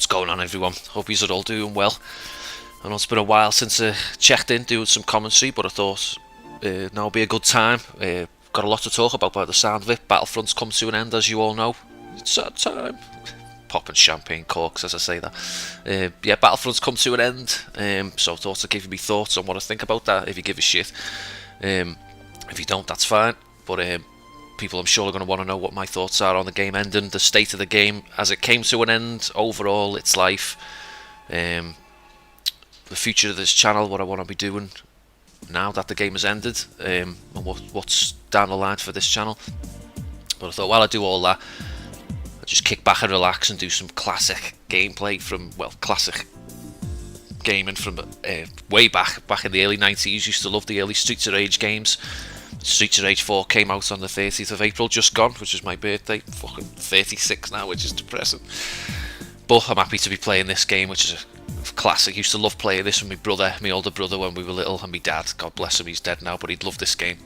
What's going on, everyone? Hope you're all doing well. I know it's been a while since I checked in doing some commentary, but I thought now would be a good time. Got a lot to talk about by the sound of it. Battlefront's come to an end, as you all know. It's that time. Popping champagne corks as I say that. Yeah, Battlefront's come to an end, so I thought I'd give you my thoughts on what I think about that, if you give a shit. If you don't, that's fine, but people I'm sure are going to want to know what my thoughts are on the game ending, the state of the game as it came to an end, overall, its life, the future of this channel, what I want to be doing now that the game has ended, and what's down the line for this channel. But I thought while I do all that, I'd just kick back and relax and do some classic gameplay from, well, classic gaming from way back in the early 90s. Used to love the early Streets of Rage games. Streets of Rage 4 came out on the 30th of April, just gone, which is my birthday. Fucking 36 now, which is depressing. But I'm happy to be playing this game, which is a classic. Used to love playing this with my brother, my older brother, when we were little, and my dad, God bless him, he's dead now, but he'd love this game.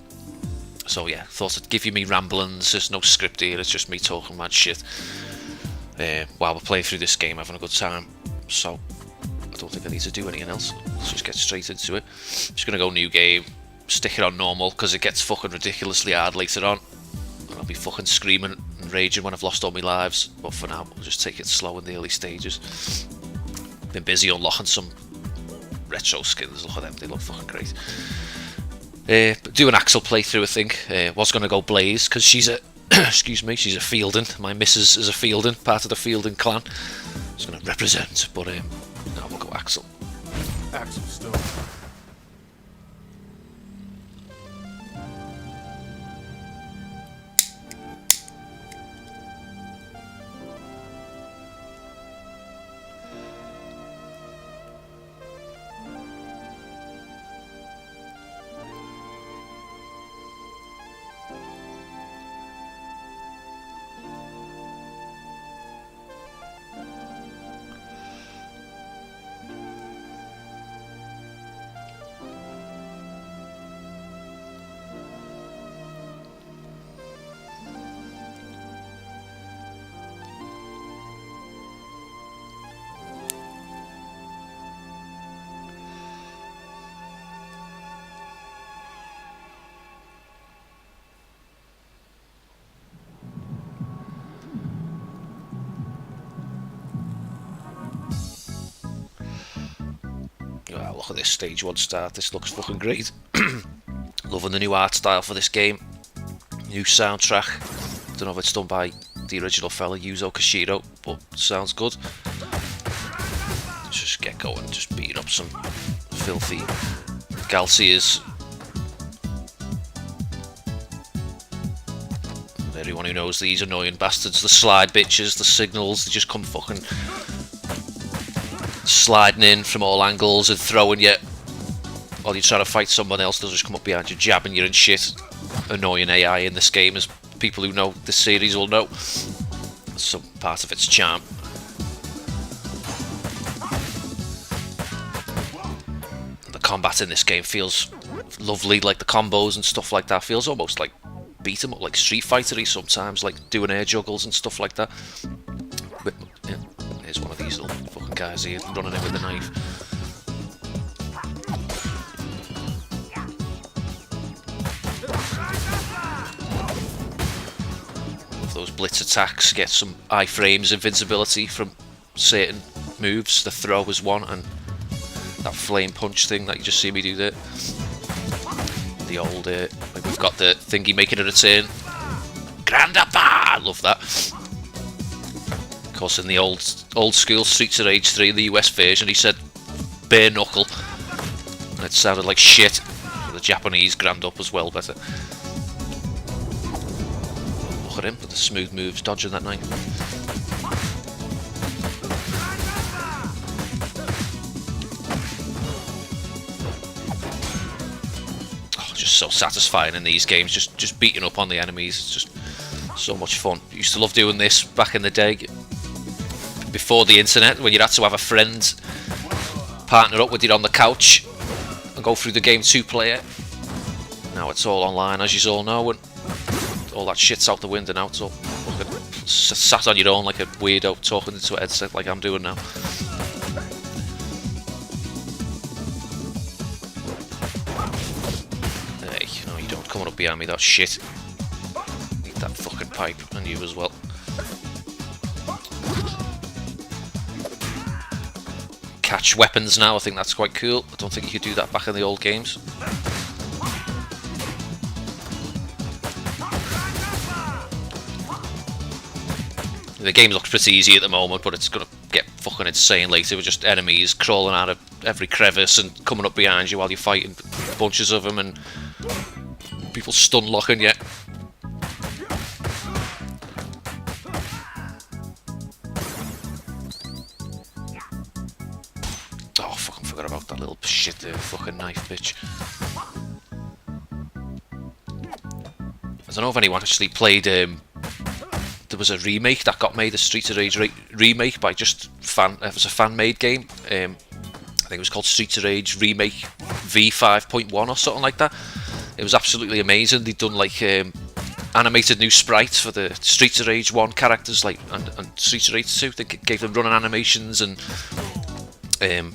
So yeah, thought I'd give you me ramblings. There's no script here, it's just me talking mad shit while we're playing through this game, having a good time. So I don't think I need to do anything else. Let's just get straight into it. Just gonna go new game. Stick it on normal because it gets fucking ridiculously hard later on, and I'll be fucking screaming and raging when I've lost all my lives. But for now, we'll just take it slow in the early stages. Been busy unlocking some retro skins. Look at them, they look fucking great. But do an Axel playthrough, I think. Was gonna go Blaze because she's a excuse me, she's a Fielding. My missus is a Fielding, part of the Fielding clan. Just gonna represent, but now we'll go Axel. Axel Stone. Wow, look at this stage 1 start, this looks fucking great. Loving the new art style for this game. New soundtrack. Don't know if it's done by the original fella, Yuzo Koshiro, but sounds good. Let's just get going, just beating up some filthy Galsiers. Everyone who knows these annoying bastards, the slide bitches, the signals, they just come fucking sliding in from all angles and throwing you while you're trying to fight someone else. They'll just come up behind you, jabbing you and shit. Annoying AI in this game, as people who know this series will know. Some part of its charm. The combat in this game feels lovely, like the combos and stuff like that feels almost like beat 'em up, like Street Fighter-y sometimes, like doing air juggles and stuff like that. But, yeah, here's one of these little fucking guys here running in with a knife. Those blitz attacks, get some iframes invincibility from certain moves. The throw is one, and that flame punch thing that you just see me do there. The old, like we've got the thingy making a return. Grandapa! I love that. Of course, in the old school Streets of Rage 3, the US version, he said bare knuckle, and it sounded like shit. The Japanese grand up as well, better. Look at him with the smooth moves, dodging that knife. Oh, just so satisfying in these games, just beating up on the enemies. It's just so much fun. Used to love doing this back in the day, before the internet, when you had to have a friend partner up with you on the couch and go through the game 2-player. Now it's all online, as you all know, and all that shit's out the window now. It's all fucking sat on your own like a weirdo talking into a headset like I'm doing now. Hey, no you don't, coming up behind me, that shit. Need that fucking pipe, and you as well. Catch weapons now, I think that's quite cool. I don't think you could do that back in the old games. The game looks pretty easy at the moment, but it's gonna get fucking insane later with just enemies crawling out of every crevice and coming up behind you while you're fighting bunches of them and people stun locking you. Oh, fucking forgot about that little shit there, fucking knife bitch. I don't know if anyone actually played. There was a remake that got made, a Streets of Rage remake by just it was a fan-made game. I think it was called Streets of Rage Remake V5.1 or something like that. It was absolutely amazing. They'd done like animated new sprites for the Streets of Rage 1 characters, like and Streets of Rage 2. They gave them running animations and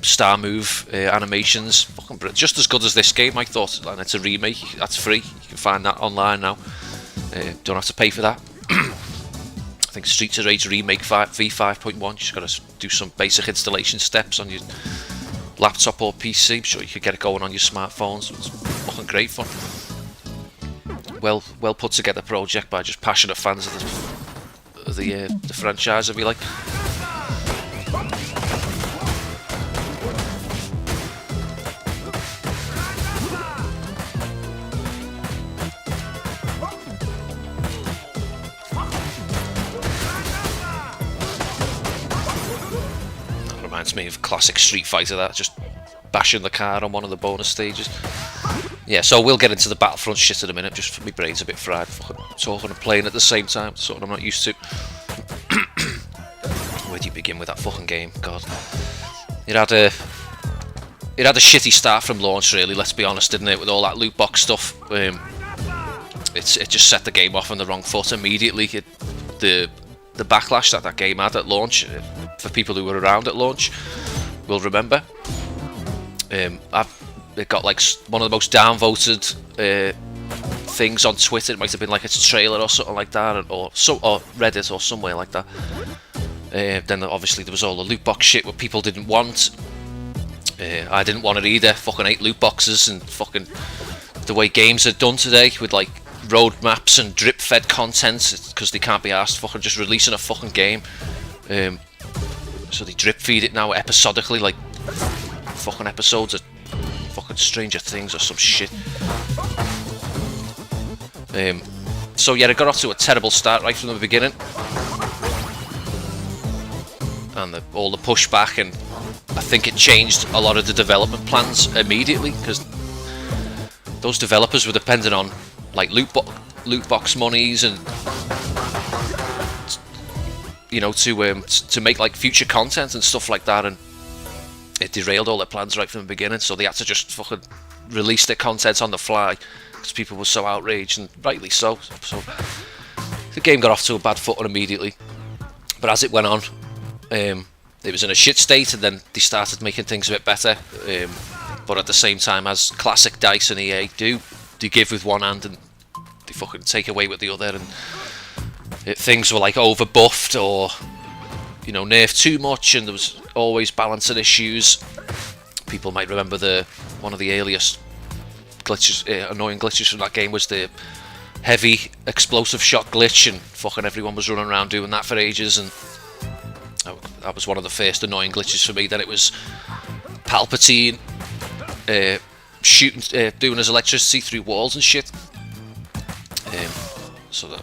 star move animations. Fucking just as good as this game, I thought. And it's a remake. That's free. You can find that online now. Don't have to pay for that. I think Streets of Rage Remake V5.1, you just got to do some basic installation steps on your laptop or PC. I'm sure you could get it going on your smartphones. It's fucking great fun. Well put together project by just passionate fans of the franchise, if you like. Reminds me of classic Street Fighter, that just bashing the car on one of the bonus stages. Yeah, so we'll get into the Battlefront shit in a minute. Just my brain's a bit fried, fucking talking and playing at the same time, something I'm not used to. Where do you begin with that fucking game? God, it had a shitty start from launch, really. Let's be honest, didn't it? With all that loot box stuff, it just set the game off on the wrong foot immediately. The backlash that game had at launch, for people who were around at launch, will remember. It got like one of the most downvoted things on Twitter. It might have been like its trailer or something like that, or Reddit or somewhere like that. Then obviously there was all the loot box shit what people didn't want. I didn't want it either. Fucking hate loot boxes and fucking the way games are done today with like roadmaps and drip-fed content, because they can't be asked fucking just releasing a fucking game. So they drip feed it now episodically, like fucking episodes of fucking Stranger Things or some shit. So yeah, it got off to a terrible start right from the beginning, and all the pushback, and I think it changed a lot of the development plans immediately, because those developers were dependent on like loot box monies and to make like future content and stuff like that, and it derailed all their plans right from the beginning. So they had to just fucking release their content on the fly because people were so outraged, and rightly so. So the game got off to a bad footing immediately, but as it went on, it was in a shit state, and then they started making things a bit better. But at the same time, as classic DICE and EA do, they give with one hand and they fucking take away with the other, and things were like over buffed or nerfed too much, and there was always balancing issues. People might remember one of the earliest glitches, annoying glitches from that game was the heavy explosive shot glitch, and fucking everyone was running around doing that for ages, and that was one of the first annoying glitches for me. Then it was Palpatine shooting, doing his electricity through walls and shit.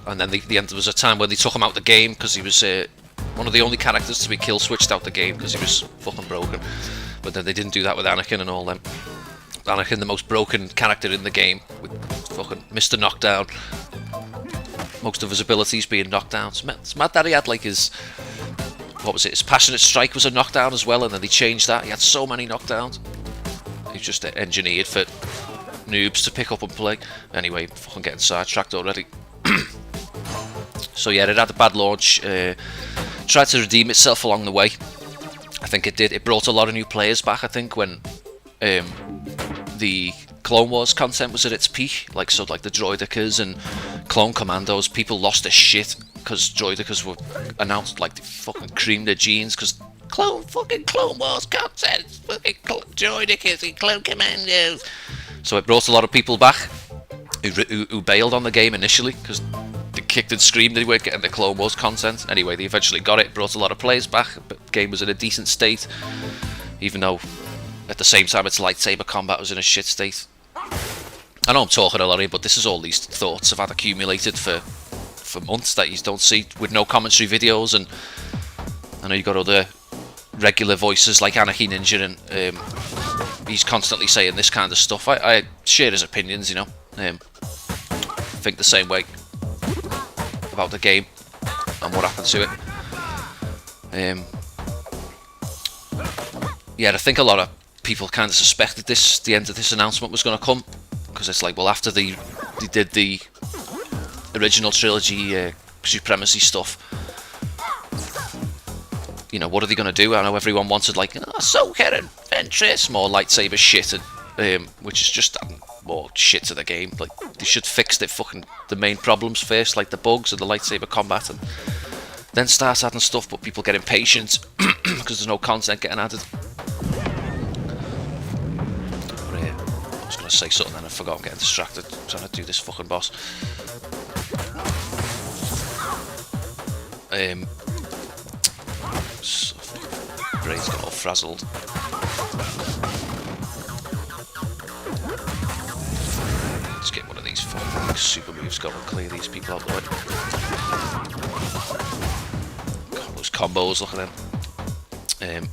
And then there was a time when they took him out the game because he was one of the only characters to be kill switched out the game because he was fucking broken. But then they didn't do that with Anakin and all them. Anakin, the most broken character in the game, with fucking Mr. Knockdown. Most of his abilities being knockdown. It's mad that he had like his Passionate Strike was a knockdown as well, and then they changed that. He had so many knockdowns. He's just engineered for noobs to pick up and play. Anyway, fucking getting sidetracked already. So yeah, it had a bad launch. Tried to redeem itself along the way. I think it did. It brought a lot of new players back. I think when the Clone Wars content was at its peak, like the Droidicas and Clone Commandos, people lost their shit because Droidicas were announced like they fucking creamed their jeans because Clone Wars content, fucking Droidicas and Clone Commandos. So it brought a lot of people back who bailed on the game initially because they kicked and screamed they weren't getting the Clone Wars content. Anyway, they eventually got it, brought a lot of players back, but the game was in a decent state, even though at the same time its lightsaber combat was in a shit state. I know I'm talking a lot here, but this is all these thoughts I've had accumulated for months that you don't see with no commentary videos, and I know you got other regular voices like Anarchy Ninja, and he's constantly saying this kind of stuff. I share his opinions, you know. Think the same way about the game and what happened to it. Yeah, I think a lot of people kind of suspected the end of this announcement was going to come, because it's like, well, after they did the original trilogy Supremacy stuff, you know, what are they going to do? I know everyone wanted like Ahsoka and Ventress, more lightsaber shit, and which is just more shit to the game. Like, they should fix the main problems first, like the bugs and the lightsaber combat, and then start adding stuff. But people get impatient because there's no content getting added. But, I was going to say something and I forgot. I'm getting distracted trying to do this fucking boss. Brain's got all frazzled. Let's get one of these fucking super moves going and clear these people out the way. God, those combos, look at them.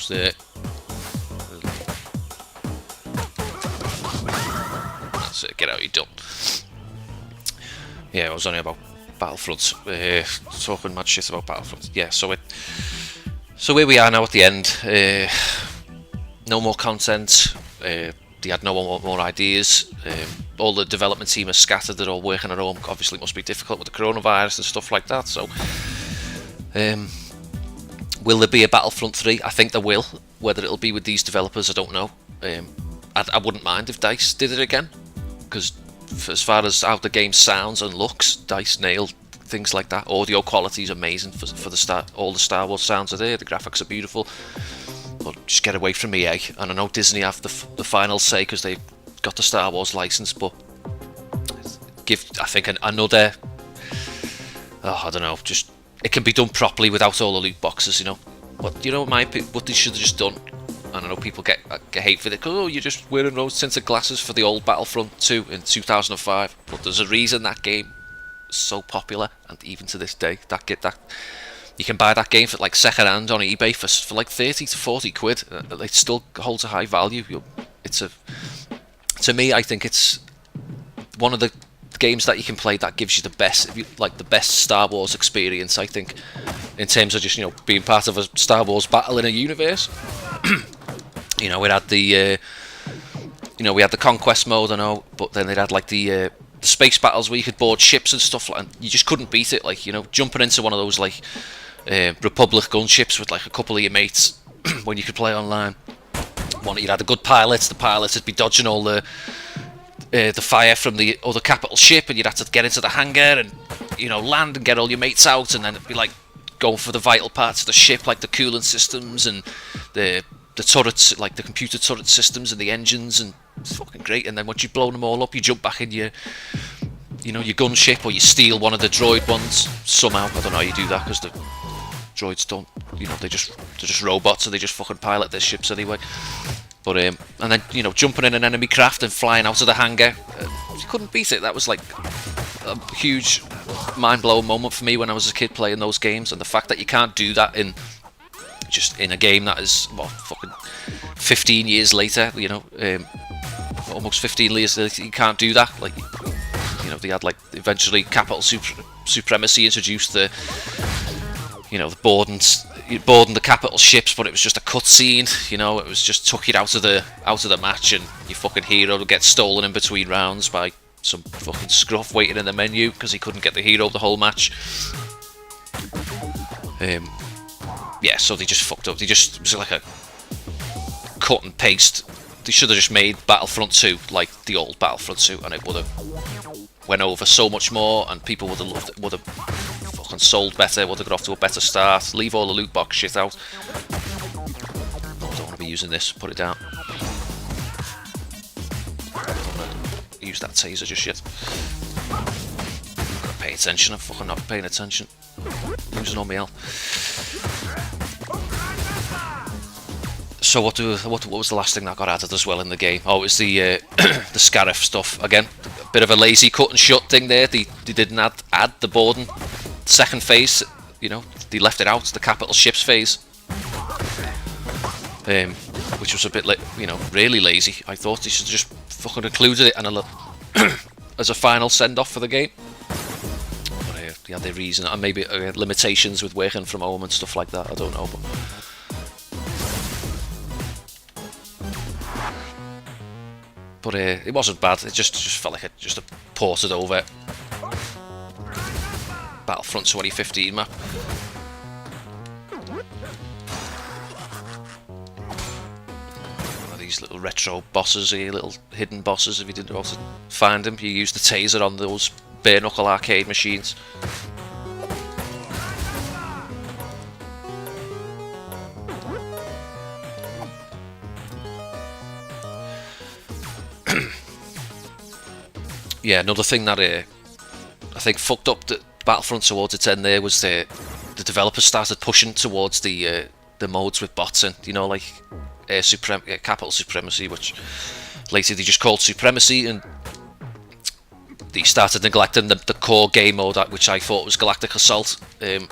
There. That's it, get out, you're done. Yeah, it was only about Battlefront, talking mad shit about Battlefront. Yeah, so here we are now at the end. No more content, they had no more ideas. All the development team are scattered, they're all working at home. Obviously it must be difficult with the coronavirus and stuff like that, so will there be a Battlefront 3? I think there will. Whether it'll be with these developers, I don't know. I wouldn't mind if DICE did it again, because as far as how the game sounds and looks, DICE nailed things like that. Audio quality is amazing for the start. All the Star Wars sounds are there. The graphics are beautiful. But just get away from EA. And I know Disney have the final say because they've got the Star Wars license, but give, I think, another. I don't know. Just. It can be done properly without all the loot boxes, you know. But you know what they should have just done. And I know people get hate for it. Oh, you're just wearing rose-tinted glasses for the old Battlefront 2 in 2005. But there's a reason that game is so popular, and even to this day, that you can buy that game for like second hand on eBay for like 30 to 40 quid. It still holds a high value. To me, I think it's one of the games that you can play that gives you the best Star Wars experience, I think, in terms of just, you know, being part of a Star Wars battle in a universe. You know, we had the conquest mode, I know, but then they had like the space battles where you could board ships and stuff, and you just couldn't beat it. Like, you know, jumping into one of those like Republic gunships with like a couple of your mates when you could play online. You had the good pilots. The pilots would be dodging all the fire from the other capital ship, and you'd have to get into the hangar and, you know, land and get all your mates out, and then it'd be like going for the vital parts of the ship, like the coolant systems and the turrets, like the computer turret systems and the engines, and it's fucking great. And then once you've blown them all up, you jump back in your gunship, or you steal one of the droid ones somehow. I don't know how you do that, because the droids don't, you know, they're just robots, so they just fucking pilot their ships anyway. But and then, you know, jumping in an enemy craft and flying out of the hangar, you couldn't beat it. That was like a huge mind-blowing moment for me when I was a kid playing those games, and the fact that you can't do that in a game that is fucking 15 years later, you know, almost 15 years later, you can't do that. Like, you know, they had like eventually capital supremacy introduced the, you know, the boarding the capital ships, but it was just a cutscene. You know, it was just took you out of the match, and your fucking hero would get stolen in between rounds by some fucking scruff waiting in the menu because he couldn't get the hero the whole match. Yeah, so they just fucked up. It was like a cut and paste. They should have just made Battlefront 2 like the old Battlefront 2, and it would have went over so much more, and people would have loved it, would have fucking sold better, would have got off to a better start. Leave all the loot box shit out. I don't want to be using this. Put it down. I don't want to use that taser just yet. Gotta pay attention. I'm fucking not paying attention. Losing all my health. So what was the last thing that got added as well in the game? Oh, it was the the Scarif stuff again. A bit of a lazy cut and shut thing there. They didn't add the boarding second phase. You know, they left it out, the capital ships phase, which was a bit you know, really lazy. I thought they should have just fucking included it and as a final send off for the game. But they had their reason, and maybe limitations with working from home and stuff like that. I don't know, but it wasn't bad. It just felt like it just ported over Battlefront 2015 map. One of these little retro bosses here, little hidden bosses. If you didn't know how to find them, you use the taser on those bare knuckle arcade machines. Yeah, another thing that I think fucked up the Battlefront towards its end there was the developers started pushing towards the modes with bots in, you know, like capital supremacy, which later they just called supremacy, and they started neglecting the core game mode, which I thought was Galactic Assault. You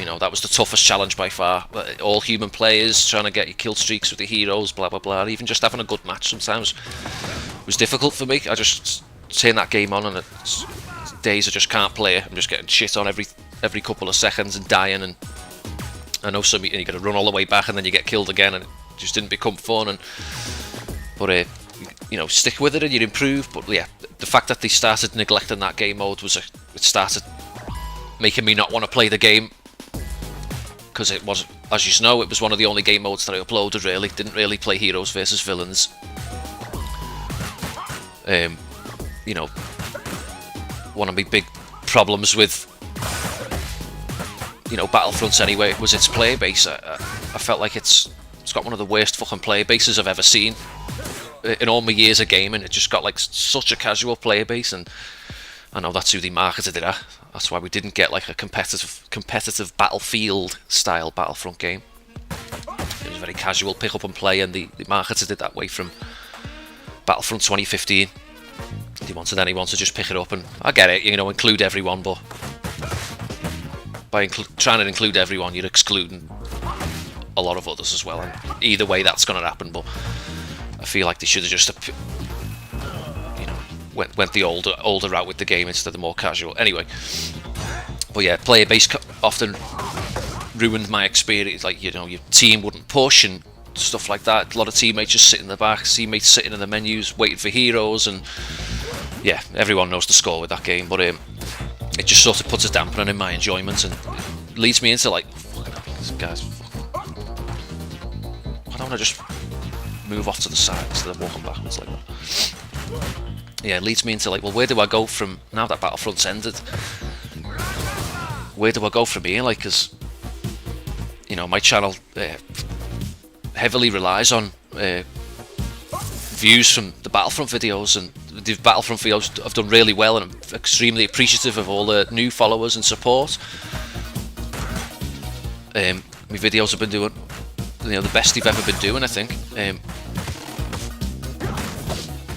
know, that was the toughest challenge by far. All human players trying to get your kill streaks with the heroes, blah blah blah. Even just having a good match sometimes was difficult for me. I just turn that game on, and it's days I just can't play it. I'm just getting shit on every couple of seconds and dying, and I know and you got to run all the way back, and then you get killed again, and it just didn't become fun. But you know, stick with it and you improve. But yeah, the fact that they started neglecting that game mode it started making me not want to play the game, because it was, as you know, it was one of the only game modes that I uploaded. Really, didn't really play heroes versus villains. You know, one of my big problems with, you know, Battlefronts anyway was its player base. I felt like it's got one of the worst fucking player bases I've ever seen in all my years of gaming. It just got like such a casual player base, and I know that's who they marketed it at. That's why we didn't get like a competitive Battlefield style Battlefront game. It was very casual, pick up and play, and they marketed it that way from Battlefront 2015. They wanted anyone to just pick it up, and I get it, you know, include everyone, but by trying to include everyone, you're excluding a lot of others as well, and either way that's going to happen. But I feel like they should have just, you know, went the older route with the game instead of the more casual. Anyway, but yeah, player base often ruined my experience. Like, you know, your team wouldn't push and stuff like that. A lot of teammates just sitting in the back, teammates sitting in the menus waiting for heroes, and yeah, everyone knows the score with that game. But it just sort of puts a dampener in my enjoyment, and it leads me into like, guys, why don't I just move off to the side instead of walking backwards like that? Yeah, it leads me into like, well, where do I go from now that Battlefront's ended? Where do I go from here? Like, because, you know, my channel heavily relies on views from the Battlefront videos, and the Battlefront videos have done really well, and I'm extremely appreciative of all the new followers and support. My videos have been doing, you know, the best they've ever been doing, I think.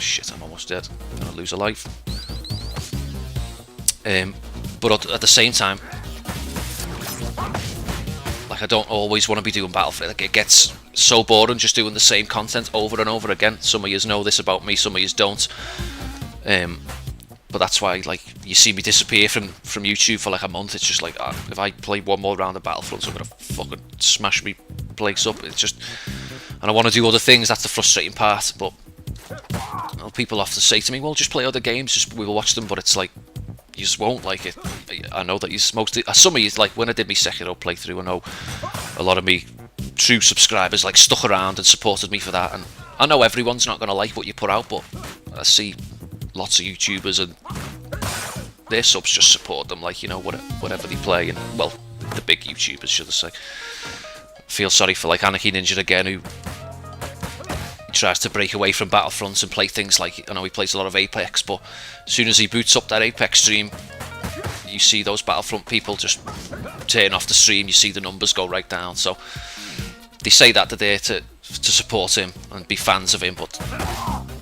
Shit, I'm almost dead. I'm gonna lose a life. But at the same time, like, I don't always want to be doing Battlefield. Like, it gets so boring just doing the same content over and over again. Some of you know this about me, some of you don't. But that's why, like, you see me disappear from YouTube for like a month. It's just like, if I play one more round of Battlefront, I'm gonna fucking smash me place up. It's just, and I want to do other things. That's the frustrating part. But people often say to me, "Well, just play other games. Just we'll watch them." But it's like, you just won't like it. I know that some of you, like when I did my Sekiro playthrough, I know a lot of me true subscribers like stuck around and supported me for that. And I know everyone's not gonna like what you put out, but I see lots of YouTubers and their subs just support them, like, you know, whatever they play. And well, the big YouTubers, should I say. Feel sorry for like Anarchy Ninja again, who tries to break away from Battlefront and play things like, I know he plays a lot of Apex, but as soon as he boots up that Apex stream, you see those Battlefront people just turn off the stream. You see the numbers go right down. So they say that they're there to support him and be fans of him, but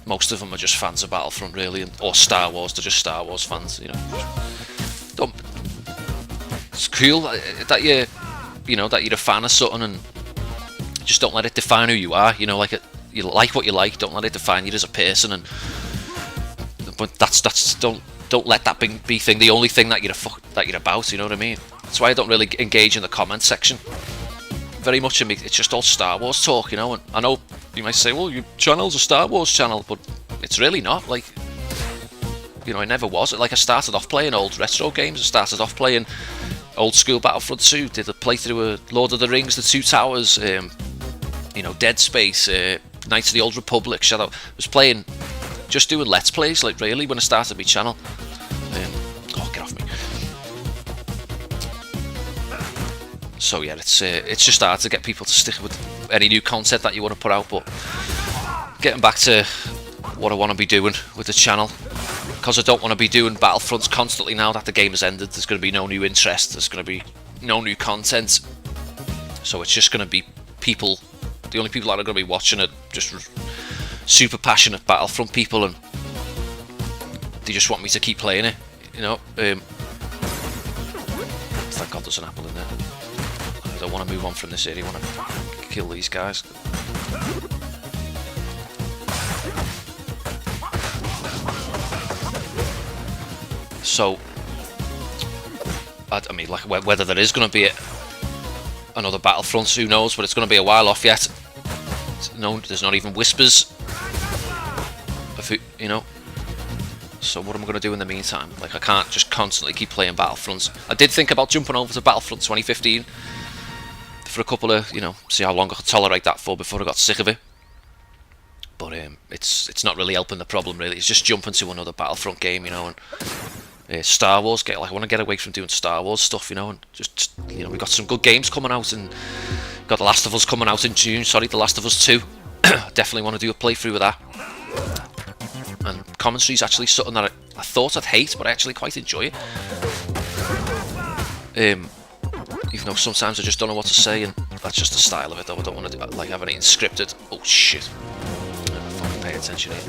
most of them are just fans of Battlefront, really, or Star Wars. They're just Star Wars fans, you know. It's cool that you're a fan of something, and just don't let it define who you are. You know, like you like what you like. Don't let it define you as a person. But that's don't let that be thing the only thing that you're about. You know what I mean? That's why I don't really engage in the comment section very much. It's just all Star Wars talk, you know. And I know you might say, well, your channel's a Star Wars channel, but it's really not. Like, you know, it never was. Like, I started off playing old retro games. I started off playing old school Battlefront 2. Did a playthrough of Lord of the Rings, The Two Towers, you know, Dead Space, Knights of the Old Republic, Shadow. I was playing, just doing Let's Plays, like, really, when I started my channel. Oh, get off me. So yeah, it's just hard to get people to stick with any new content that you want to put out. But getting back to what I want to be doing with the channel, because I don't want to be doing Battlefronts constantly now that the game has ended. There's going to be no new interest, there's going to be no new content, so it's just going to be people. The only people that are going to be watching are just super passionate Battlefront people, and they just want me to keep playing it, you know. Thank God there's an apple in there. I don't want to move on from this area. I want to kill these guys. So, I mean, like, whether there is going to be another Battlefront, who knows? But it's going to be a while off yet. No, there's not even whispers of who, you know. So what am I going to do in the meantime? Like, I can't just constantly keep playing Battlefronts. I did think about jumping over to Battlefront 2015 for a couple of, you know, see how long I could tolerate that for before I got sick of it. But it's not really helping the problem, really. It's just jumping to another Battlefront game, you know, and Star Wars. I want to get away from doing Star Wars stuff, you know, and just, you know, we've got some good games coming out, and got The Last of Us coming out in June. Sorry, The Last of Us 2. Definitely want to do a playthrough with that. And commentary is actually something that I thought I'd hate, but I actually quite enjoy it. Even though sometimes I just don't know what to say, and that's just the style of it, though. I don't want to do like have anything scripted. Oh shit! I don't fucking pay attention here.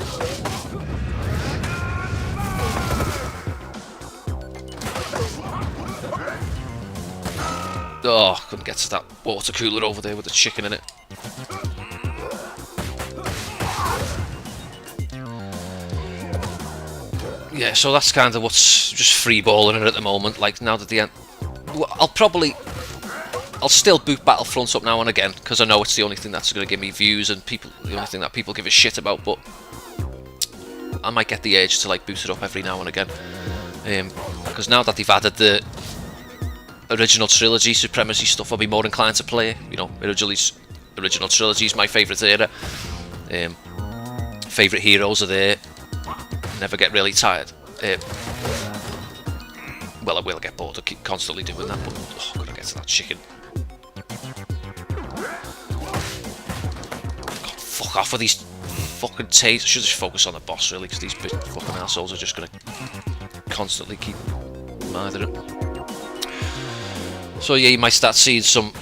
Oh, couldn't get to that water cooler over there with the chicken in it. Yeah, so that's kind of what's just freeballing it at the moment. Like, now that the end, I'll still boot Battlefront up now and again, because I know it's the only thing that's going to give me views and the only thing that people give a shit about. But I might get the urge to like boot it up every now and again, because now that they've added the original trilogy supremacy stuff, I'll be more inclined to play it. You know, original trilogy is my favourite era. Favourite heroes are there. Never get really tired. Well, I will get bored of constantly doing that, but I've got to get to that chicken. God, fuck off with these fucking tasers. I should just focus on the boss, really, because these fucking assholes are just going to constantly keep mithering. So yeah, you might start seeing some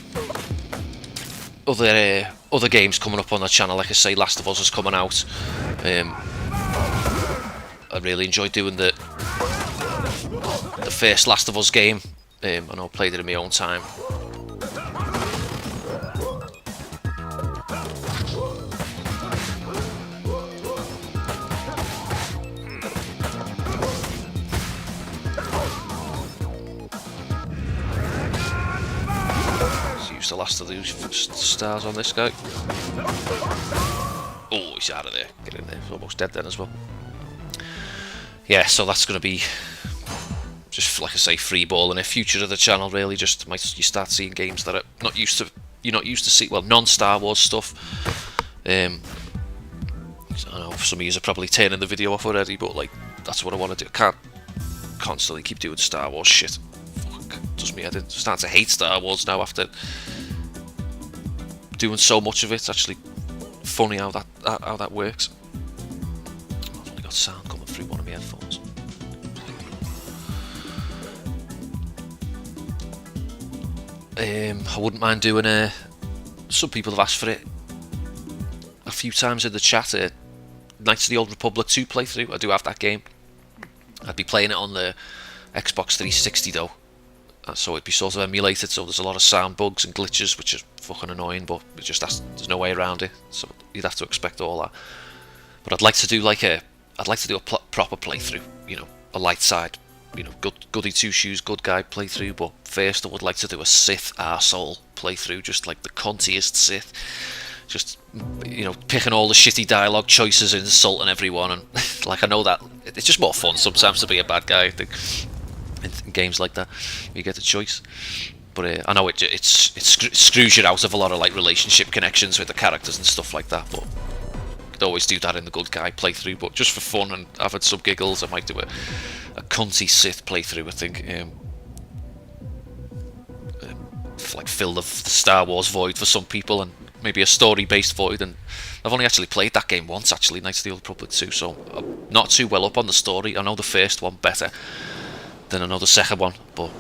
other games coming up on the channel. Like I say, Last of Us is coming out. I really enjoy doing the first Last of Us game, and I played it in my own time. Let's use the last of those stars on this guy. Oh, he's out of there. Get in there. He's almost dead then as well. Yeah, so that's going to be just, like I say, free ball in the future of the channel. Really, just you start seeing games that are you're not used to see. Well, non-Star Wars stuff. I know some of you are probably turning the video off already, but like that's what I want to do. I can't constantly keep doing Star Wars shit. Fuck, does me head in. I'm starting to hate Star Wars now after doing so much of it. It's actually funny how that works. I've only got sound coming through one of my headphones. I wouldn't mind doing some people have asked for it a few times in the chat. Knights of the Old Republic 2 playthrough. I do have that game. I'd be playing it on the Xbox 360 though, so it'd be sort of emulated. So there's a lot of sound bugs and glitches, which are fucking annoying. But there's no way around it. So you'd have to expect all that. But I'd like to do a proper playthrough. You know, a light side. You know, goody two shoes, good guy playthrough. But first, I would like to do a Sith arsehole playthrough, just like the cuntiest Sith. Just, you know, picking all the shitty dialogue choices and insulting everyone, and like I know that it's just more fun sometimes to be a bad guy. I think in games like that, you get the choice. But I know it screws you out of a lot of like relationship connections with the characters and stuff like that. But I'd always do that in the good guy playthrough. But just for fun and having some giggles, I might do a cunty Sith playthrough. I think. Like fill the Star Wars void for some people, and maybe a story-based void. And I've only actually played that game once, actually, Knights of the Old Republic 2, so I'm not too well up on the story. I know the first one better than I know the second one, but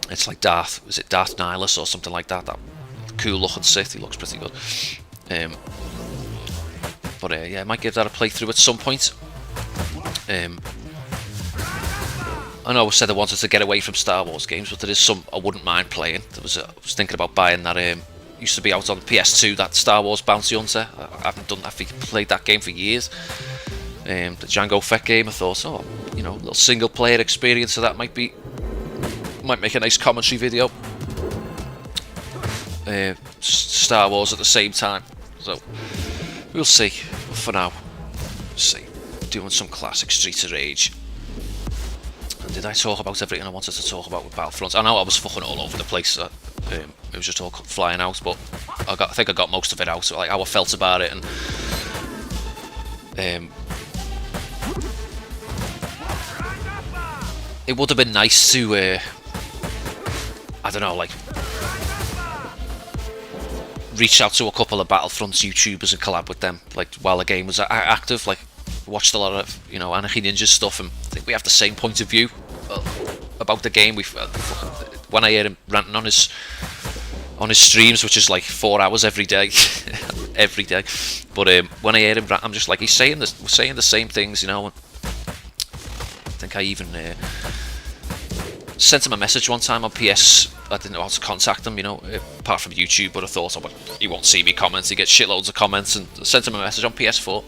it's like Darth Nihilus or something like that, that cool-looking Sith. He looks pretty good. Yeah, I might give that a playthrough at some point. I know I said I wanted to get away from Star Wars games, but there is some I wouldn't mind playing. I was thinking about buying that. Used to be out on the PS2, that Star Wars Bounty Hunter. I haven't played that game for years. The Jango Fett game. I thought, you know, a little single player experience of that might make a nice commentary video. Star Wars at the same time. So we'll see. For now, see. Doing some classic Streets of Rage. Did I talk about everything I wanted to talk about with Battlefront? I know I was fucking all over the place. It was just all flying out, but I think I got most of it out. So, like how I felt about it, and it would have been nice to, I don't know, like reach out to a couple of Battlefront YouTubers and collab with them, like while the game was active. Like watched a lot of, you know, Anarchy Ninja stuff, and I think we have the same point of view about the game. When I hear him ranting on his streams, which is like 4 hours every day, But when I hear him rant, I'm just like, we're saying the same things, you know. I think I even sent him a message one time on PS. I didn't know how to contact him, you know, apart from YouTube. But I thought, he won't see me comments. He gets shitloads of comments, and I sent him a message on PS4.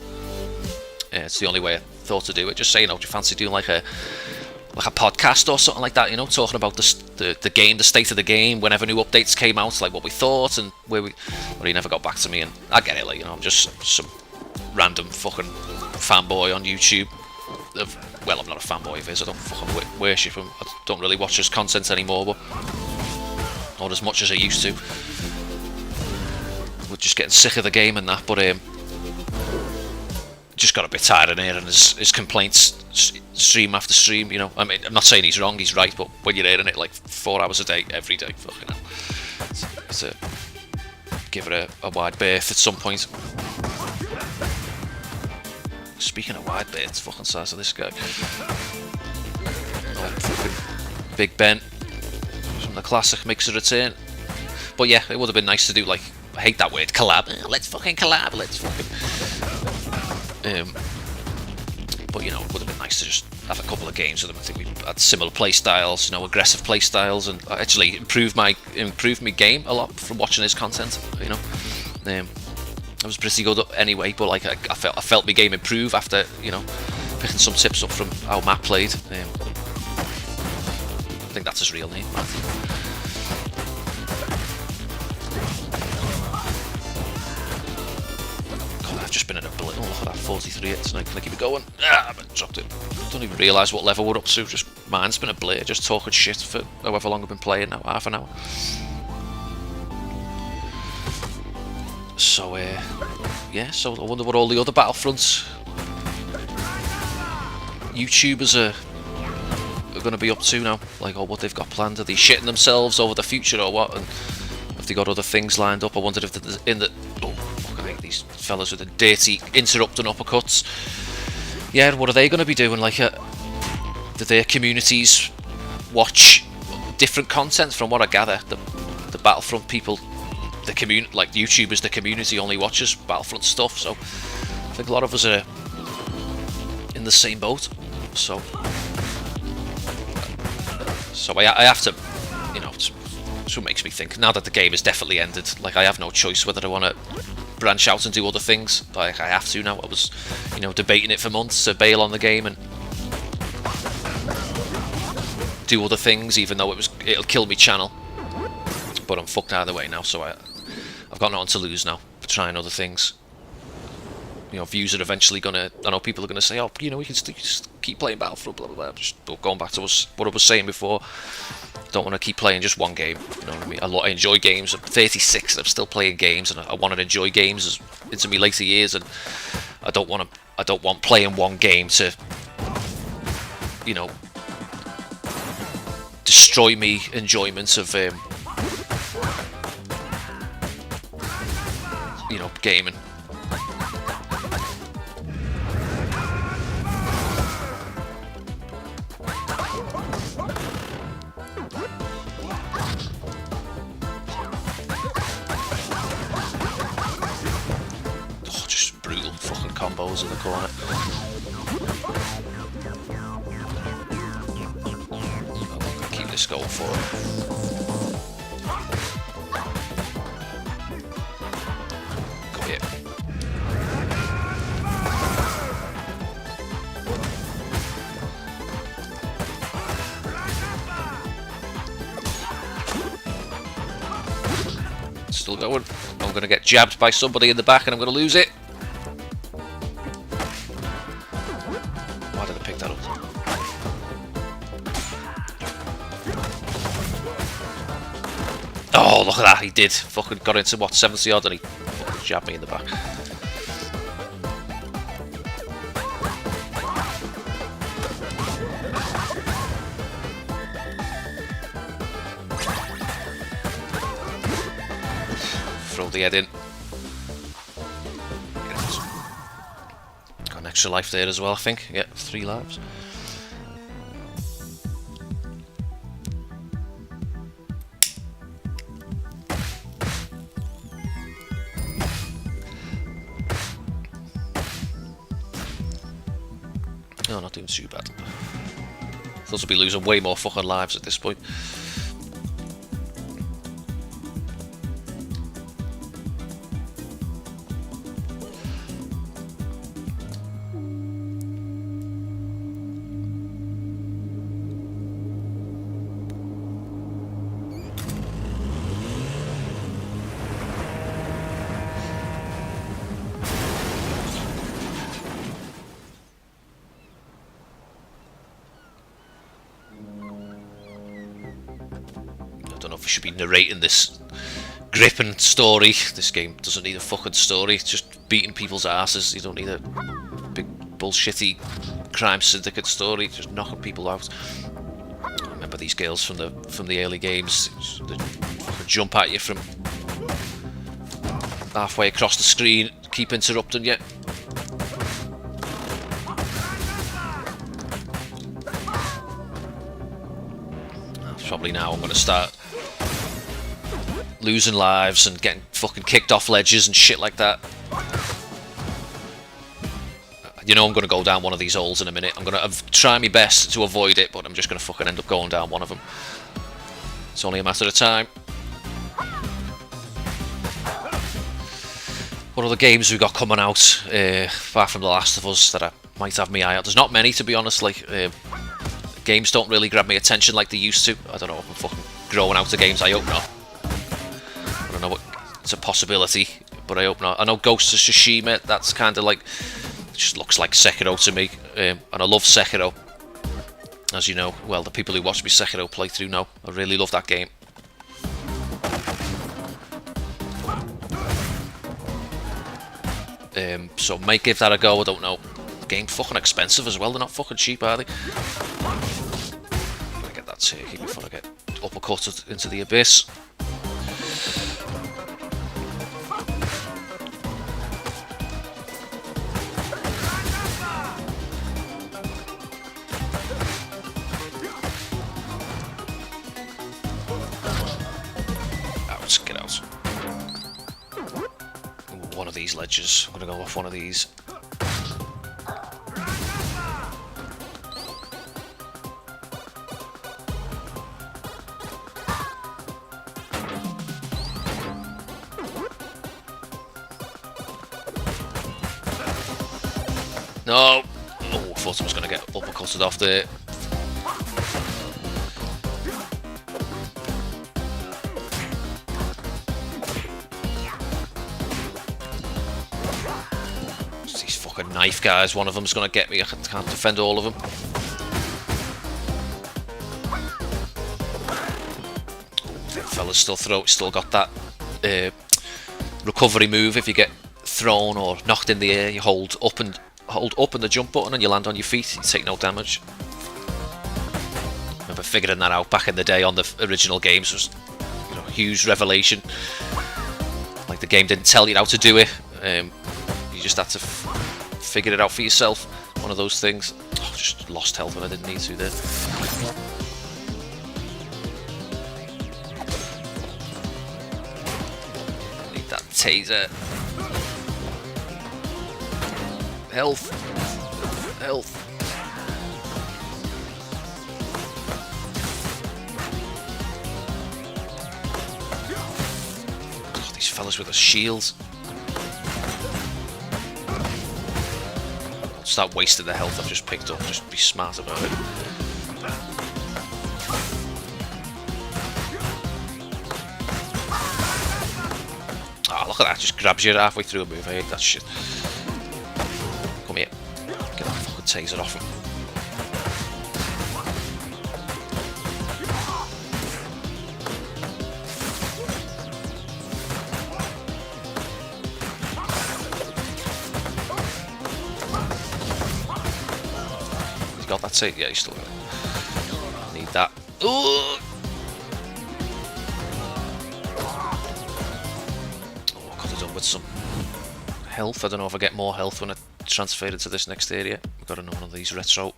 It's the only way I thought to do it. Just say, you know, do you fancy doing like a podcast or something like that? You know, talking about the game, the state of the game, whenever new updates came out, like what we thought and where we. But he never got back to me, and I get it. Like, you know, I'm just some random fucking fanboy on YouTube. Well, I'm not a fanboy of his. I don't fucking worship him. I don't really watch his content anymore, but not as much as I used to. We're just getting sick of the game and that, but just got a bit tired of hearing his complaints stream after stream, you know. I mean, I'm not saying he's wrong, he's right, but when you're hearing it like 4 hours a day, every day, fucking hell. It's give it a wide berth at some point. Speaking of wide berths, fucking size of this guy. Oh, fucking Big Ben from the classic makes a return. But yeah, it would have been nice to do, like, I hate that word, collab. Let's fucking collab, let's fucking... But you know, it would have been nice to just have a couple of games with them. I think we had similar play styles, you know, aggressive play styles, and actually improved my game a lot from watching his content. You know, I was pretty good anyway, but like I felt my game improve after, you know, picking some tips up from how Matt played. I think that's his real name, Matthew. God, I've just been in a blitz. Oh, look at that 43 hits, and I can keep it going. Ah, I dropped it. Don't even realise what level we're up to. Just mine's been a blur, just talking shit for however long I've been playing now, half an hour. So, yeah, so I wonder what all the other Battlefronts YouTubers are going to be up to now, like, or what they've got planned. Are they shitting themselves over the future or what? And have they got other things lined up? I wondered if they're in the... Oh, fuck, I hate these fellas with the dirty interrupting uppercuts. Yeah, what are they going to be doing? Like, do their communities watch different content? From what I gather, the Battlefront people, the community, like YouTubers, the community only watches Battlefront stuff. So I think a lot of us are in the same boat. So I have to, you know, it's what makes me think, now that the game has definitely ended, like, I have no choice whether I want to branch out and do other things. Like, I have to now. I was, you know, debating it for months to bail on the game and do other things, even though it'll kill me channel. But I'm fucked either way now, so I've got nothing to lose now for trying other things. You know, views are eventually gonna... I know people are gonna say, oh, you know, we can just keep playing Battlefront, blah, blah, blah. Just going back to what I was saying before. Don't want to keep playing just one game, you know what I mean? I enjoy games. I'm 36 and I'm still playing games, and I want to enjoy games into my later years, and I don't want playing one game to, you know, destroy me enjoyment of, you know, gaming. Combos in the corner. I'll keep this going for him. Come here. Still going. I'm going to get jabbed by somebody in the back and I'm going to lose it. Oh, look at that, he did. Fucking got into, what, 70 odd, and he fucking jabbed me in the back. Throw the head in. Got an extra life there as well, I think. Yeah, 3 lives. No, not doing too bad. Thought I'd be losing way more fucking lives at this point. Should be narrating this gripping story. This game doesn't need a fucking story. It's just beating people's asses. You don't need a big bullshitty crime syndicate story. It's just knocking people out. I remember these girls from the early games. They fucking jump at you from halfway across the screen, keep interrupting you. Probably now I'm going to start losing lives and getting fucking kicked off ledges and shit like that. You know I'm going to go down one of these holes in a minute. I'm going to try my best to avoid it, but I'm just going to fucking end up going down one of them. It's only a matter of time. What other games we got coming out, apart from The Last of Us, that I might have my eye out? There's not many, to be honest. Like, games don't really grab my attention like they used to. I don't know if I'm fucking growing out of games. I hope not. I don't know what. It's a possibility, but I hope not. I know Ghost of Tsushima. That's kind of like, it just looks like Sekiro to me, and I love Sekiro. As you know, well, the people who watch me Sekiro playthrough know I really love that game. So might give that a go. I don't know. The game's fucking expensive as well. They're not fucking cheap, are they? Gotta get that turkey before I get uppercutted into the abyss. Out, get out. One of these ledges. I'm gonna go off one of these. No! Oh, I thought I was gonna get uppercutted off there. Knife guys, one of them's gonna get me. I can't defend all of them. The fella's still got that recovery move. If you get thrown or knocked in the air, you hold up and the jump button, and you land on your feet. You take no damage. I remember figuring that out back in the day on the original games. It was, you know, a huge revelation. Like, the game didn't tell you how to do it. You just had to figure it out for yourself. One of those things. Oh, just lost health when I didn't need to there. Need that taser. Health. Health. Oh, these fellas with their shields. Start wasting the health I've just picked up. Just be smart about it. Ah, look at that. Just grabs you halfway through a move. I hate that shit. Come here. Get that fucking taser off him. Got that tape? Yeah, you still got it. Need that. Ooh! Oh, I could have done with some health. I don't know if I get more health when I transfer it to this next area. We've got another one of these retro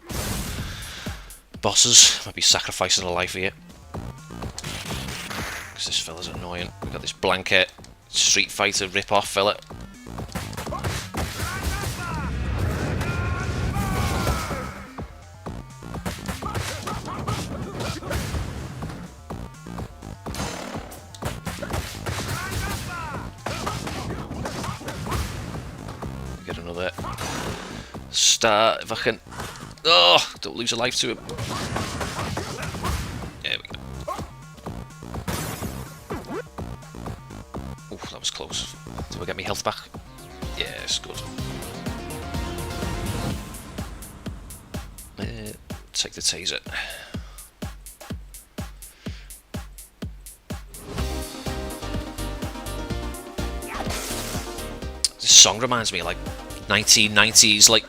bosses. Might be sacrificing a life here. Because this fella's annoying. We've got this blanket Street Fighter rip-off fella. Start if I can. Oh, don't lose a life to him. There we go. Oh, that was close. Do I get my health back? Yes, good. Take the taser. This song reminds me of like 1990s, like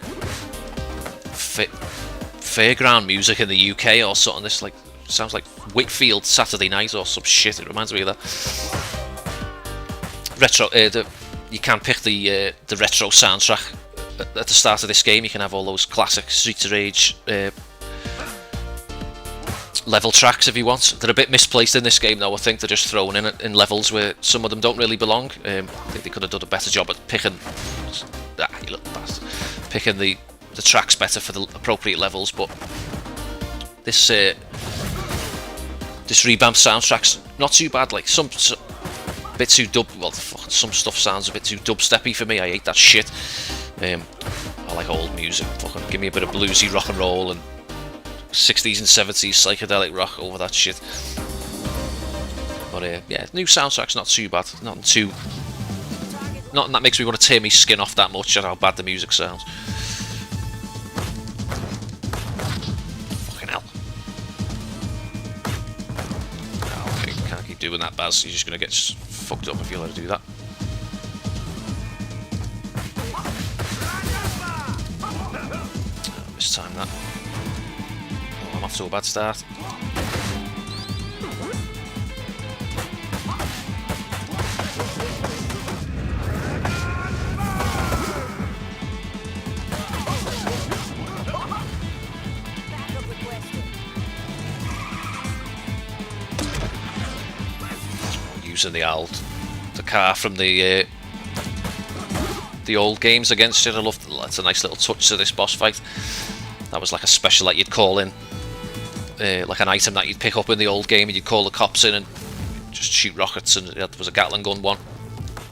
fairground music in the UK or something. This like sounds like Whitfield Saturday Night or some shit. It reminds me of that. Retro. You can pick the retro soundtrack at the start of this game. You can have all those classic Streets of Rage level tracks if you want. They're a bit misplaced in this game though. I think they're just thrown in levels where some of them don't really belong. I think they could have done a better job at picking. Ah, you little bastard. Picking the the track's better for the appropriate levels, but this this revamped soundtrack's not too bad. Like some bit too some stuff sounds a bit too dubsteppy for me. I hate that shit. I like old music. Fucking give me a bit of bluesy rock and roll and 60s and 70s psychedelic rock over that shit. But yeah, new soundtrack's not too bad. Nothing that makes me want to tear my skin off that much at how bad the music sounds. Fucking hell. Okay, can't keep doing that, Baz. You're just gonna get fucked up if you let her do that. Mistime that. Oh, I'm off to a bad start. Using the car from the old games against it. I love that's a nice little touch to this boss fight. That was like a special that you'd call in, like an item that you'd pick up in the old game, and you'd call the cops in and just shoot rockets. And there was a Gatling gun one.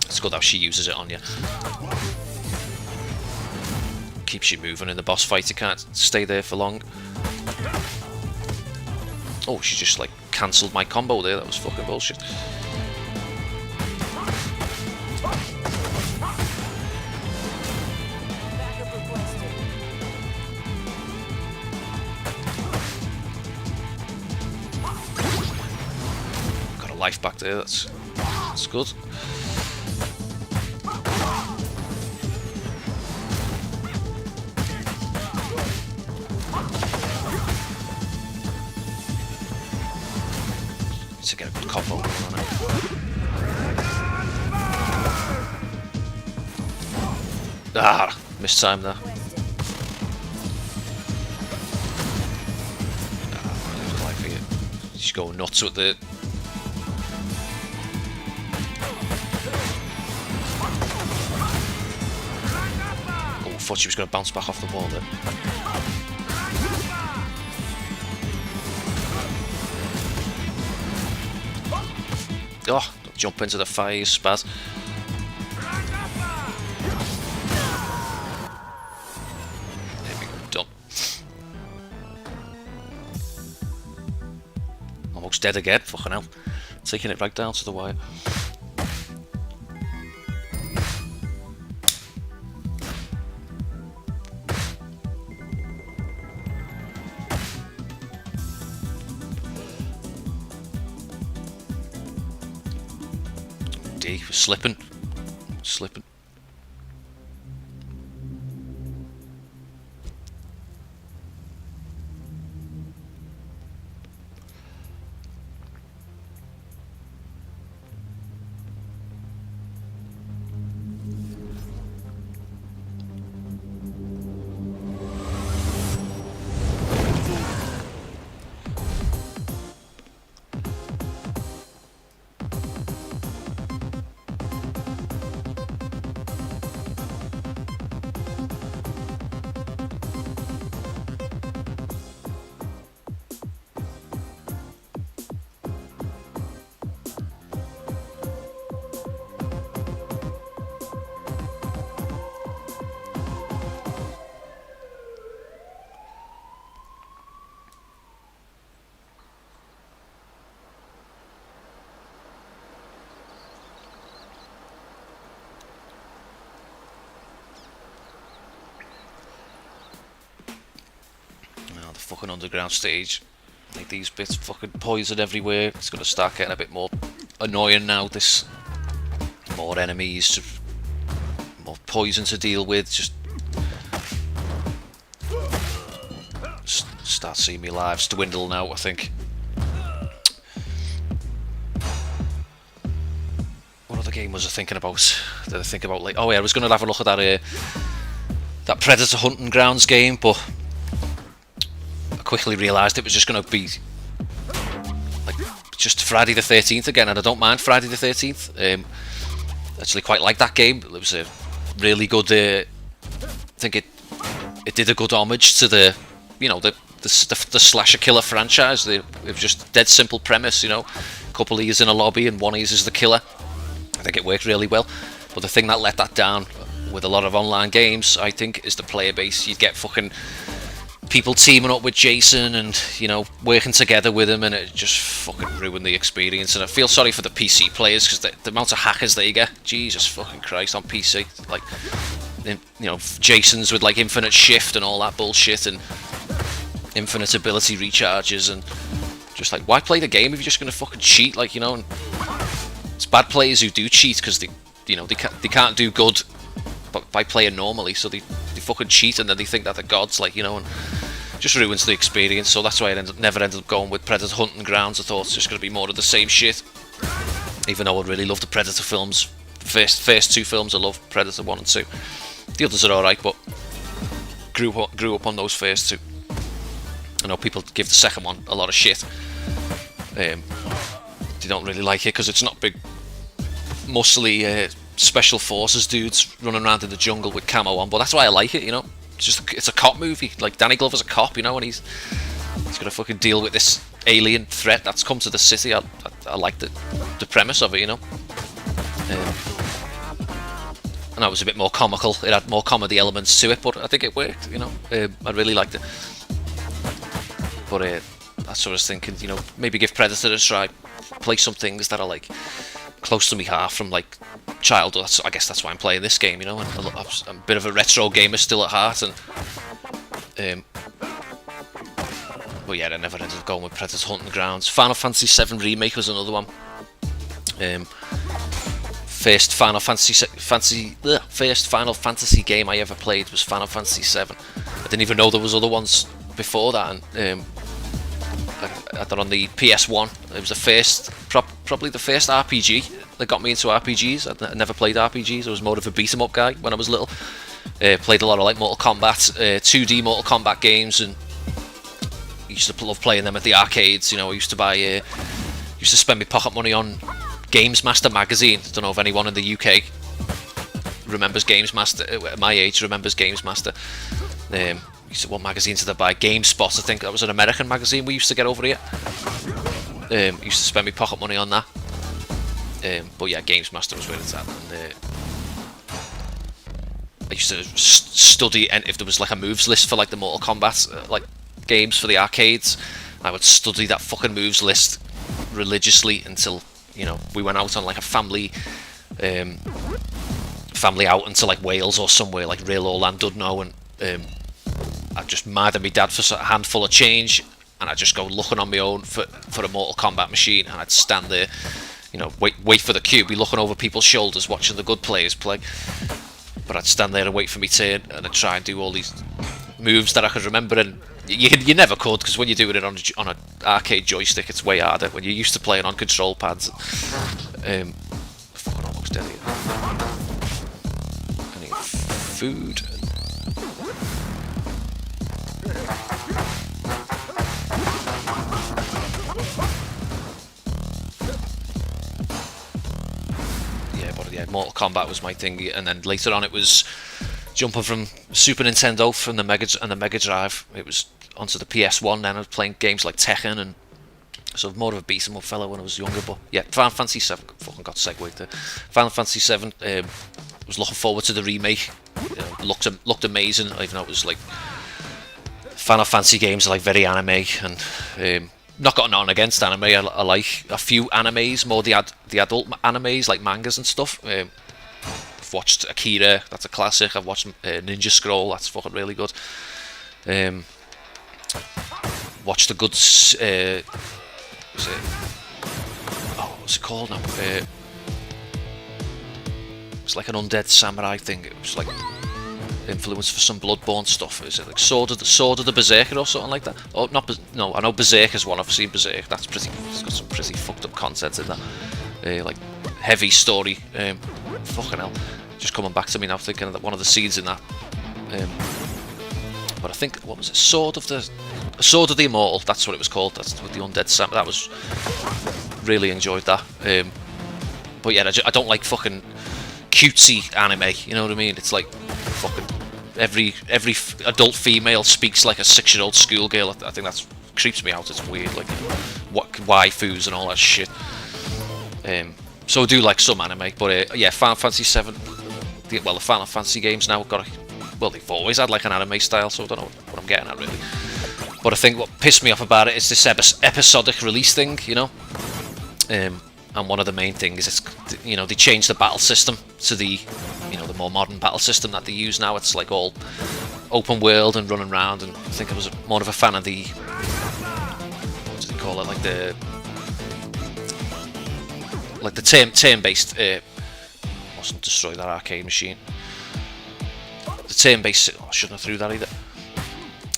It's good how she uses it on you. Keeps you moving in the boss fight. You can't stay there for long. Oh, she just like cancelled my combo there. That was fucking bullshit. Life back there, that's good. Need to get a good combo on it. Ah, missed time there. She's going nuts with the. Thought she was going to bounce back off the wall there. Oh, jump into the fire, you spaz. There we go, done. Almost dead again, fucking hell. Taking it right down to the wire. Slipping. Fucking underground stage. Like these bits fucking poison everywhere. It's gonna start getting a bit more annoying now. This more enemies, more poison to deal with. Just start seeing me lives dwindle now, I think. What other game was I thinking about? Did I think about like? Oh yeah, I was gonna have a look at that that Predator Hunting Grounds game, but quickly realised it was just going to be like just Friday the 13th again, and I don't mind Friday the 13th. Actually quite like that game. It was a really good I think it it did a good homage to the, you know, the slasher killer franchise. It was just a dead simple premise, you know, a couple of years in a lobby and one of is the killer. I think it worked really well. But the thing that let that down with a lot of online games, I think, is the player base. You'd get fucking people teaming up with Jason and, you know, working together with him, and it just fucking ruined the experience. And I feel sorry for the PC players, because the amount of hackers that you get, Jesus fucking Christ, on PC, like, you know, Jason's with like infinite shift and all that bullshit, and infinite ability recharges, and just like, why play the game if you're just gonna fucking cheat? Like, you know, and it's bad players who do cheat because they, you know, they can't do good by playing normally, so they fucking cheat, and then they think that they're gods, like, you know, and just ruins the experience. So that's why I never ended up going with Predator Hunting Grounds. I thought it's just going to be more of the same shit, even though I really love the Predator films. The first two films I love, Predator 1 and 2. The others are alright, but grew up on those first two. I know people give the second one a lot of shit. They don't really like it because it's not big, muscly special forces dudes running around in the jungle with camo on, but that's why I like it, you know. It's a cop movie. Like, Danny Glover's a cop, you know, and he's gonna fucking deal with this alien threat that's come to the city. I like the premise of it, you know. And that was a bit more comical. It had more comedy elements to it, but I think it worked, you know. I really liked it. But that's what I was thinking, you know, maybe give Predator a try. Play some things that are like close to me heart from like childhood. I guess that's why I'm playing this game, you know. And I'm a bit of a retro gamer still at heart, and but yeah, I never ended up going with Predator Hunting Grounds. Final Fantasy VII Remake was another one. First Final Fantasy game I ever played was Final Fantasy VII. I didn't even know there was other ones before that, and I had that on the PS1. It was the first, probably the first RPG that got me into RPGs. I never played RPGs. I was more of a beat 'em up guy when I was little. Played a lot of like Mortal Kombat, 2D Mortal Kombat games, and used to love playing them at the arcades. You know, I used to spend my pocket money on Games Master magazine. I don't know if anyone in the UK remembers Games Master. At my age, remembers Games Master. What magazines did I buy? GameSpot, I think that was an American magazine we used to get over here. Used to spend my pocket money on that. But yeah, Games Master was where it's at. And, I used to study, and if there was like a moves list for like the Mortal Kombat like games for the arcades, I would study that fucking moves list religiously until, you know, we went out on like a family out into like Wales or somewhere like real old Llandudno, and I'd just mad at my dad for a handful of change, and I'd just go looking on my own for a Mortal Kombat machine, and I'd stand there, you know, wait for the queue, be looking over people's shoulders watching the good players play, but I'd stand there and wait for me turn, and I'd try and do all these moves that I could remember, and you never could, because when you're doing it on an arcade joystick, it's way harder when you're used to playing on control pads. Fucking almost dead here. I need food. Yeah, Mortal Kombat was my thing, and then later on it was jumping from Super Nintendo from the Mega Drive. It was onto the PS1. Then I was playing games like Tekken, and so more of a beat 'em up fellow when I was younger. But yeah, Final Fantasy VII, fucking got segued there. Final Fantasy VII, was looking forward to the remake. Looked amazing, even though it was like Final Fantasy games are like very anime, and not got nothing against anime. I like a few animes, more the adult animes like mangas and stuff. I've watched Akira, that's a classic. I've watched Ninja Scroll, that's fucking really good. Watched a good what's it called now? It's like an undead samurai thing. It was like influence for some Bloodborne stuff. Is it like Sword of the Berserker or something like that? Oh, no, I know Berserker's one. I've seen Berserk. It's got some pretty fucked up content in that. Like heavy story. Fucking hell, just coming back to me now, thinking that one of the scenes in that. But I think, what was it? Sword of the Immortal. That's what it was called. That's with the undead samurai. That was, really enjoyed that. But yeah, I don't like fucking cutesy anime. You know what I mean? It's like fucking every adult female speaks like a 6-year-old schoolgirl. I think that creeps me out. It's weird, like what waifus and all that shit. So I do like some anime, but yeah, Final Fantasy 7. Well, the Final Fantasy games now got well, they've always had like an anime style, so I don't know what I'm getting at really. But I think what pissed me off about it is this episodic release thing, you know. And one of the main things is, it's, you know, they changed the battle system to the, you know, the more modern battle system that they use now. It's like all open world and running around, and I think I was more of a fan of the, what do they call it, like the turn-based. Mustn't destroy that arcade machine. The turn-based. Oh, I shouldn't have threw that either.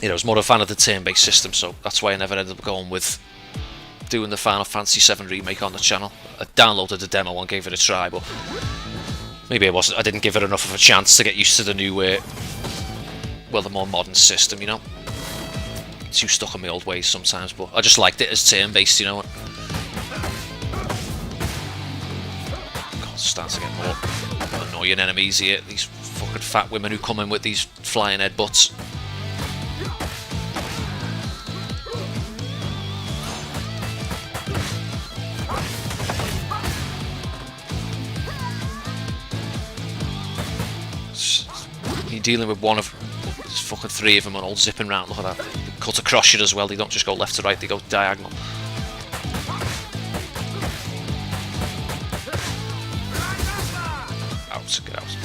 You know, I was more of a fan of the turn-based system, so that's why I never ended up going with doing the Final Fantasy 7 remake on the channel. I downloaded the demo and gave it a try, but maybe I didn't give it enough of a chance to get used to the new, well, the more modern system, you know. Too stuck in my old ways sometimes, but I just liked it as turn-based, you know. God, starting to get more annoying enemies here. These fucking fat women who come in with these flying headbutts. You're dealing with one of, there's fucking 3 of them and all zipping around. Look at that. They cut across you as well. They don't just go left to right, they go diagonal. Out, get out.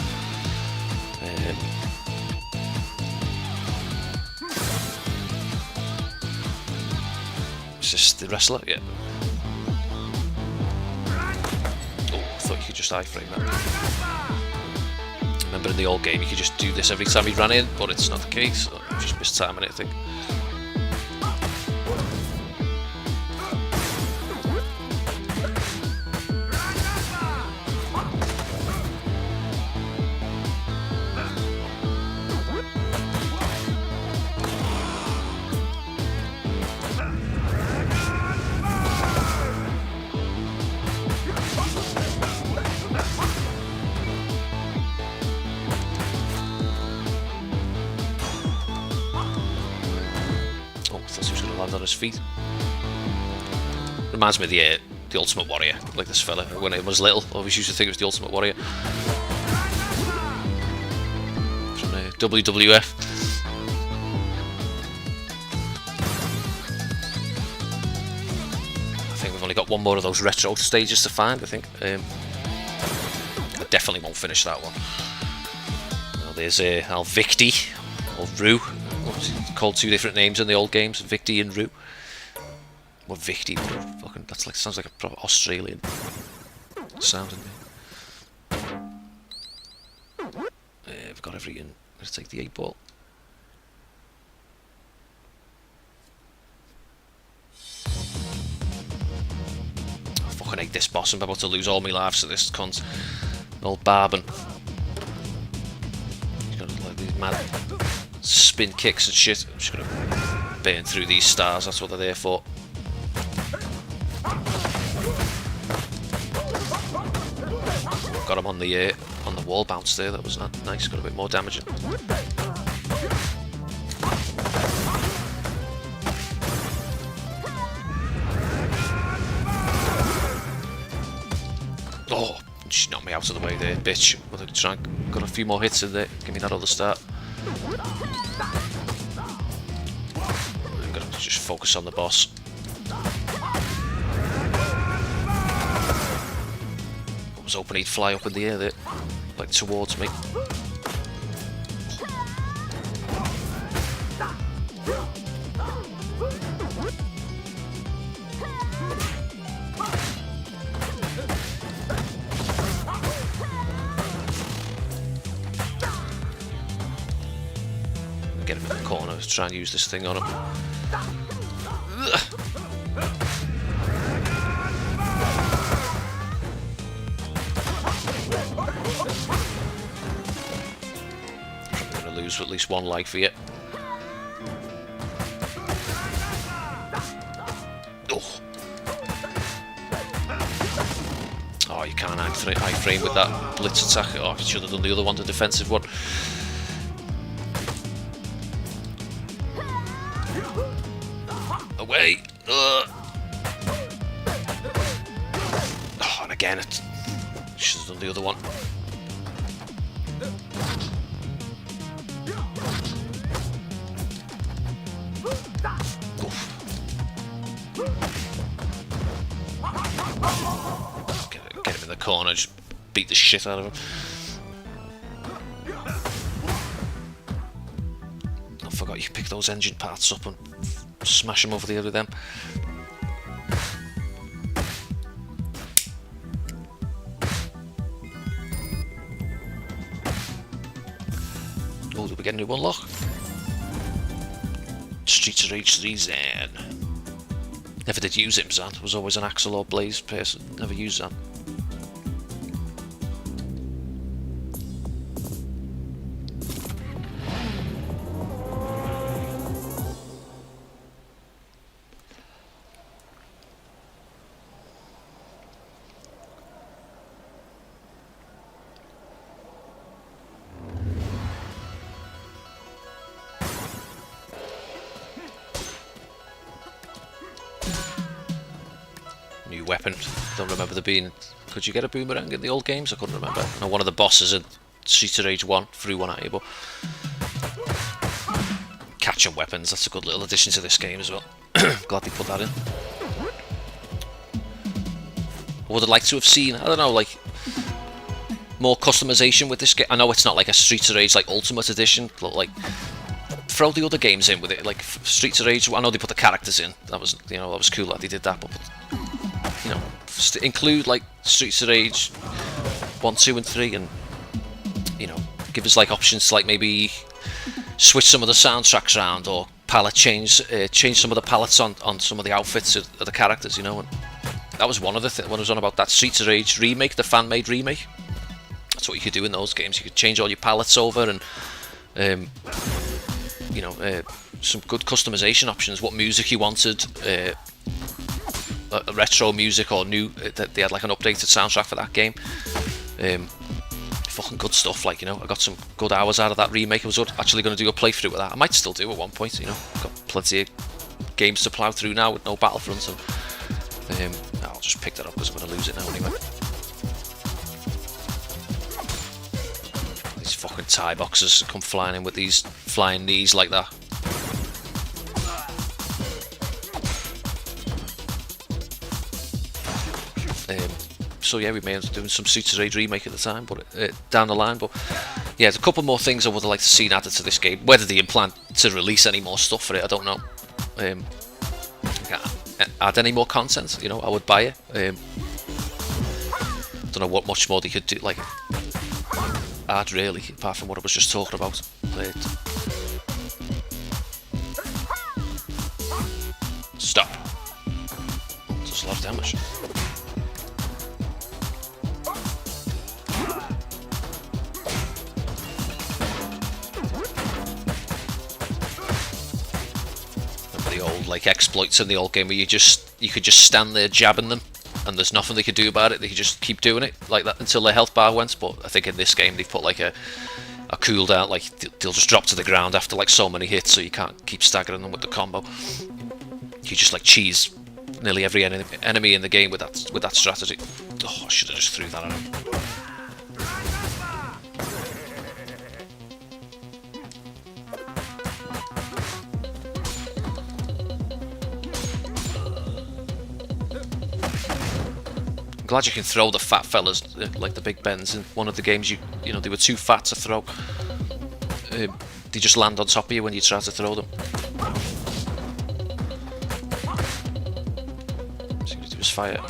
Is this the wrestler? Yeah. Oh, I thought you could just iframe that. Remember in the old game you could just do this every time he ran in, but it's not the case, so I just missed timing it, I think. On his feet. Reminds me of the Ultimate Warrior, like this fella. When I was little, I always used to think it was the Ultimate Warrior from WWF. I think we've only got one more of those retro stages to find. I think I definitely won't finish that one. Now there's Victi or Rue. Called 2 different names in the old games, Victi and Rue. What Victi? Fucking, that's like, sounds like a proper Australian sounding name. I've got everything. Let's take the 8-ball. I fucking hate this boss. I'm about to lose all my lives to this cunt. Old Barbon. He's got like these mad spin kicks and shit. I'm just gonna burn through these stars, that's what they're there for. Got him on the wall bounce there, that was nice, got a bit more damage in. Oh, she knocked me out of the way there, bitch. Got a few more hits in there, give me that other start. I'm gonna just focus on the boss. I was hoping he'd fly up in the air there, like towards me. Get him in the corner, try and use this thing on him. I'm going to lose at least one life here. Oh. Oh, you can't iframe with that blitz attack. Oh, I should have done the other one, the defensive one. Away! Oh, and again, it should have done the other one. Get him in the corner, just beat the shit out of him. I forgot you can pick those engine parts up and smash them over the head with them. Oh, did we get a new unlock? Streets of Rage 3 Zen. Never did use him, Zan. Was always an Axel or Blaze person. Never used Zan. New weapon. Don't remember there being... Could you get a boomerang in the old games? I couldn't remember. I know one of the bosses in Streets of Rage 1 threw one at you, but... Catching weapons, that's a good little addition to this game as well. Glad they put that in. I would have liked to have seen, I don't know, like... more customization with this game. I know it's not like a Streets of Rage like Ultimate Edition, but like... Throw the other games in with it, like Streets of Rage. I know they put the characters in. That was, you know, that was cool that they did that. But you know, include like Streets of Rage 1, 2, and 3, and you know, give us like options to like maybe switch some of the soundtracks around or palette change some of the palettes on some of the outfits of the characters. You know, and that was one of the things when I was on about that Streets of Rage remake, the fan-made remake. That's what you could do in those games. You could change all your palettes over and. You know, some good customization options. What music you wanted, retro music or new. They had like an updated soundtrack for that game. Fucking good stuff. Like, you know, I got some good hours out of that remake. I was actually going to do a playthrough with that. I might still do at one point. You know, I've got plenty of games to plough through now with no Battlefront. So I'll just pick that up because I'm going to lose it now anyway. These fucking tie boxes come flying in with these flying knees like that. So yeah, we may end up doing some Streets of Rage remake at the time, but down the line. But yeah, there's a couple more things I would have liked to see added to this game. Whether they plan to release any more stuff for it, I don't know. Add any more content, you know, I would buy it. Don't know what much more they could do, like add really, apart from what I was just talking about. Stop. Does a lot of damage. The old like exploits in the old game where you could just stand there jabbing them and there's nothing they could do about it. They could just keep doing it like that until their health bar went. But I think in this game they've put like a cooldown, like they'll just drop to the ground after like so many hits, so you can't keep staggering them with the combo. You just like cheese nearly every enemy in the game with that strategy. Oh, I should have just threw that at him. I'm glad you can throw the fat fellas like the Big Bens. In one of the games, you know they were too fat to throw. They just land on top of you when you try to throw them. So you need to do is fire.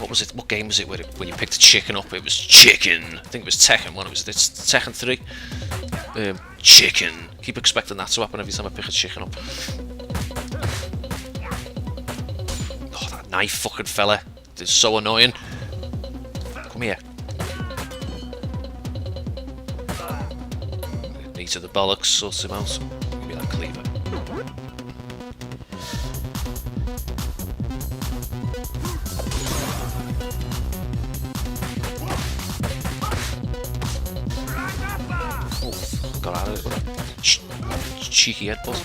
Was it, what game was it where when you picked a chicken up, it was chicken? I think it was Tekken 1, it's Tekken 3. Chicken. Keep expecting that to happen every time I pick a chicken up. Oh, that knife fucking fella. It's so annoying. Come here. Knee to the bollocks, sort him out. Give me that cleaver. cheeky headbutt.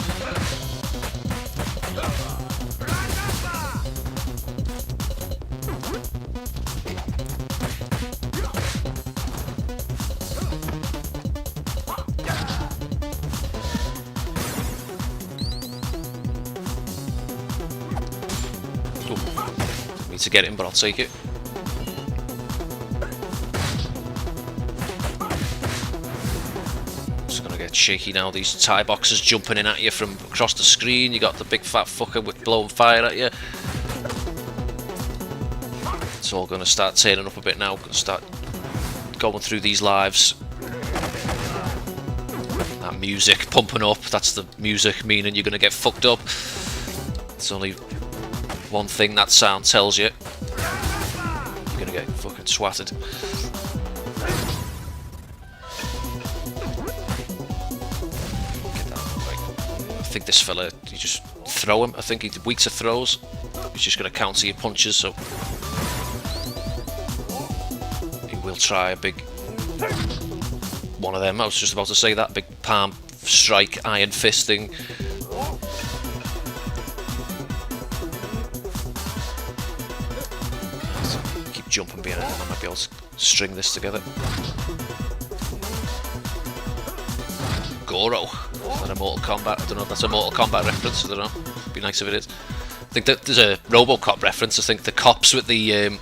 Ooh. Need to get him, but I'll take it. Shaky now, these tie boxes jumping in at you from across the screen. You got the big fat fucker with blowing fire at you. It's all going to start turning up a bit now. Going to start going through these lives. That music pumping up, that's the music meaning you're going to get fucked up. It's only one thing that sound tells you. You're going to get fucking swatted. I think this fella, you just throw him. I think he's weak to throws. He's just going to counter your punches, so he will try a big one of them. I was just about to say that big palm strike, iron fist thing. Keep jumping behind him. I might be able to string this together. Goro. Is that a Mortal Kombat? I don't know if that's a Mortal Kombat reference. I don't know. It'd be nice if it is. I think that there's a RoboCop reference. I think the cops with the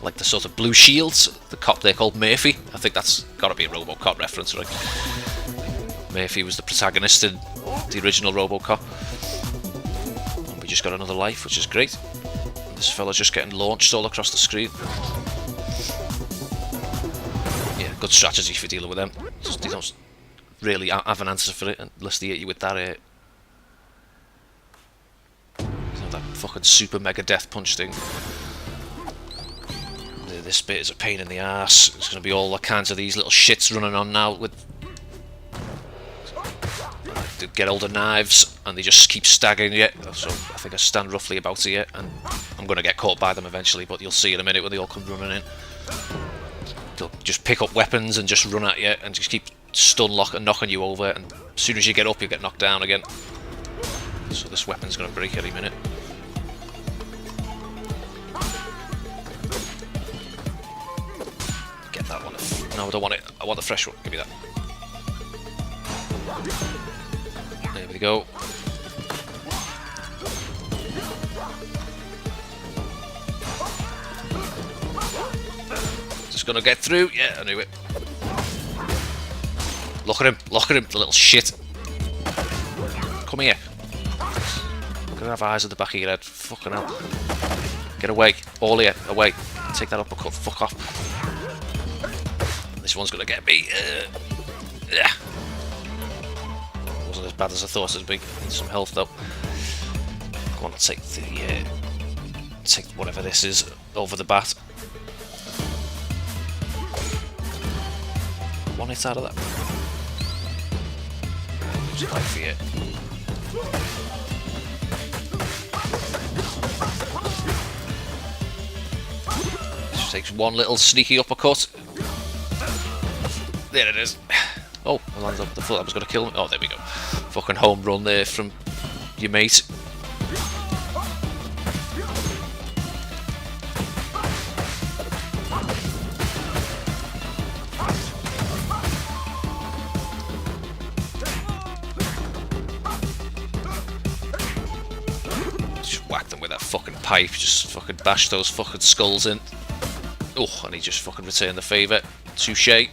like the sort of blue shields. The cop there called Murphy. I think that's got to be a RoboCop reference, right? Murphy was the protagonist in the original RoboCop. And we just got another life, which is great. And this fella's just getting launched all across the screen. Yeah, good strategy for dealing with them. Just, they don't really have an answer for it unless they hit you with that that fucking super mega death punch thing. This bit is a pain in the ass. There's going to be all kinds of these little shits running on now with they get older knives and they just keep staggering you. So I think I stand roughly about here and I'm going to get caught by them eventually, but you'll see in a minute when they all come running in. They'll just pick up weapons and just run at you and just keep stun lock and knocking you over, and as soon as you get up you get knocked down again. So this weapon's going to break any minute. Get that one. No, I don't want it. I want the fresh one. Give me that. There we go. Just gonna get through. Yeah, I knew it. Look at him, the little shit. Come here. You're gonna have eyes at the back of your head. Fucking hell. Get away. All here. Away. Take that uppercut. Fuck off. This one's gonna get me. Yeah. Wasn't as bad as I thought it would be. Need some health though. I want to take the take whatever this is over the bat. One hit out of that. Just wait for you. Just takes one little sneaky uppercut. There it is. Oh, I landed up the foot. I was going to kill him. Oh, there we go. Fucking home run there from your mate. Just whack them with that fucking pipe. Just fucking bash those fucking skulls in. Oh, and he just fucking returned the favour. Touche.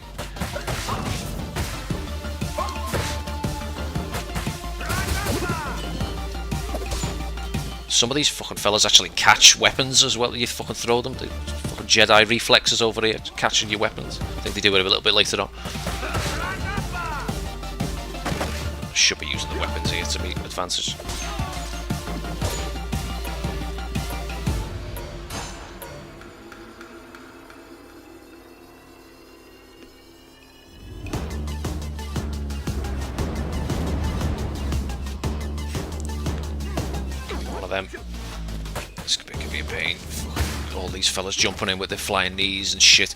Some of these fucking fellas actually catch weapons as well. You fucking throw them. They fucking Jedi reflexes over here, catching your weapons. I think they do it a little bit later on. Should be using the weapons here to meet advantage. Them. This could be a pain. All these fellas jumping in with their flying knees and shit.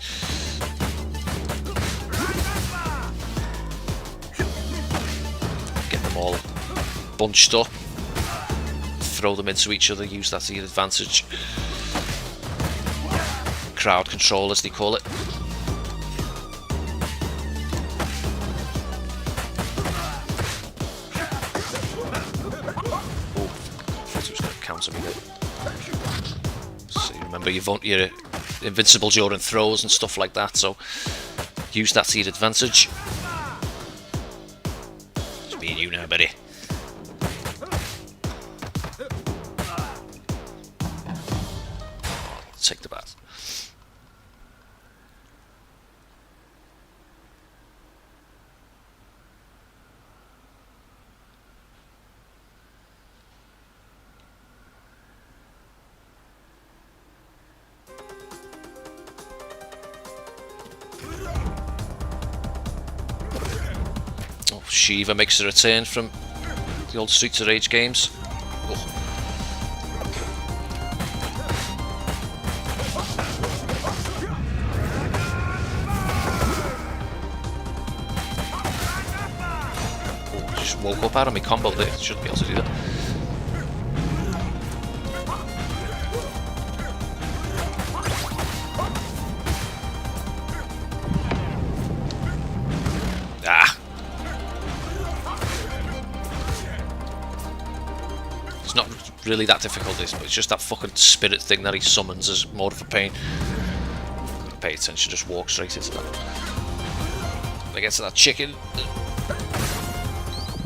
bunched up, throw them into each other, use that to your advantage. Crowd control, as they call it. Oh, I thought it was going to counter me there. So remember, you're invincible during throws and stuff like that, so use that to your advantage. It's me and you now, buddy. Take the bat. Oh, Shiva makes a return from the old Streets of Rage games. Oh. Woke up out of me combo there, shouldn't be able to do that. Ah! It's not really that difficult, this, but it's just that fucking spirit thing that he summons is more of a pain. Pay attention, just walk straight into that. When I get to that chicken.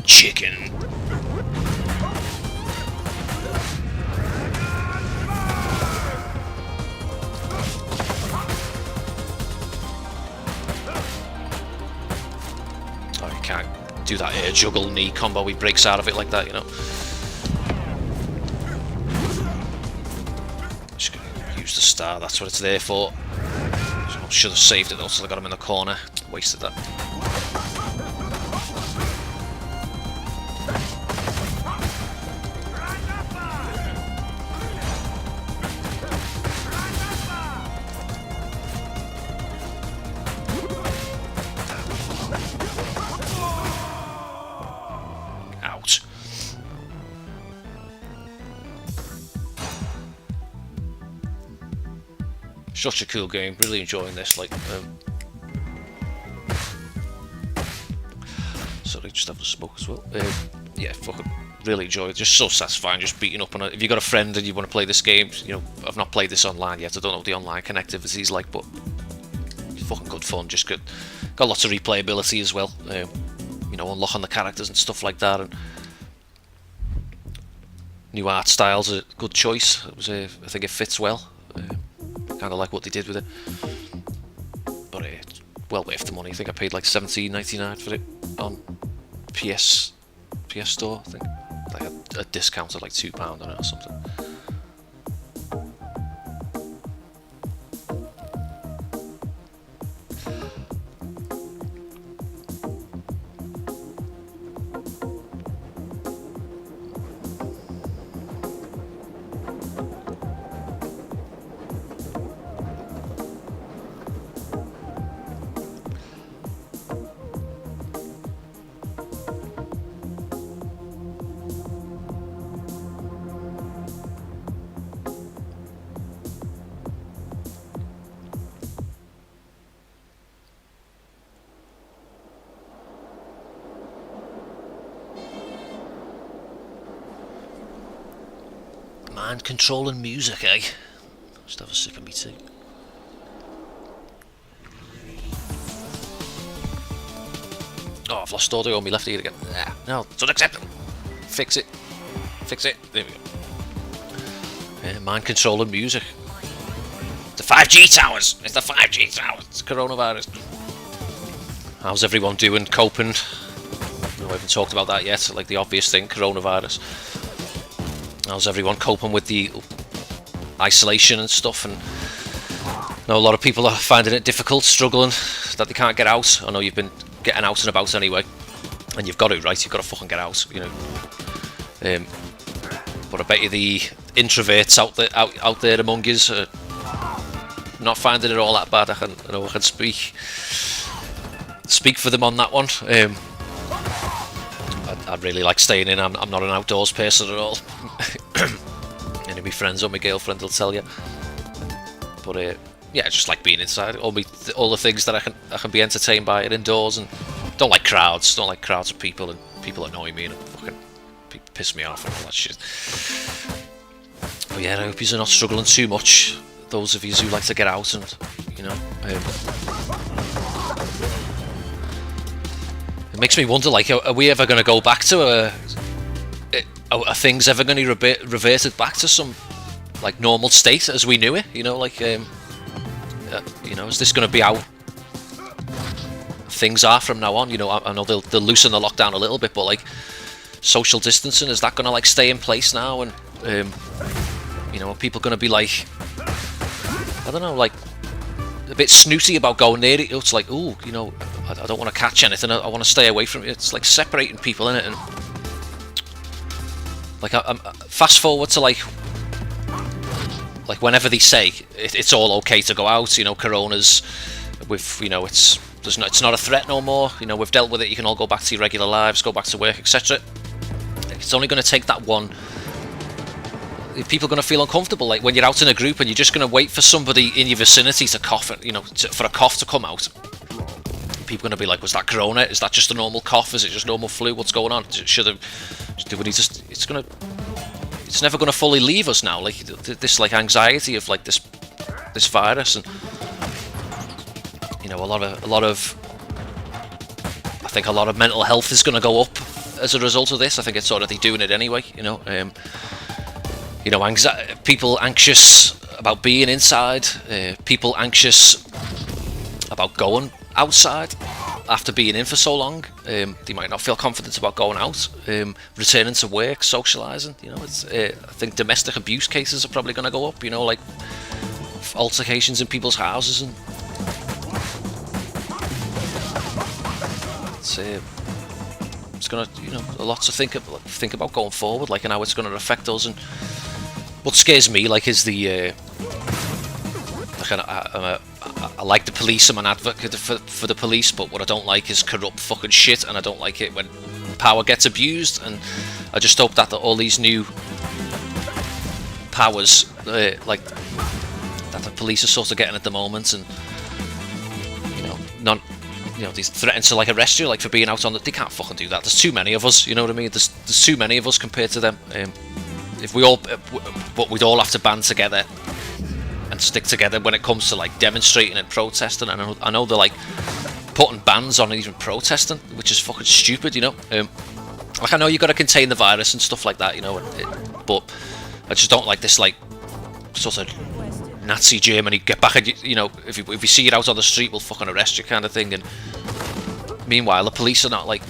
Chicken. Oh, you can't do that air juggle knee combo. He breaks out of it like that, you know. Just gonna use the star. That's what it's there for. I should have saved it though, so I got him in the corner. Wasted that. Such a cool game, really enjoying this. Like, sorry, just having a smoke as well. Yeah, fucking really enjoy it. Just so satisfying, just beating up on it. If you've got a friend and you want to play this game, you know, I've not played this online yet. I don't know what the online connectivity is like, but it's fucking good fun. Just got lots of replayability as well. You know, unlocking the characters and stuff like that, and new art styles are a good choice. It was, I think it fits well. Kind of like what they did with it, but it's well worth the money. I think I paid like $17.99 for it on PS Store. I think they had a discount of like £2 on it or something. Mind controlling music, eh? Just have a sip of me tea. Oh, I've lost audio on my left ear again. Ah, no, it's unacceptable. Fix it. Fix it. There we go. Yeah, mind controlling music. The 5G towers! It's the 5G towers! It's coronavirus. How's everyone doing? Coping? No, I haven't talked about that yet. Like the obvious thing, coronavirus. How's everyone coping with the isolation and stuff? And I know a lot of people are finding it difficult, struggling, that they can't get out. I know you've been getting out and about anyway, and you've got to, right? You've got to fucking get out, you know. But I bet you the introverts out there among us are not finding it all that bad. I know I can speak for them on that one. I really like staying in. I'm not an outdoors person at all. Any of my friends or my girlfriend will tell you. But yeah, I just like being inside. All the things that I can be entertained by are indoors, and don't like crowds. Don't like crowds of people, and people annoy me and fucking piss me off and all that shit. But yeah, I hope you're not struggling too much. Those of you who like to get out and, you know, it makes me wonder, like, are we ever going to go back to are things ever going to be reverted back to some, like, normal state as we knew it? You know, like, you know, is this going to be how things are from now on? You know, I know they'll loosen the lockdown a little bit, but, like, social distancing, is that going to, like, stay in place now? And you know, are people going to be like, I don't know, like a bit snooty about going near it? It's like, ooh, you know, I don't want to catch anything. I want to stay away from it. It's like separating people, innit? And like, I'm fast forward to like whenever they say it's all okay to go out. You know, Corona's with, you know, it's not a threat no more. You know, we've dealt with it. You can all go back to your regular lives, go back to work, etc. It's only going to take that one. If people are going to feel uncomfortable, like when you're out in a group and you're just going to wait for somebody in your vicinity to cough, you know, for a cough to come out. People are going to be like, was that Corona? Is that just a normal cough? Is it just normal flu? What's going on? Do we need to? It's never going to fully leave us now. Like this, like anxiety of like this virus, and you know, a lot of. I think a lot of mental health is going to go up as a result of this. I think it's already doing it anyway. You know. You know, people anxious about being inside, people anxious about going outside after being in for so long. They might not feel confident about going out, returning to work, socialising. You know, it's I think domestic abuse cases are probably going to go up. You know, like altercations in people's houses, and it's going to, you know, a lot to think about going forward, like, and how it's going to affect us. And what scares me, like, is the I like the police. I'm an advocate for the police, but what I don't like is corrupt fucking shit, and I don't like it when power gets abused. And I just hope that all these new powers, like that the police are sort of getting at the moment, and you know, these threatens to like arrest you, like for being out on they can't fucking do that. There's too many of us, you know what I mean? There's too many of us compared to them. If we all, but we'd all have to band together and stick together when it comes to like demonstrating and protesting. And I know they're like putting bans on even protesting, which is fucking stupid, you know. Like, I know you got to contain the virus and stuff like that, you know, but I just don't like this like sort of Nazi Germany, get back at you know, if you see it out on the street, we'll fucking arrest you kind of thing. And meanwhile, the police are not like,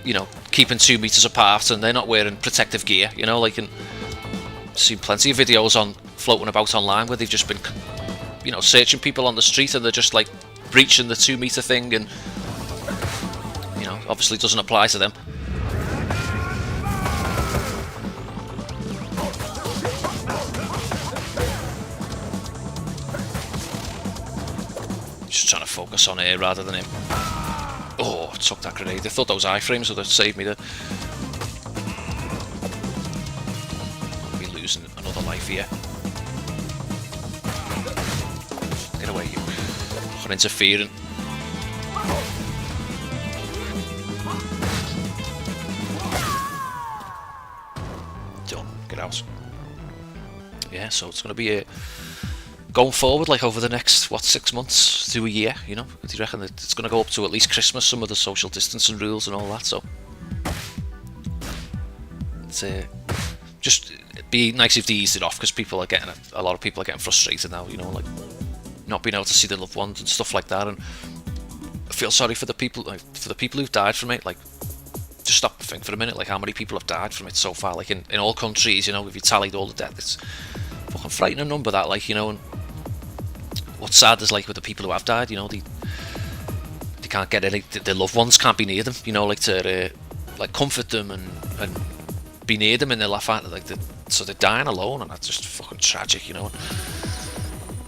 you know, keeping 2 meters apart, and they're not wearing protective gear, you know, like, and I've seen plenty of videos floating about online where they've just been, you know, searching people on the street, and they're just like breaching the 2 meter thing, and you know, obviously it doesn't apply to them. Just trying to focus on here rather than him. Oh, I took that grenade. I thought that was iframes, so that saved me there. I'll be losing another life here. Get away, you. Fucking interfering. Done. Get out. Yeah, so it's going to be a... going forward, like over the next 6 months to a year, you know, do you reckon that it's going to go up to at least Christmas, some of the social distancing rules and all that? So it's just be nice if they eased it off, because people are getting a lot of people are getting frustrated now, you know, like not being able to see their loved ones and stuff like that. And I feel sorry for the people, like, for the people who've died from it. Like, just stop and think for a minute, like how many people have died from it so far, like in all countries, you know, if you tallied all the deaths, it's fucking frightening number, that, like, you know. And what's sad is, like, with the people who have died, you know, they can't get any, their loved ones can't be near them, you know, like to like comfort them and be near them in their life, like so they're dying alone, and that's just fucking tragic, you know.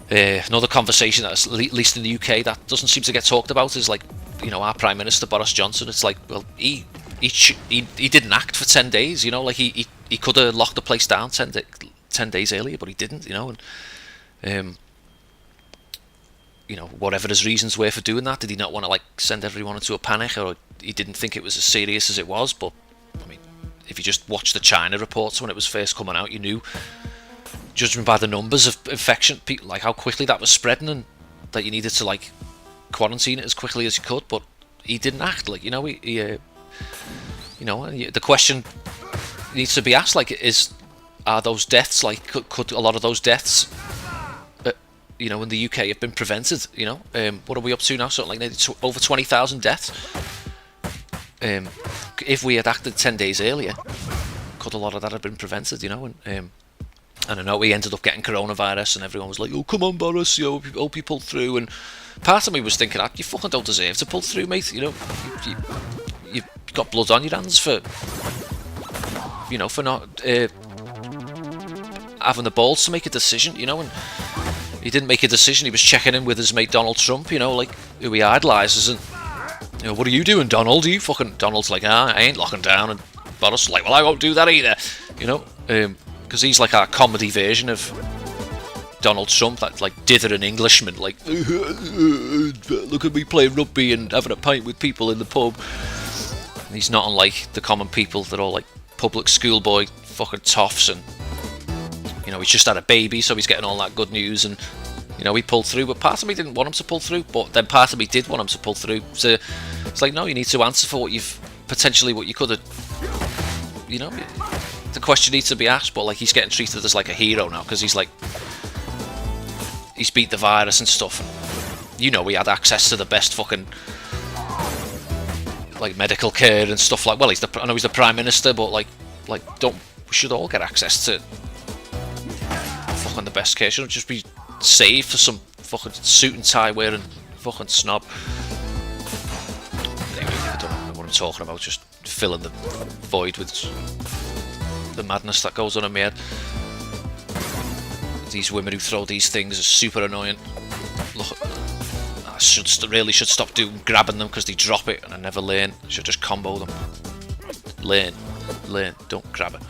Another conversation that's at least in the UK that doesn't seem to get talked about is, like, you know, our Prime Minister Boris Johnson. It's like, well, he he didn't act for 10 days, you know, like he could have locked the place down 10 days earlier, but he didn't, you know, and you know, whatever his reasons were for doing that, did he not want to like send everyone into a panic, or he didn't think it was as serious as it was? But I mean, if you just watched the China reports when it was first coming out, you knew, judging by the numbers of infection, people, like how quickly that was spreading, and that you needed to like quarantine it as quickly as you could. But he didn't act, like, you know, he you know, the question needs to be asked, like, are those deaths, like, could a lot of those deaths, you know, in the UK have been prevented? You know, what are we up to now? Something like over 20,000 deaths. If we had acted 10 days earlier, could a lot of that have been prevented? You know, and I know we ended up getting coronavirus, and everyone was like, "Oh, come on, Boris, you know, hope you pulled through." And part of me was thinking, "You fucking don't deserve to pull through, mate. You know, you've got blood on your hands for, you know, for not having the balls to make a decision." You know, and he didn't make a decision. He was checking in with his mate Donald Trump, you know, like, who he idolises, and, you know, "What are you doing, Donald? Are you fucking..." Donald's like, "I ain't locking down," and Boris is like, "Well, I won't do that either," you know, because he's like our comedy version of Donald Trump, that like dithering Englishman, like, "Look at me playing rugby and having a pint with people in the pub." And he's not unlike the common people. They're all like public schoolboy fucking toffs, and, you know, he's just had a baby, so he's getting all that good news, and, you know, he pulled through. But part of me didn't want him to pull through, but then part of me did want him to pull through. So it's like, no, you need to answer for what you could have, you know. The question needs to be asked, but like, he's getting treated as like a hero now, because he's beat the virus and stuff, and, you know, he had access to the best fucking like medical care and stuff. Like, well, I know he's the Prime Minister, but like we should all get access to fucking the best care. Shouldn't just be saved for some fucking suit and tie wearing fucking snob. Anyway, I don't know what I'm talking about, just filling the void with the madness that goes on in my head. These women who throw these things are super annoying. Look, I really should stop grabbing them, because they drop it and I never learn. I should just combo them. Learn, don't grab it.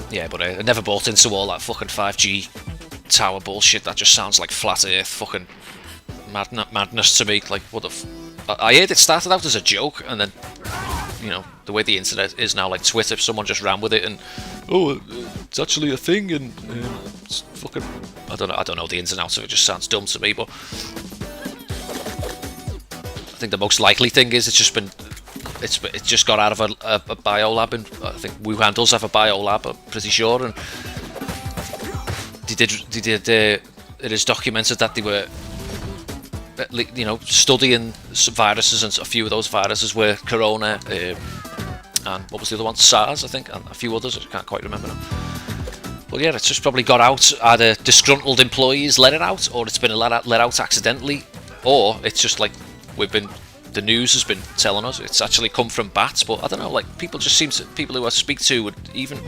Yeah, but I never bought into all that fucking 5G tower bullshit. That just sounds like flat earth fucking madness to me. Like, what the I heard it started out as a joke, and then, you know, the way the internet is now, like Twitter, someone just ran with it, and, oh, it's actually a thing, and it's fucking, I don't know the ins and outs of it. Just sounds dumb to me. But I think the most likely thing is it's just got out of a biolab, and I think Wuhan does have a biolab, I'm pretty sure, and it is documented that they were, you know, studying some viruses, and a few of those viruses were corona, and what was the other one? SARS, I think, and a few others. I can't quite remember now. But yeah, it's just probably got out. Either disgruntled employees let it out, or it's been let out accidentally, or it's just like the news has been telling us it's actually come from bats. But I don't know, like, people who I speak to would even,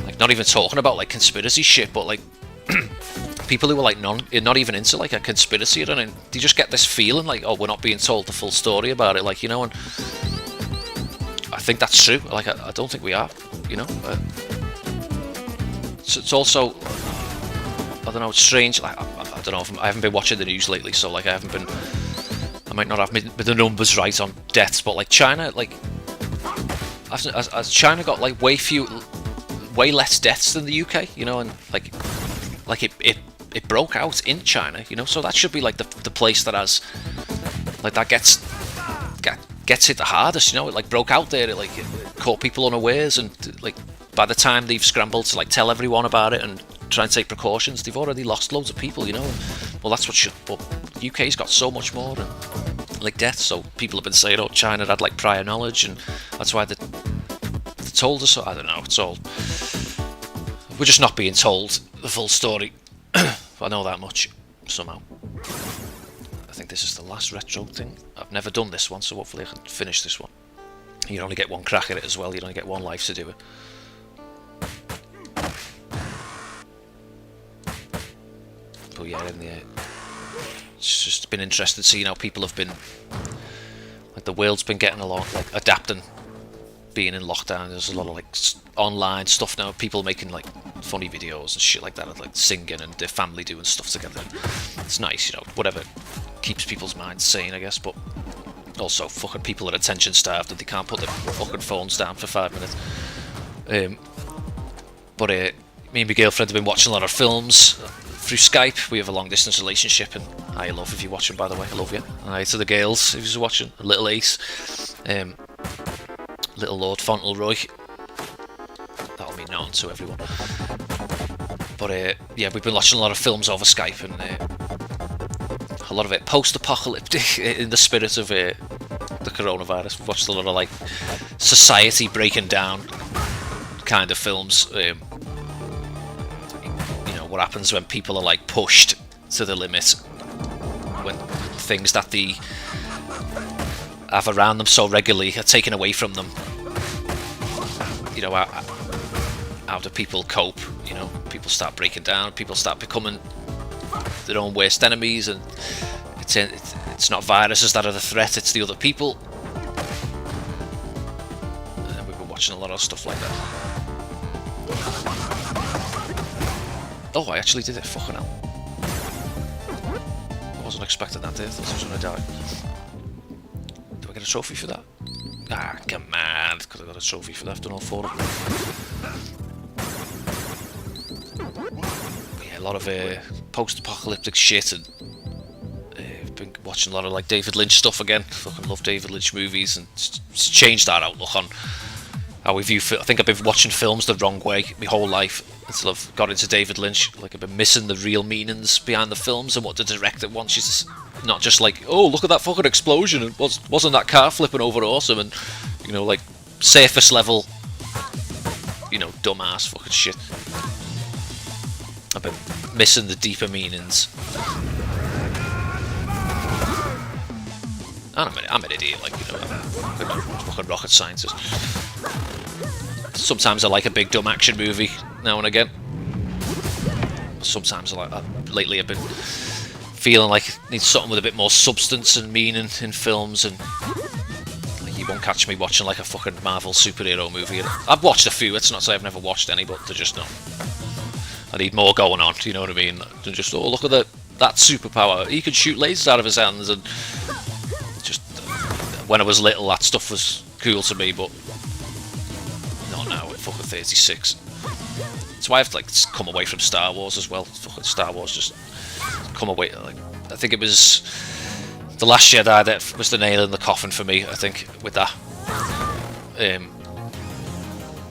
like, not even talking about like conspiracy shit, but like people who are like not even into like a conspiracy, I don't know, they just get this feeling like, oh, we're not being told the full story about it, like, you know. And I think that's true. Like, I don't think we are, you know. It's also, I don't know, it's strange. Like, I don't know, I haven't been watching the news lately, so like I might not have the numbers right on deaths, but like China, like, has China got like way less deaths than the UK, you know, and like it broke out in China, you know, so that should be like the place that has, like, that gets hit the hardest, you know. It like broke out there, it caught people unawares, and like by the time they've scrambled to like tell everyone about it and try and take precautions, they've already lost loads of people, you know. Well, that's what should, but UK's got so much more and like deaths, so people have been saying, oh, China had like prior knowledge, and that's why they told us. So I don't know, it's all, we're just not being told the full story. I know that much somehow. I think this is the last retro thing. I've never done this one, so hopefully I can finish this one. You only get one crack at it as well. You only get one life to do it. But yeah, in the it's just been interesting seeing how people have been, like, the world's been getting along, like, adapting, being in lockdown. There's a lot of, like, online stuff now, people making, like, funny videos and shit like that, and, like, singing and their family doing stuff together. It's nice, you know, whatever keeps people's minds sane, I guess, but also fucking people are attention starved and they can't put their fucking phones down for 5 minutes. But me and my girlfriend have been watching a lot of films through Skype. We have a long distance relationship, and hi, love, if you're watching, by the way, I love you. Hi to the girls who's watching, little Ace, little Lord Fauntleroy. That'll mean nothing to everyone. But yeah, we've been watching a lot of films over Skype, and a lot of it post-apocalyptic in the spirit of the coronavirus. We've watched a lot of, like, society breaking down kind of films. You know, what happens when people are, like, pushed to the limit, when things that they have around them so regularly are taken away from them. You know, how do people cope? You know, people start breaking down, people start becoming their own worst enemies, and it's not viruses that are the threat, it's the other people. And we've been watching a lot of stuff like that. Oh, I actually did it, fucking hell. I wasn't expecting that, I thought I was going to die. Do I get a trophy for that? Ah, come on, because I got a trophy for that, I've done all 4 of them. But yeah, a lot of post-apocalyptic shit, and I've been watching a lot of, like, David Lynch stuff again. Fucking love David Lynch movies, and it's changed our outlook on how we view. I think I've been watching films the wrong way my whole life until I've got into David Lynch. Like, I've been missing the real meanings behind the films and what the director wants you to. Not just like, oh, look at that fucking explosion, and wasn't that car flipping over awesome, and, you know, like, surface level, you know, dumbass fucking shit. I've been missing the deeper meanings. And I'm an idiot, like, you know, I'm a fucking rocket scientist. Sometimes I like a big dumb action movie now and again. Sometimes I like, lately I've been feeling like I need something with a bit more substance and meaning in films, and, like, you won't catch me watching, like, a fucking Marvel superhero movie. I've watched a few, it's not to say I've never watched any, but they're just not. I need more going on, do you know what I mean? Than just, oh, look at that superpower, he can shoot lasers out of his hands, and just, when I was little, that stuff was cool to me, but not now, at fucking 36. That's why I've, like, come away from Star Wars as well. Fucking Star Wars just come away, like, I think it was The Last Jedi that was the nail in the coffin for me, I think, with that.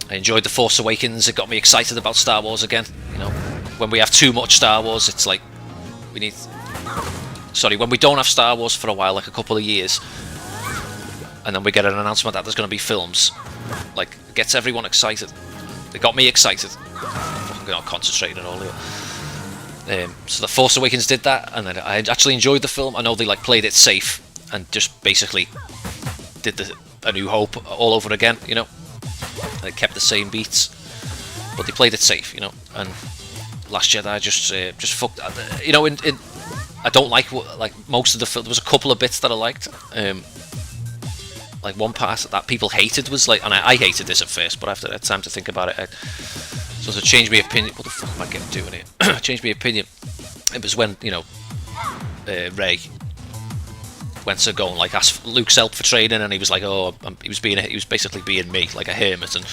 I enjoyed The Force Awakens, it got me excited about Star Wars again. You know, when we have too much Star Wars, it's like, when we don't have Star Wars for a while, like a couple of years, and then we get an announcement that there's going to be films, like, it gets everyone excited. It got me excited. I'm not concentrating at all here. So The Force Awakens did that, and then I actually enjoyed the film. I know they, like, played it safe and just basically did A New Hope all over again, you know. They kept the same beats, but they played it safe, you know. And Last Jedi just fucked. You know, I don't like most of the film. There was a couple of bits that I liked. Like, one part that people hated was, like, and I hated this at first, but after I had time to think about it, so to change my opinion. What the fuck am I getting doing here? Change my opinion. It was when, you know, Rey went to go and, like, ask Luke's help for training, and he was like, oh, he was basically being me, like a hermit, and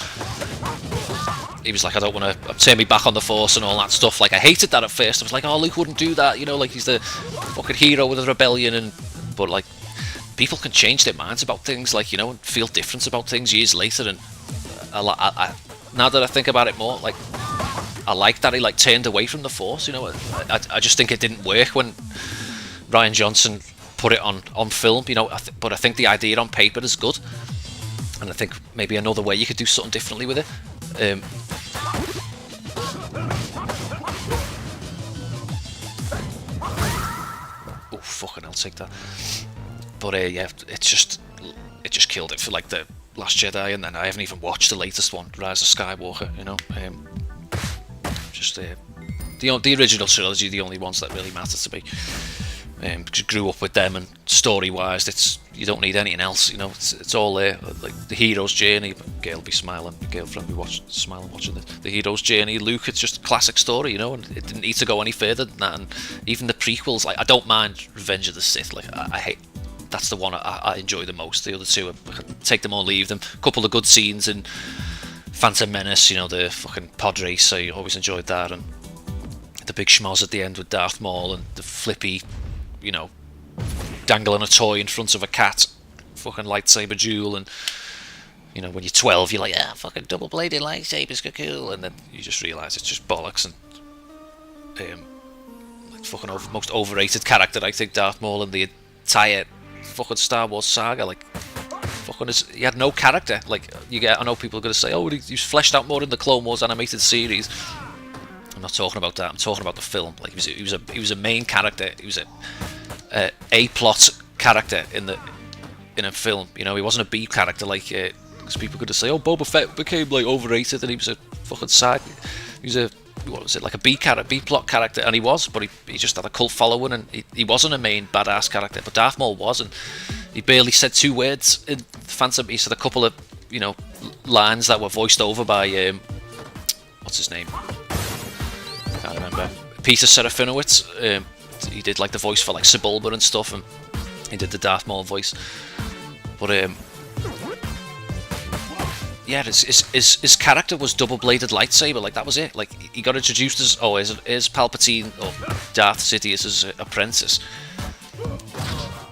he was like, I don't want to turn me back on the Force and all that stuff. Like, I hated that at first. I was like, oh, Luke wouldn't do that, you know, like, he's the fucking hero with a rebellion, but, like, people can change their minds about things, like, you know, and feel different about things years later, and now that I think about it more, like, I like that he, like, turned away from the Force, you know. I just think it didn't work when Rian Johnson put it on film, you know, but I think the idea on paper is good, and I think maybe another way you could do something differently with it. Oh, fucking I'll take that. But yeah, it just killed it for, like, the Last Jedi, and then I haven't even watched the latest one, Rise of Skywalker, you know. Just the original trilogy, the only ones that really matter to me. because you grew up with them, and story-wise, you don't need anything else. You know, it's all there. Like the hero's journey. Girl will be smiling. My girlfriend will be smiling watching the hero's journey. Luke, it's just a classic story, you know, and it didn't need to go any further than that. And even the prequels, like I don't mind Revenge of the Sith. Like I hate. That's the one I enjoy the most. The other two, I can take them or leave them. A couple of good scenes in Phantom Menace, you know, the fucking pod race. So you always enjoyed that, and the big schmoz at the end with Darth Maul and the flippy, you know, dangling a toy in front of a cat, fucking lightsaber duel, and you know, when you're 12, you're like, fucking double-bladed lightsabers are cool, and then you just realise it's just bollocks. And like fucking most overrated character, I think, Darth Maul in the entire fucking Star Wars saga. Like, fucking, he had no character. Like, I know people are going to say, oh, he was fleshed out more in the Clone Wars animated series. I'm not talking about that. I'm talking about the film. Like, he was a main character. He was a plot character in a film. You know, he wasn't a B character like. Because people could say, oh, Boba Fett became like overrated, and he was a fucking side. He was a like a B plot character, and he was, but he just had a cult following, and he wasn't a main badass character. But Darth Maul was, and he barely said 2 words in Phantom. He said a couple of, you know, lines that were voiced over by what's his name? I can't remember. Peter Serafinowicz. He did like the voice for like Sebulba and stuff, and he did the Darth Maul voice. But yeah, his character was double-bladed lightsaber. Like, that was it. Like, he got introduced as Palpatine or Darth Sidious's apprentice.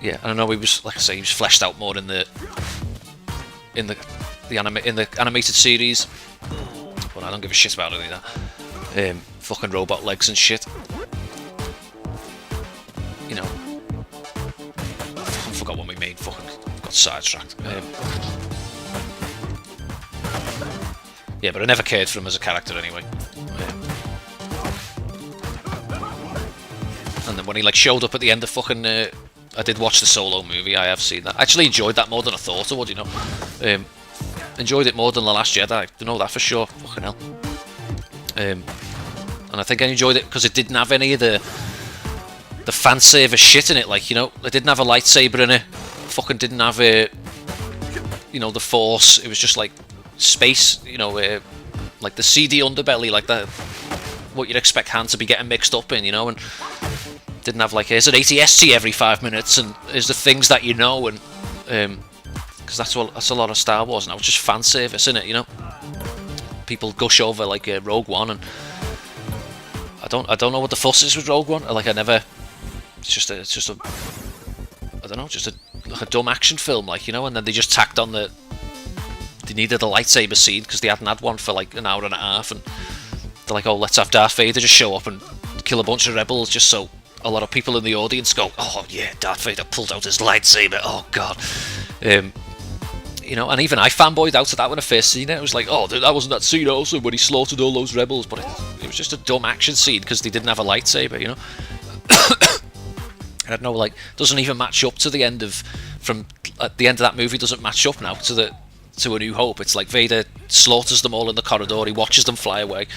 Yeah, I don't know. He was, like I say, he was fleshed out more in the animated series. But I don't give a shit about any of that. Fucking robot legs and shit. You know, I forgot what we made. Fucking got sidetracked. Yeah, but I never cared for him as a character anyway. And then when he like showed up at the end of fucking, I did watch the Solo movie. I have seen that. I actually enjoyed that more than I thought I would. You know, enjoyed it more than The Last Jedi. I know that for sure. Fucking hell. And I think I enjoyed it because it didn't have any of the fan service shit in it. Like, you know, it didn't have a lightsaber in it. Fucking didn't have a, you know, the Force. It was just like space, you know, like the seedy underbelly, like that, what you'd expect Han to be getting mixed up in, you know, and didn't have like, here's an ATST every 5 minutes, and here's the things that you know, and because that's a lot of Star Wars now. It's just fan service, isn't it? You know, people gush over like Rogue One, and I don't know what the fuss is with Rogue One. Like, I never. It's just a I don't know, just like a dumb action film, like, you know, and then they just tacked on they needed a lightsaber scene because they hadn't had one for like an hour and a half, and they're like, oh, let's have Darth Vader just show up and kill a bunch of rebels just so a lot of people in the audience go, oh yeah, Darth Vader pulled out his lightsaber, oh god. You know, and even I fanboyed out of that when I first seen it. I was like, oh, that wasn't that scene also when he slaughtered all those rebels, but it was just a dumb action scene because they didn't have a lightsaber, you know. I don't know, like, doesn't even match up to the end of at the end of that movie. Doesn't match up now to A New Hope. It's like Vader slaughters them all in the corridor, he watches them fly away,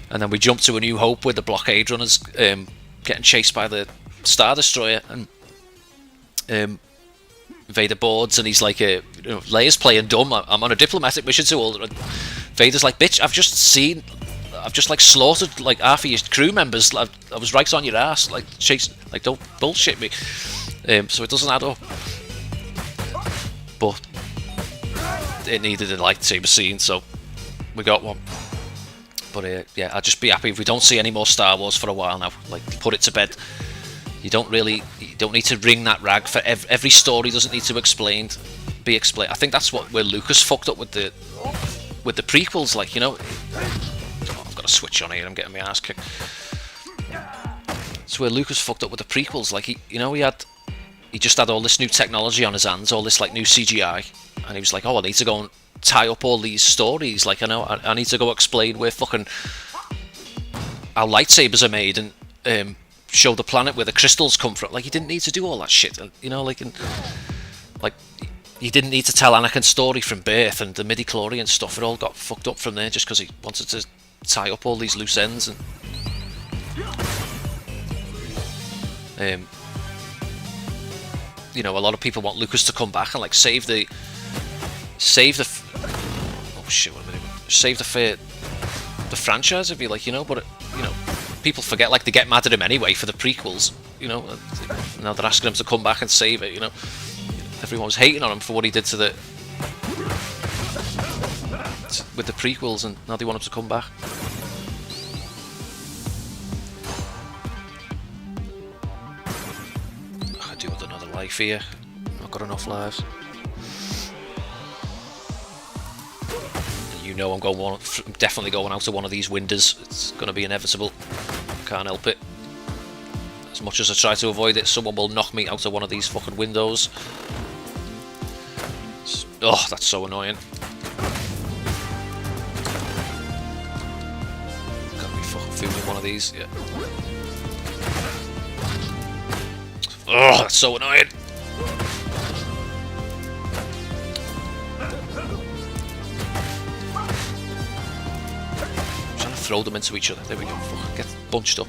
and then we jump to A New Hope with the blockade runners getting chased by the Star Destroyer, and Vader boards, and he's like, you know, Leia's playing dumb. I'm on a diplomatic mission to Alderaan. And Vader's like, bitch, I've just like slaughtered like half of your crew members. I was right on your ass. Like, chase, like, don't bullshit me. So it doesn't add up. But it needed a lightsaber scene, so we got one. But yeah, I'd just be happy if we don't see any more Star Wars for a while now. Like, put it to bed. You don't need to wring that rag for every story. Doesn't need to be explained. I think that's where Lucas fucked up with the prequels. Like, you know, I've got a switch on here. I'm getting my ass kicked. It's where Lucas fucked up with the prequels. Like, he just had all this new technology on his hands, all this like new CGI, and he was like, oh, I need to go and tie up all these stories. Like, I need to go explain where fucking how lightsabers are made, and show the planet where the crystals come from. Like, he didn't need to do all that shit, you know, like, he didn't need to tell Anakin's story from birth and the midi-chlorian stuff. It all got fucked up from there just because he wanted to tie up all these loose ends. And you know, a lot of people want Lucas to come back and like save the oh shit, what am I doing? Save the franchise, if you like, you know. But you know, people forget, like, they get mad at him anyway for the prequels, you know. Now they're asking him to come back and save it, you know. Everyone's hating on him for what he did with the prequels, and now they want him to come back. I do with another life here. Not got enough lives. You know, I'm definitely going out of one of these windows. It's going to be inevitable. Can't help it. As much as I try to avoid it, someone will knock me out of one of these fucking windows. Oh, that's so annoying. Gotta be fucking fooling one of these. Yeah. Oh, that's so annoying. I'm trying to throw them into each other. There we go. Fucking get bunched up.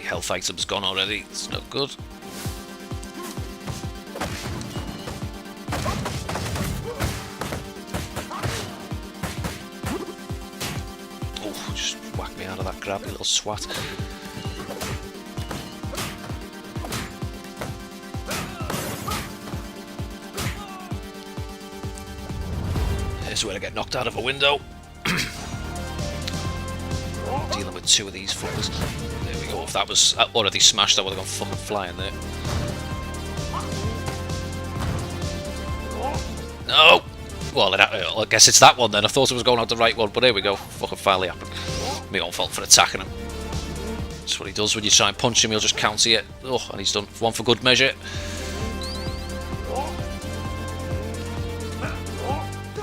Health items gone already. It's not good. Oh, just whack me out of that grab, you little swat. Here's where I get knocked out of a window. Dealing with two of these fuckers. There we go. If that was already smashed, I would have gone fucking flying there. No! Well, I guess it's that one then. I thought it was going out the right one, but there we go. Fucking finally happened. My own fault for attacking him. That's what he does when you try and punch him, he'll just counter you. Oh, and he's done one for good measure.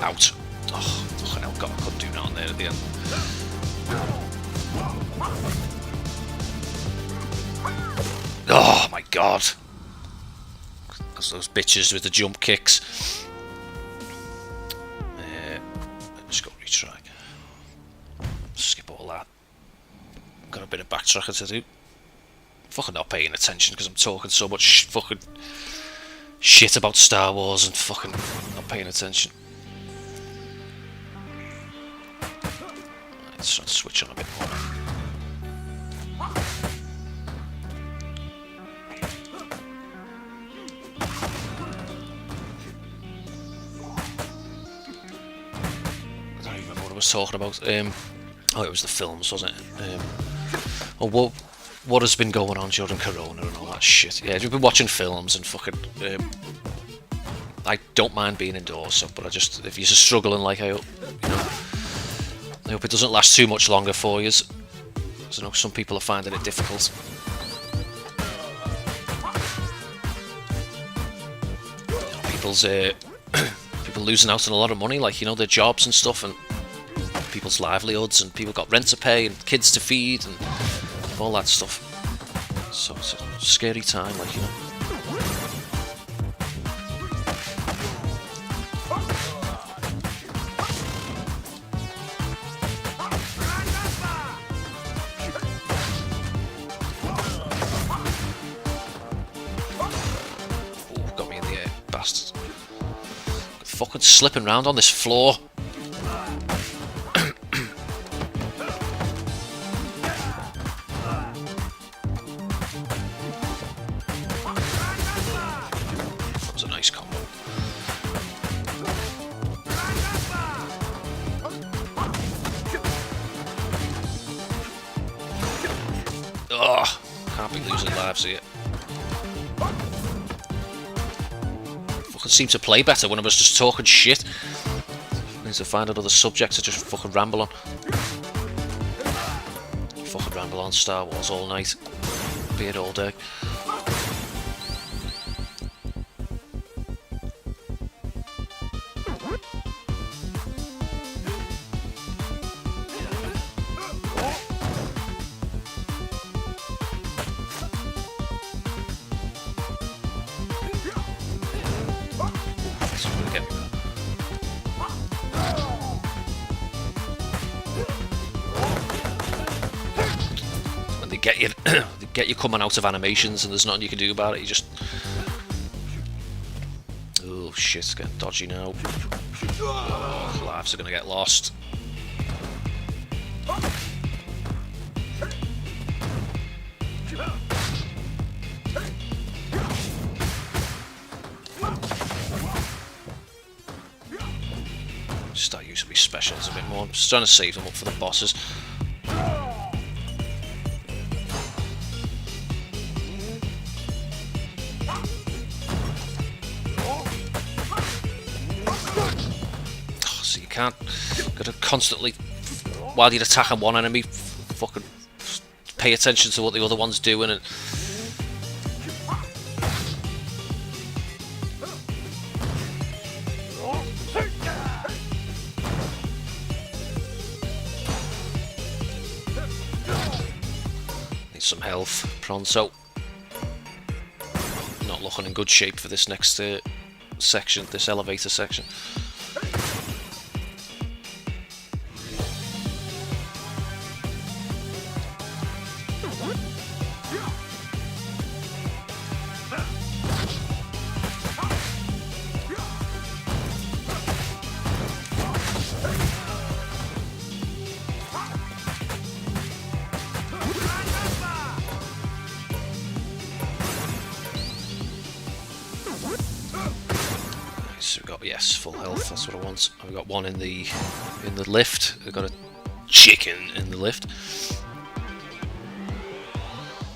Out. Oh, fucking hell, God, I couldn't do nothing there at the end. Oh my god. That's those bitches with the jump kicks. Let's go retry. Skip all that. Got a bit of backtracking to do. Fucking not paying attention because I'm talking so much fucking shit about Star Wars and fucking not paying attention. Let's try to switch on a bit more. Was talking about oh, it was the films, wasn't it? Or what has been going on during Corona and all that shit. Yeah, we've been watching films and fucking I don't mind being indoors, so, but I just, if you're struggling, like, I hope, you know, I hope it doesn't last too much longer for you. I know some people are finding it difficult. You know, people's people losing out on a lot of money, like, you know, their jobs and stuff, and people's livelihoods, and people got rent to pay and kids to feed and all that stuff. So it's a scary time, like, you know. Oh, got me in the air, bastard. Fucking slipping around on this floor. Oh, can't be losing lives here. Fucking seemed to play better when I was just talking shit. Need to find another subject to just fucking ramble on. Fucking ramble on Star Wars all night. Be it all day. get you get you coming out of animations, and there's nothing you can do about it. You just oh shit, it's getting dodgy now. Oh, lives are gonna get lost. Start using these specials a bit more. I'm just trying to save them up for the bosses. Oh, so you can't. Gotta constantly, while you're attacking one enemy, fucking pay attention to what the other one's doing and. Some health, pronto. Not looking in good shape for this next section, this elevator section. Yes, full health, that's what I want. I've got one in the lift. I've got a chicken in the lift.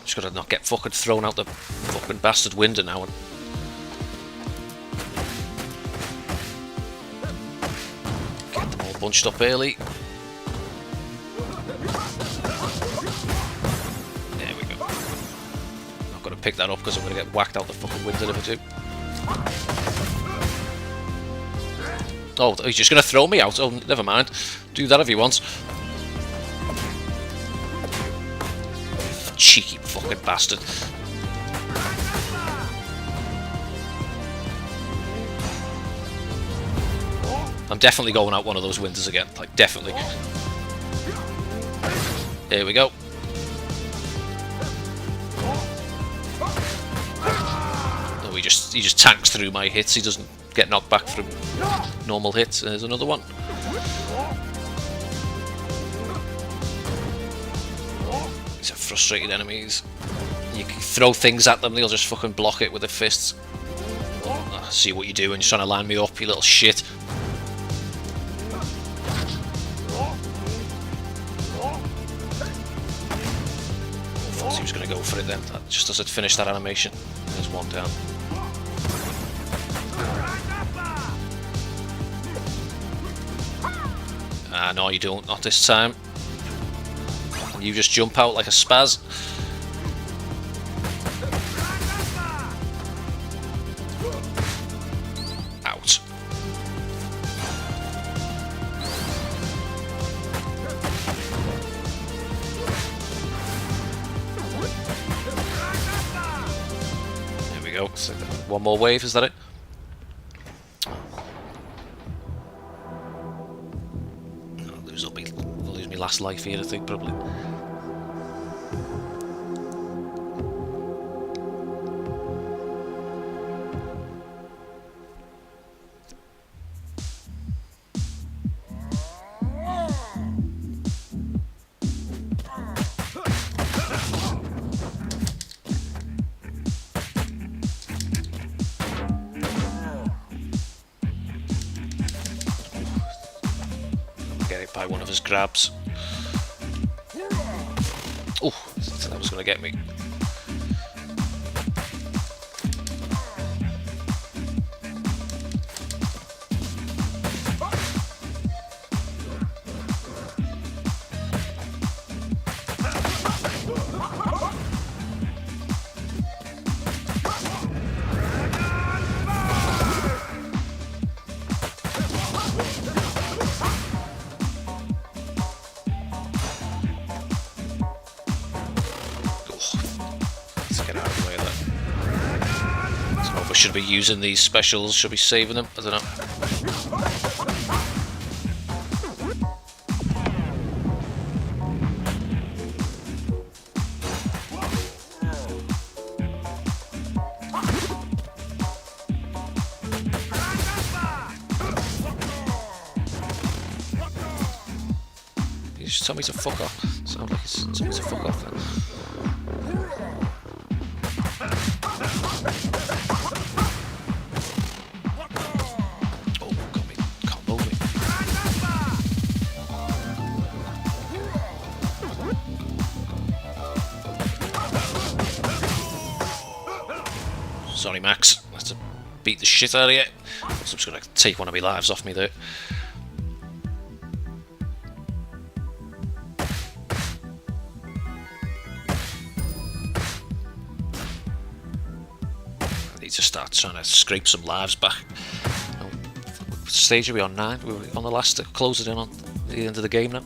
Just gotta not get fucking thrown out the fucking bastard window now. Get them all bunched up early. There we go. Not gonna pick that up because I'm gonna get whacked out the fucking window if I do. Oh, he's just going to throw me out. Oh, never mind. Do that if he wants. Cheeky fucking bastard. I'm definitely going out one of those windows again. Like, definitely. There we go. Oh, he just tanks through my hits. He doesn't get knocked back from normal hits. There's another one. These are frustrated enemies. You can throw things at them, they'll just fucking block it with their fists. I see what you're doing, you're trying to line me up, you little shit. I thought he was going to go for it then, just as I'd finished that animation. There's one down. Ah, no, you don't. Not this time. You just jump out like a spaz. Out. There we go. So one more wave, is that it? I'll lose my last life here, I think, probably. By one of his grabs. Oh, that was going to get me. Should be using these specials, should be saving them, I don't know. just tell me to fuck off. Sounds like it's tell me to fuck off then. Oh, got me combo me. Sorry, Max. I have to beat the shit out of you. So I'm just gonna take one of my lives off me there. I need to start trying to scrape some lives back. Oh, what stage are we on? 9? We're on the last, closing in on the end of the game now.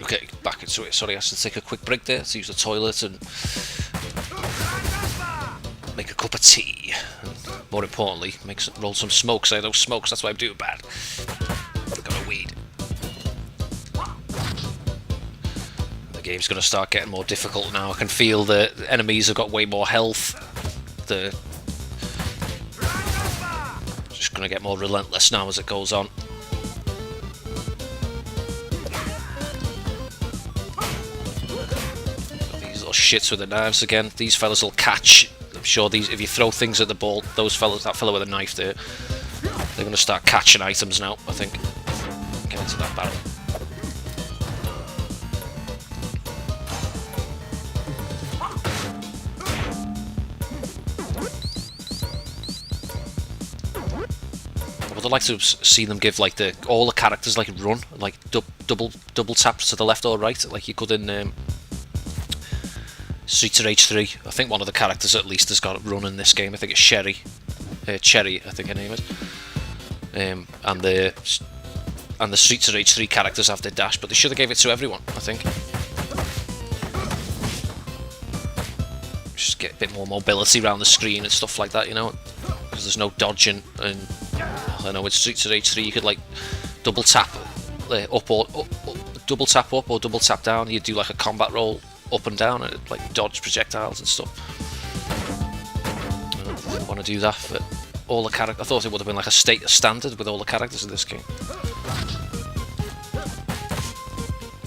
Okay, back into it. Sorry, I have to take a quick break there to use the toilet and make a cup of tea. And more importantly, roll some smokes. Those smokes, that's why I'm doing bad. Got a weed. The game's going to start getting more difficult now. I can feel the enemies have got way more health. Just going to get more relentless now as it goes on. Shits with the knives again. These fellas will catch. I'm sure if you throw things at the ball, that fella with a knife there, they're going to start catching items now, I think. Get into that barrel. I would like to see them give like all the characters like run, like double tap to the left or right, like you could in Streets of Rage 3. I think one of the characters at least has got it run in this game. I think it's Cherry, I think her name is. And the Streets of Rage 3 characters have their dash, but they should have gave it to everyone, I think. Just get a bit more mobility around the screen and stuff like that, you know, because there's no dodging. And I know with Streets of Rage 3 you could like double tap up or double tap up or double tap down. You'd do like a combat roll up and down and like dodge projectiles and stuff. I didn't want to do that for all the characters. I thought it would have been like a standard with all the characters in this game.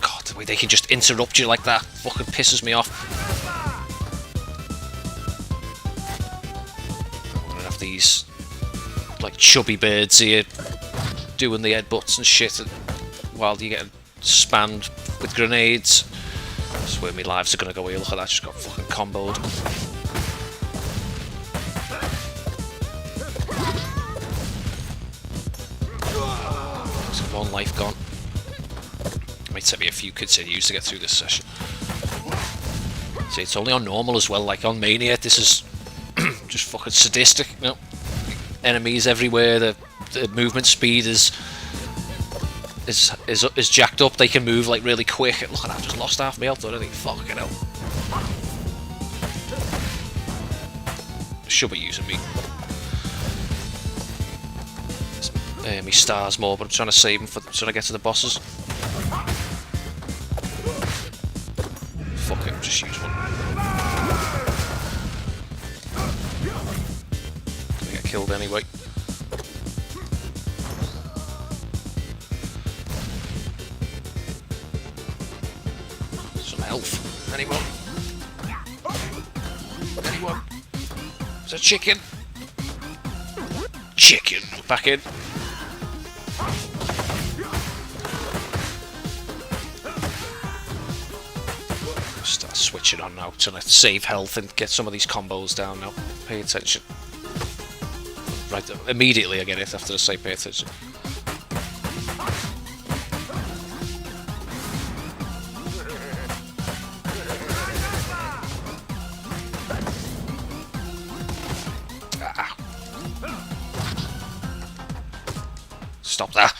God, the way they can just interrupt you like that fucking pisses me off. I'm gonna have these like chubby birds here doing the headbutts and shit while you get spammed with grenades. That's where my lives are going to go here. Look at that, just got fucking comboed. There's one life gone. Might take me a few continues to get through this session. See, it's only on normal as well, like on Mania, this is just fucking sadistic, you know? Enemies everywhere, the movement speed is is jacked up. They can move like really quick. Look at that, I've just lost half my health already. Fucking hell. Should be using me. Me stars more, but I'm trying to save them for till I get to the bosses. Fuck it, just use one. Gonna get killed anyway. Some health. Anyone? Anyone? Is that chicken? Chicken. Back in. Start switching on now, trying to save health and get some of these combos down now. Pay attention. Right, immediately I get it after I say pay attention. Ah. Stop that.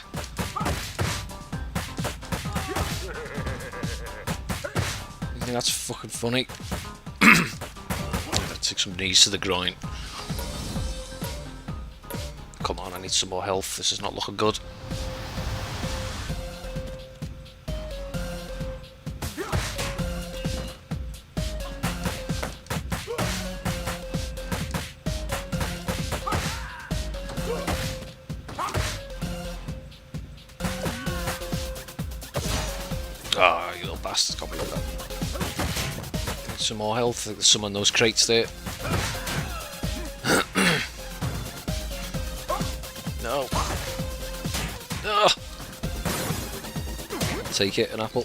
That's fucking funny. That takes some knees to the groin. Come on, I need some more health. This is not looking good. Ah, you little bastard, got me with that. Some more health. There's some on those crates there. No. No. Take it, an apple.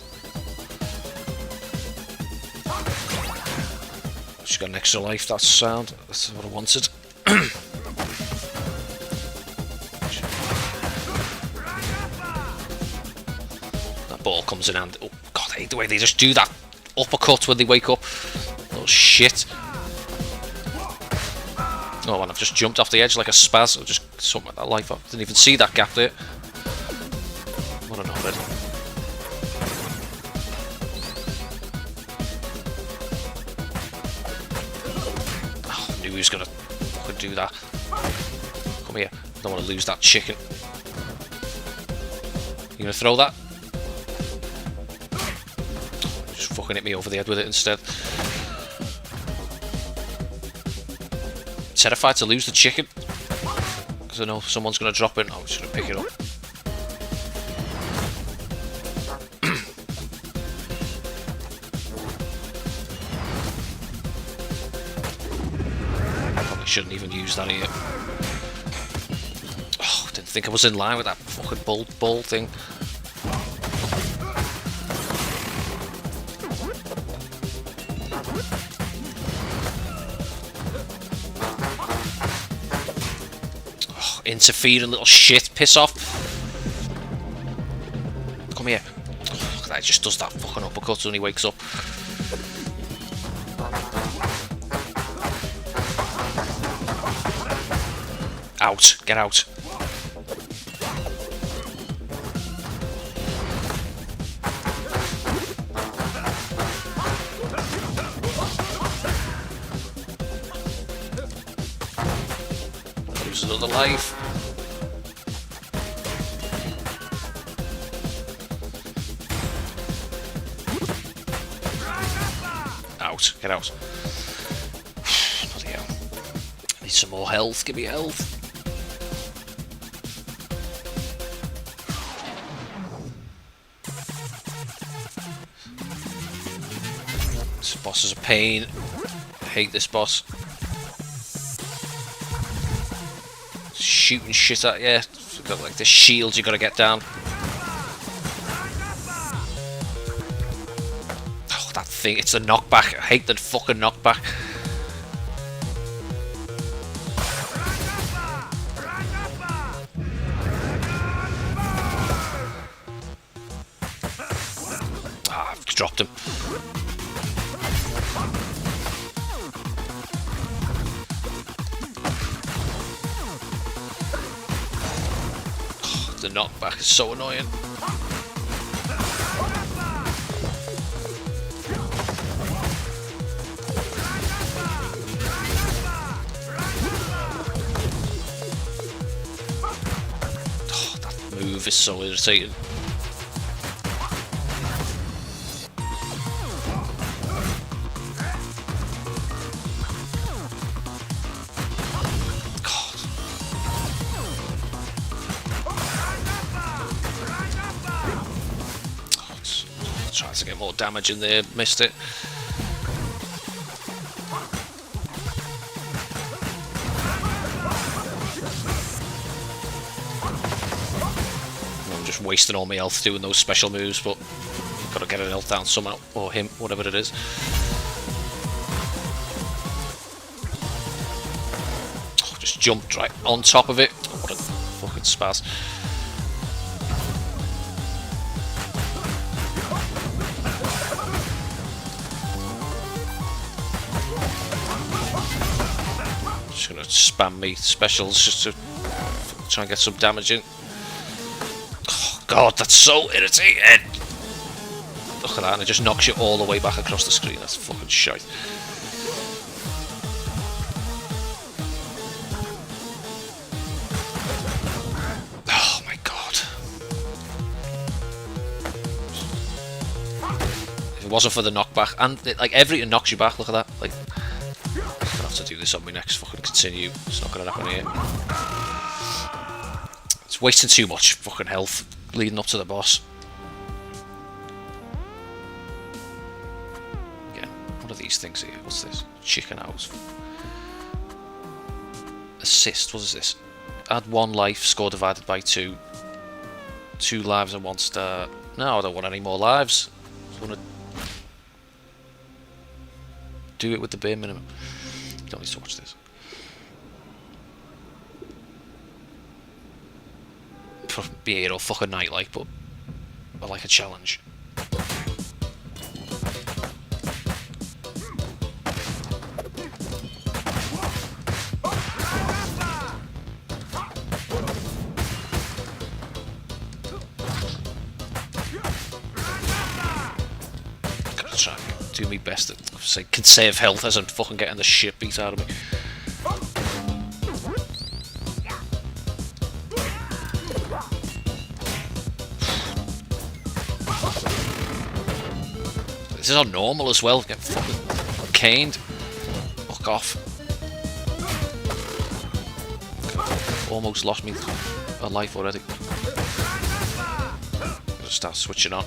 She's got an extra life. That's sound. That's what I wanted. That ball comes in and oh god, I hate the way they just do that uppercut when they wake up. Oh shit. Oh man, I've just jumped off the edge like a spaz. I've just something like that life up. Didn't even see that gap there. What an knobhead. Oh, I knew he was gonna fucking do that. Come here. I don't want to lose that chicken. You gonna throw that? Fucking hit me over the head with it instead. Terrified to lose the chicken because I know someone's going to drop it. I'm just going to pick it up. Probably shouldn't even use that here. Oh, didn't think I was in line with that fucking ball thing. Interfering little shit, piss off. Come here. Oh, look at that, it just does that fucking uppercut when he wakes up. Out, get out. Lose another life. Out, get out. Bloody hell. Need some more health, give me health. This boss is a pain. I hate this boss. Shooting shit at you. You've got like the shields you gotta get down. Oh, that thing, it's the knockback. I hate the fucking knockback. Ah, I've dropped him. the knockback is so annoying. Oh, that move is so irritating. Trying to get more damage in there, missed it. I'm just wasting all my health doing those special moves, but gotta get an health down somehow, or him, whatever it is. Oh, just jumped right on top of it. Oh, what a fucking spaz. Just gonna spam me specials just to try and get some damage in. Oh god, that's so irritating! Look at that, and it just knocks you all the way back across the screen. That's fucking shite. Oh my god. If it wasn't for the knockback, and like everything knocks you back, look at that. Like, I'm gonna have to do this on my next fucking continue. It's not gonna happen here. It's wasting too much fucking health leading up to the boss. Again, what are these things here? What's this? Chicken house. Assist, what is this? Add 1 life, score divided by 2. 2 lives and 1 star. No, I don't want any more lives. I just want to do it with the bare minimum. Don't need to watch this. Be here all fucking night like, but I like a challenge. Gotta try and do my best to conserve health as I'm fucking getting the shit beat out of me. This is on normal as well. Get fucking caned. Fuck off. Almost lost me a life already. Just start switching on.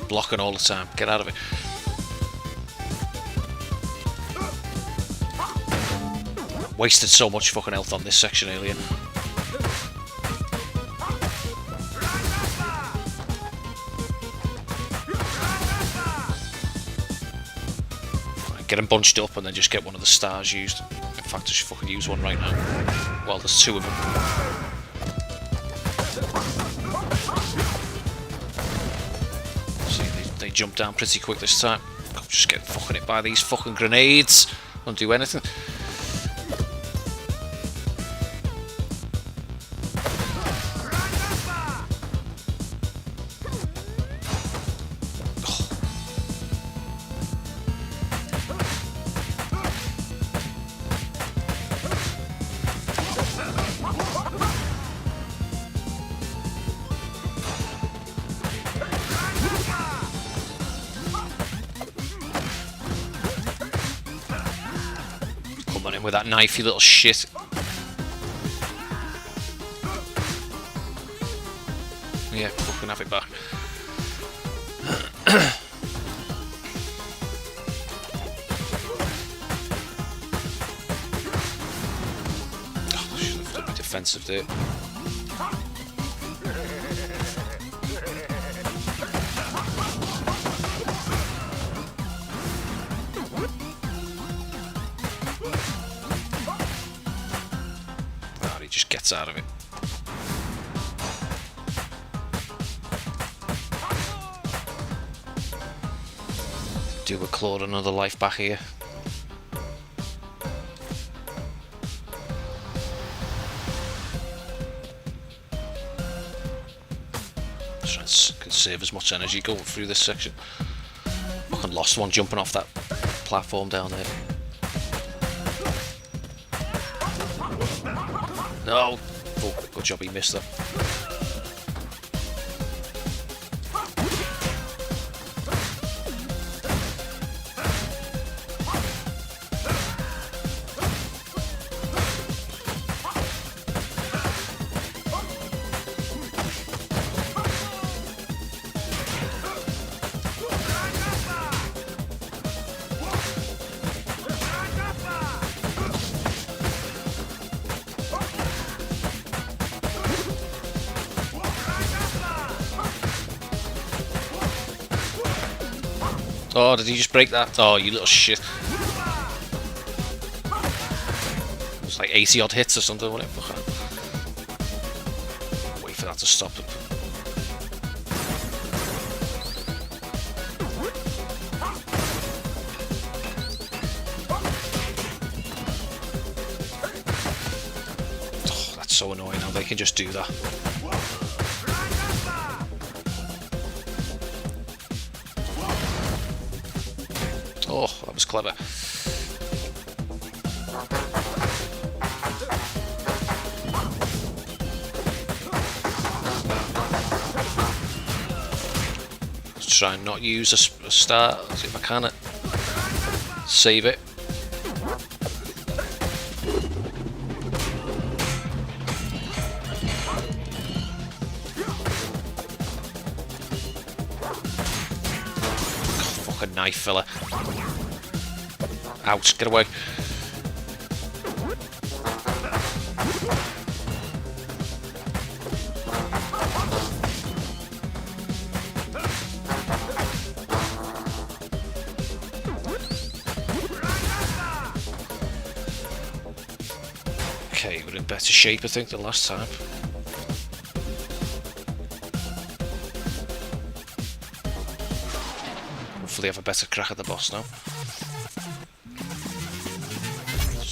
Blocking all the time. Get out of it. Wasted so much fucking health on this section earlier. Get them bunched up and then just get one of the stars used. In fact, I should fucking use one right now. Well, there's 2 of them. They jump down pretty quick this time. I'm just getting fucking hit by these fucking grenades. Don't do anything. With that knife, you little shit. Yeah, fucking have it back. Oh, expensive, dude. Oh, he just gets out of it. Do a claw another life back here. Try and conserve as much energy going through this section. Fucking lost one jumping off that platform down there. No! Oh, good job he missed that. Oh, did he just break that? Oh, you little shit. It was like 80 odd hits or something, wasn't it? Wait for that to stop him. Oh, that's so annoying how they can just do that. Oh, that was clever. Let's try and not use a start. Let's see if I can. Save it. Oh, fucking knife fella. Ouch, get away. Okay, we're in better shape I think than last time. Hopefully have a better crack at the boss now.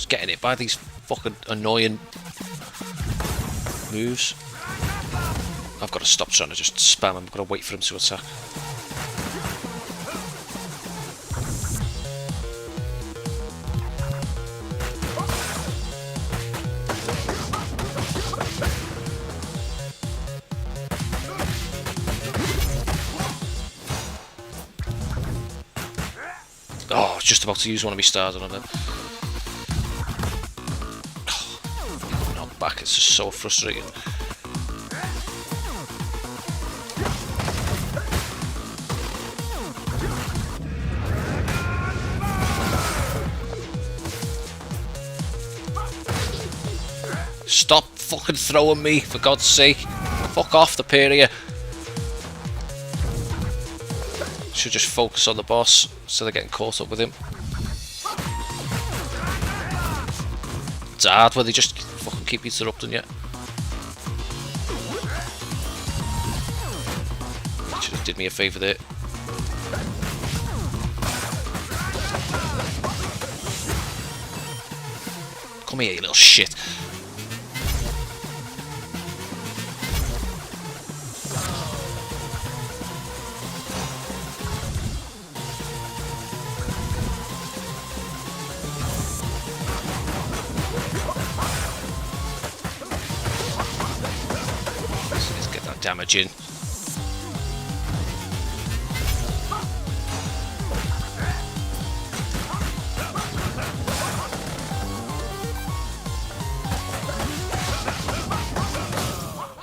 Getting hit by these fucking annoying moves. I've got to stop trying to just spam him. I've got to wait for him to attack. Oh, I was just about to use one of my stars on him. Back, it's just so frustrating. Stop fucking throwing me, for God's sake. Fuck off, the pair of you. Should just focus on the boss instead of getting caught up with him. It's hard where they just fucking keep interrupting you. Should have did me a favour there. Come here, you little shit. Damage in.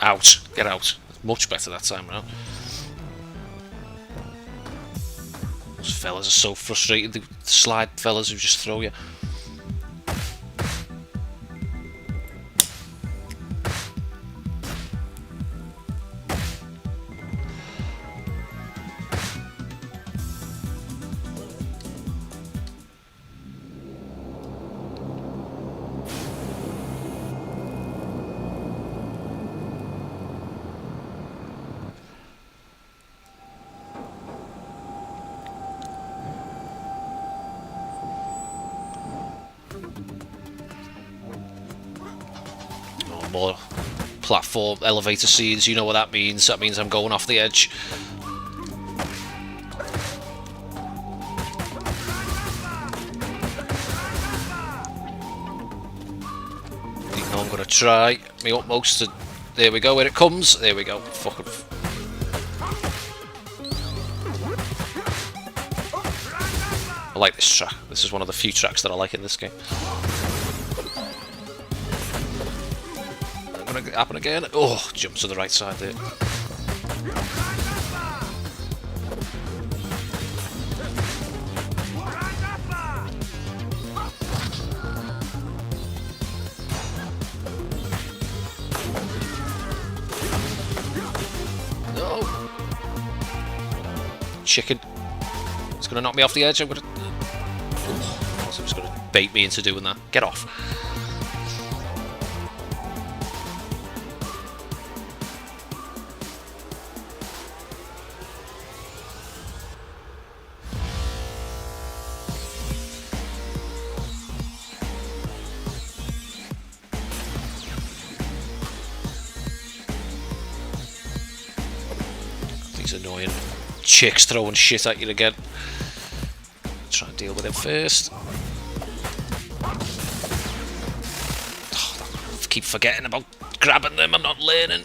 Out. Get out. Much better that time around. Those fellas are so frustrated. The slide fellas who just throw you. more platform elevator scenes. You know what that means. That means I'm going off the edge. Even though I'm going to try my utmost to... There we go, here it comes. There we go. Fucking... I like this track. This is one of the few tracks that I like in this game. Gonna happen again. Oh, jumps to the right side there. No. Chicken. It's gonna knock me off the edge. I'm gonna. Oh, it's gonna bait me into doing that. Get off. Annoying chicks throwing shit at you again. Try and deal with it first. Oh, I keep forgetting about grabbing them. I'm not learning.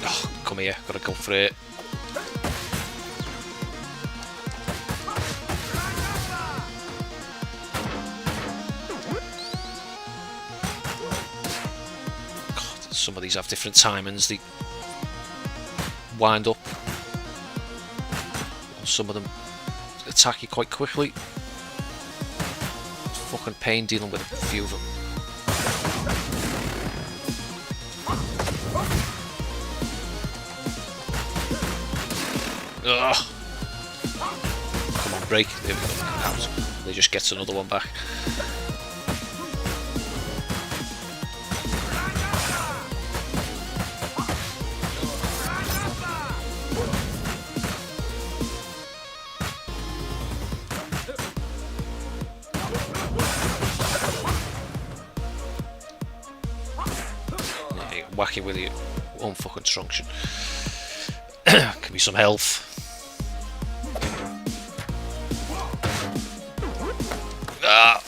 Oh, come here. Gotta go for it. Some of these have different timings, they wind up. Some of them attack you quite quickly. It's fucking pain dealing with a few of them. Ugh. Come on, break. There we go. Out. They just gets another one back. Whack with your own fucking trunction. Give me some health. Ah.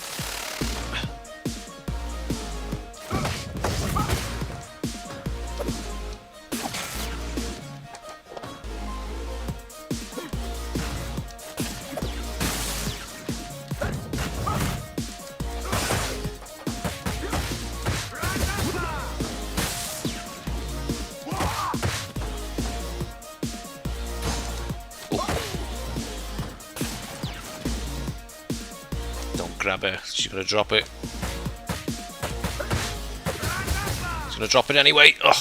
Grab her, she's gonna drop it. She's gonna drop it anyway. Ugh.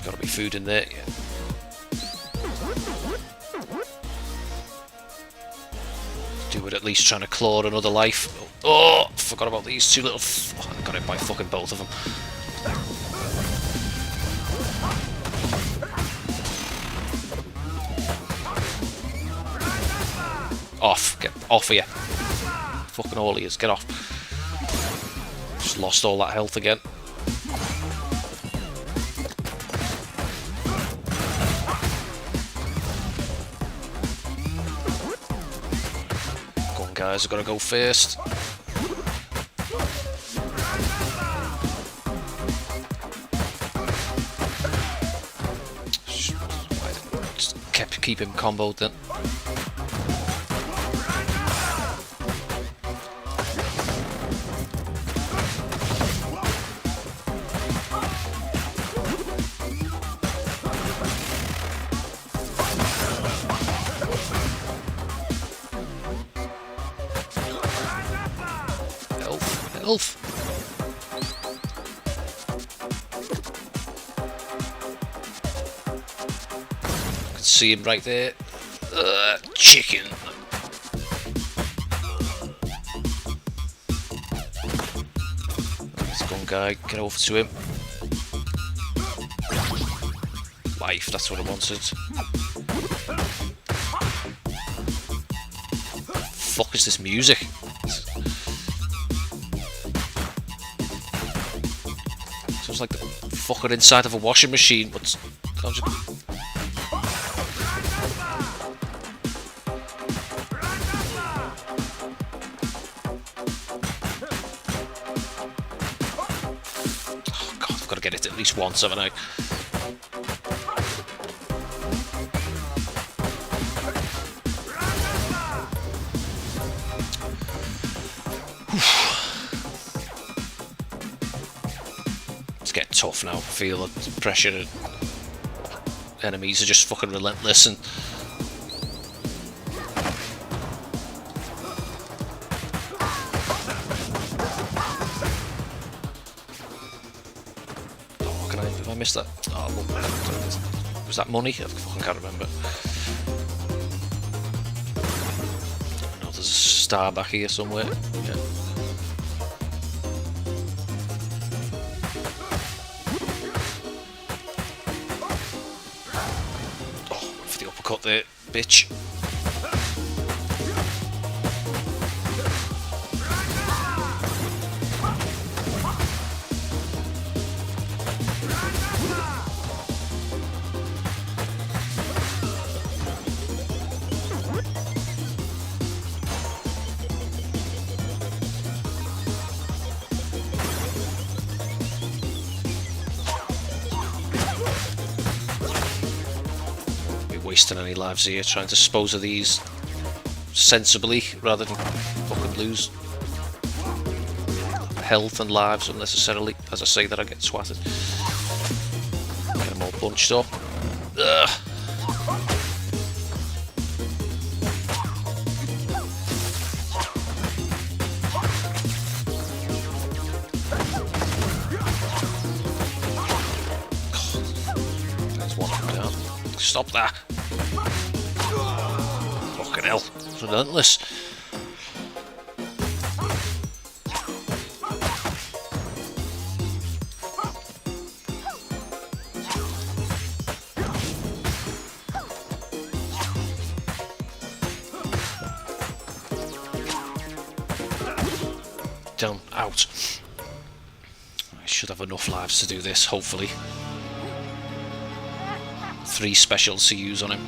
Gotta be food in there, yeah. At least trying to claw another life. Oh, forgot about these two little. Oh, I got it by fucking both of them. Off, get off of you. Fucking all he is, get off. Just lost all that health again. Guys, I've got to go first. Just keep him comboed then. Health. see him right there. Chicken. This gun guy, get over to him. Life, that's what I wanted. Fuck is this music? Sounds like the fucker inside of a washing machine. What's... get it at least once, haven't I? It's getting tough now. I feel the pressure. Enemies are just fucking relentless and... I missed that. Oh, well, was that money? I fucking can't remember. No, there's a star back here somewhere. Yeah. Oh, for the uppercut there, bitch. Wasting any lives here, trying to dispose of these sensibly rather than fucking lose health and lives unnecessarily. As I say that, I get swatted. Get them all bunched up. Ugh. There's one of them down. Stop that. Fucking hell, it's relentless. Down, out. I should have enough lives to do this, hopefully. 3 specials to use on him.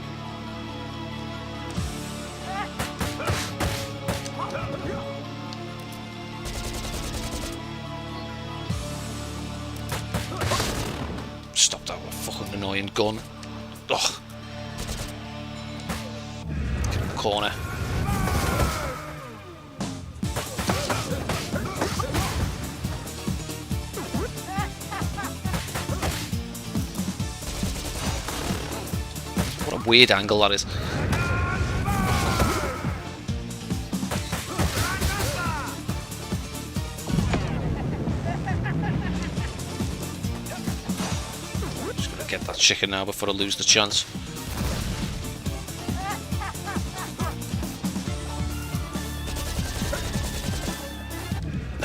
Stop that fucking annoying gun. Ugh. Get in the corner. What a weird angle that is. Get that chicken now before I lose the chance.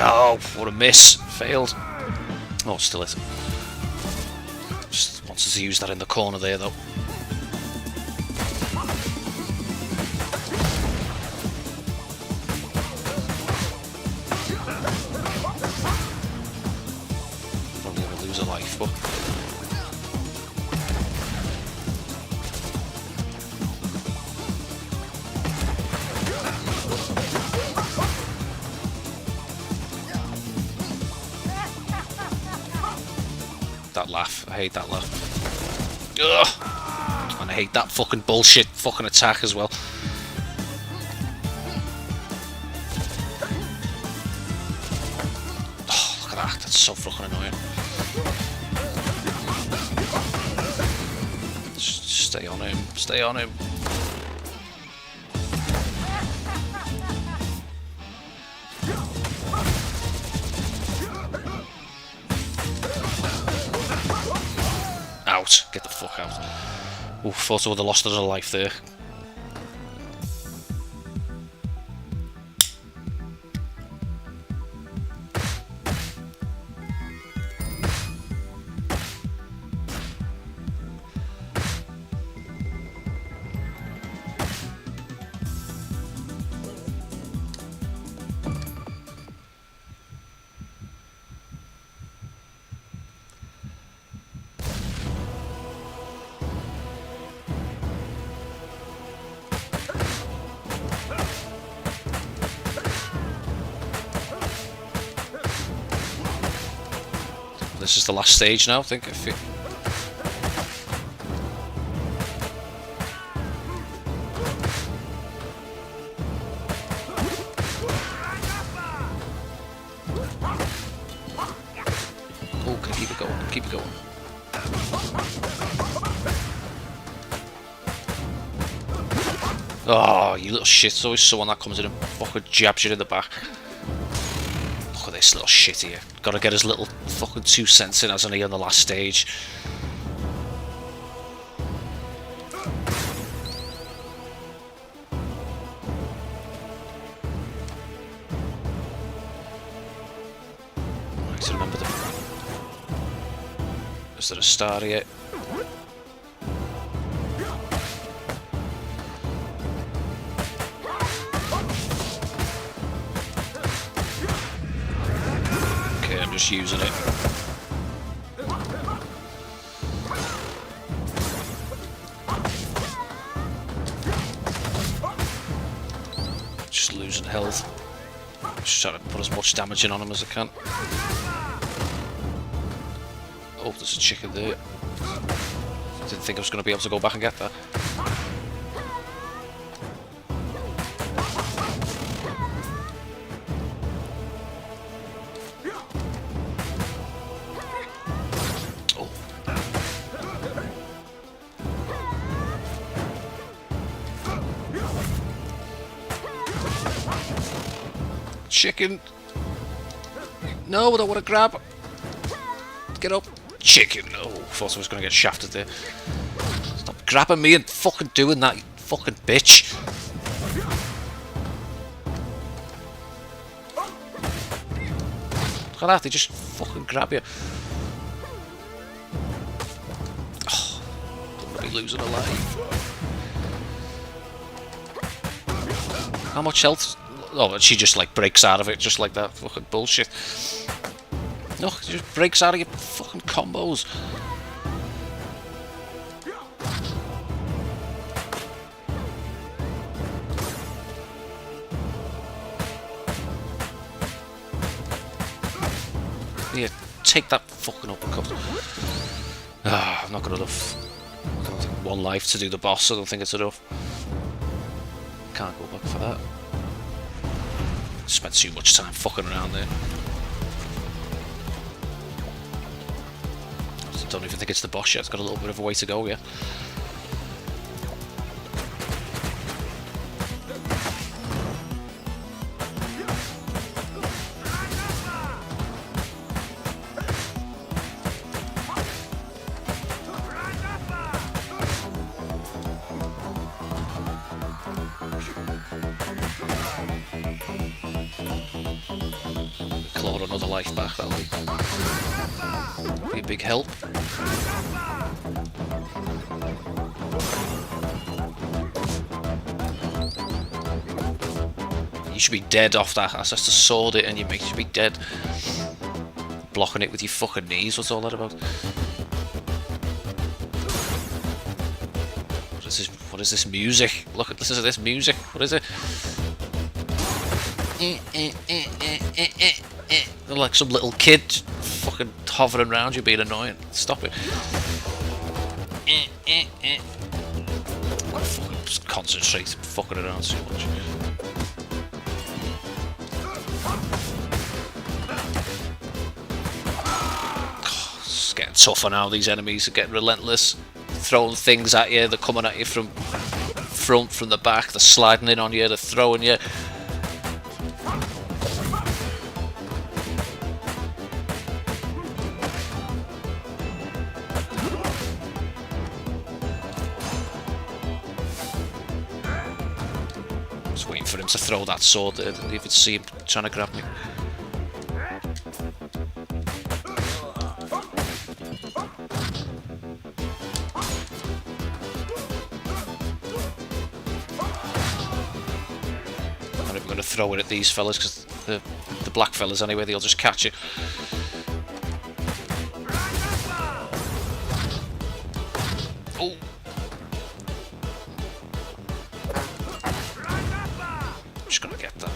Oh, what a miss. Failed. Oh, still is. Just wants to use that in the corner there though. Probably gonna lose a life, but that laugh. I hate that laugh. Ugh. And I hate that fucking bullshit fucking attack as well. Oh, look at that. That's so fucking annoying. Just stay on him. Stay on him. Out. Get the fuck out. Ooh, thought I would have lost another life there. This is the last stage now, I think. Oh, can keep it going, keep it going. Oh, you little shit. There's always someone that comes in and fucking jabs you in the back. Look at this little shit here. Gotta get his little fucking 2 cents in, hasn't he, on the last stage. Right, so remember the... Is there a star here? Just using it. Just losing health. Just trying to put as much damage in on him as I can. Oh, there's a chicken there. Didn't think I was going to be able to go back and get that. Chicken. No, I don't want to grab. Get up. Chicken. No, thought I was going to get shafted there. Stop grabbing me and fucking doing that, you fucking bitch. Look at that, they just fucking grab you. Oh, don't want to be losing a life. How much health? Oh, she just like breaks out of it just like that. Fucking bullshit. No, she just breaks out of your fucking combos. Yeah, take that fucking uppercut. Ah, I'm not good enough. I don't think 1 life to do the boss. I don't think it's enough. Can't go back for that. Spent too much time fucking around there. I don't even think it's the boss yet. It's got a little bit of a way to go yet. Claw another life back, that'll be a big help. You should be dead off that. That's just to sword it and you should be dead. Blocking it with your fucking knees, what's all that about? What is this music? Look at this, is this music? What is it? They're like some little kid fucking hovering around you being annoying. Stop it. I fucking just concentrate fucking around so much. It's getting tougher now, these enemies are getting relentless. Throwing things at you, they're coming at you from front, from the back, they're sliding in on you, they're throwing you. was waiting for him to throw that sword there. Didn't even see him trying to grab me. I'm not even going to throw it at these fellas because the black fellas anyway, they'll just catch it. Oh. Just gonna get that.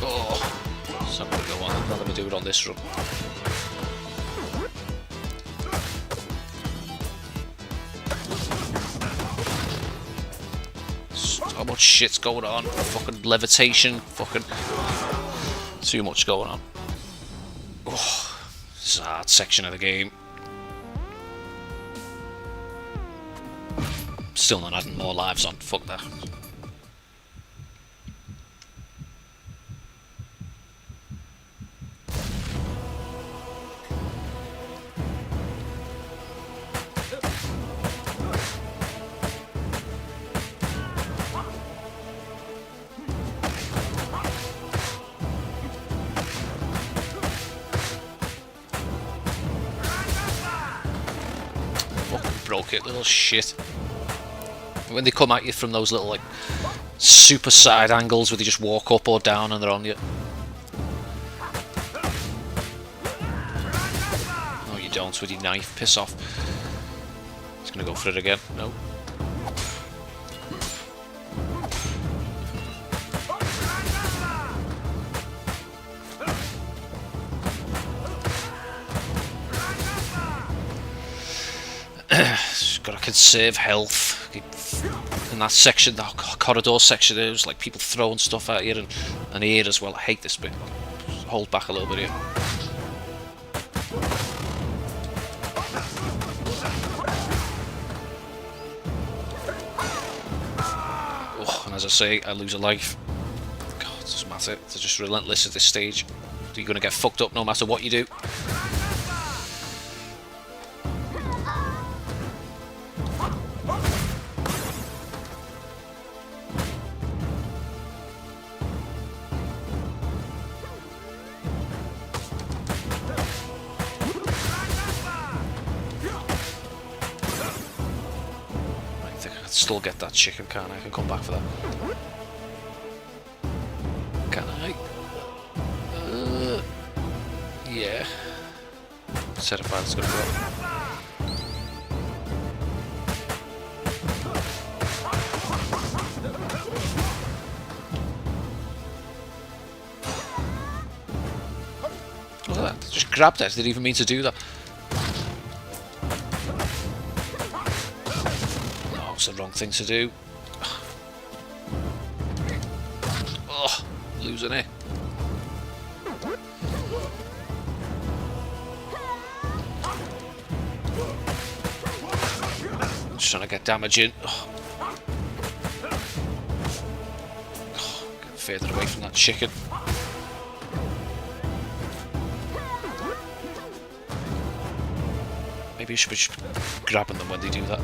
Oh, it's not gonna go on. I'm not gonna do it on this run. So much shit's going on. Fucking levitation. Fucking too much going on. Oh, this is a hard section of the game. Still not adding more lives on. Fuck that. Broke it, little shit. When they come at you from those little like super side angles where they just walk up or down and they're on you. Oh, you don't with your knife, piss off. He's gonna go for it again. No. Just gotta conserve health. In that section, the corridor section, there's like people throwing stuff at you and here as well. I hate this bit. Just hold back a little bit here. Oh, and as I say, I lose a life. God, it doesn't matter. They're just relentless at this stage. You're gonna get fucked up no matter what you do. Still get that chicken, can't I? I can come back for that. Can I? Yeah. Certified it's gonna go. Look at that. Just grabbed it. Didn't even mean to do that. It's the wrong thing to do. Oh, losing it. Just trying to get damage in. Oh. Oh, get further away from that chicken. Maybe you should be grabbing them when they do that.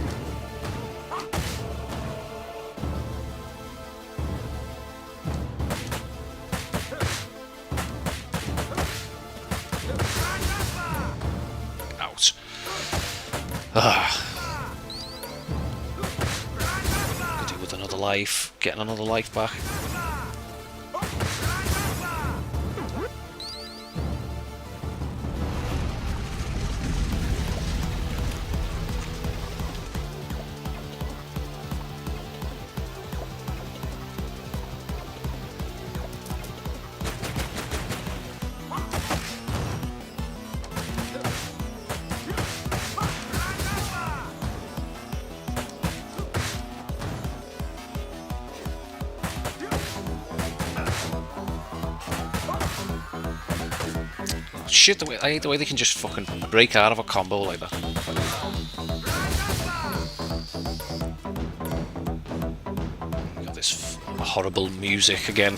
Could do with another life, getting another life back. Shit, I hate the way they can just fucking break out of a combo like that. Got this horrible music again.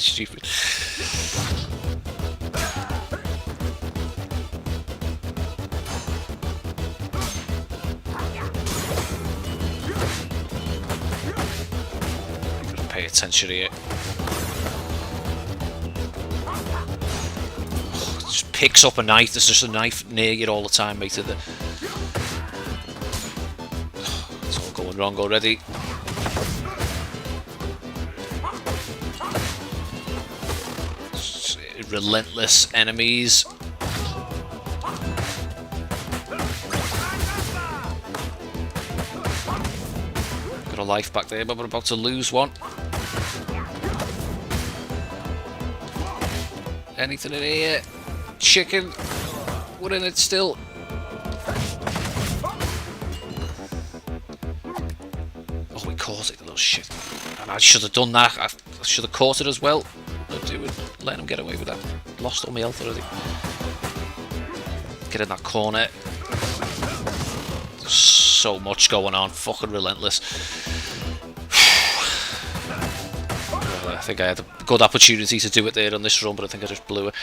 Stupid. Gotta pay attention here. Just picks up a knife. There's just a knife near you all the time, mate. It's all going wrong already. Relentless enemies. Got a life back there, but we're about to lose one. Anything in here? Chicken. We're in it still. Oh, we caught it, little shit. And I should have done that. I should have caught it as well. Let him get away with that. Lost all my health already. Get in that corner. There's so much going on. Fucking relentless. I think I had a good opportunity to do it there on this run, but I think I just blew it.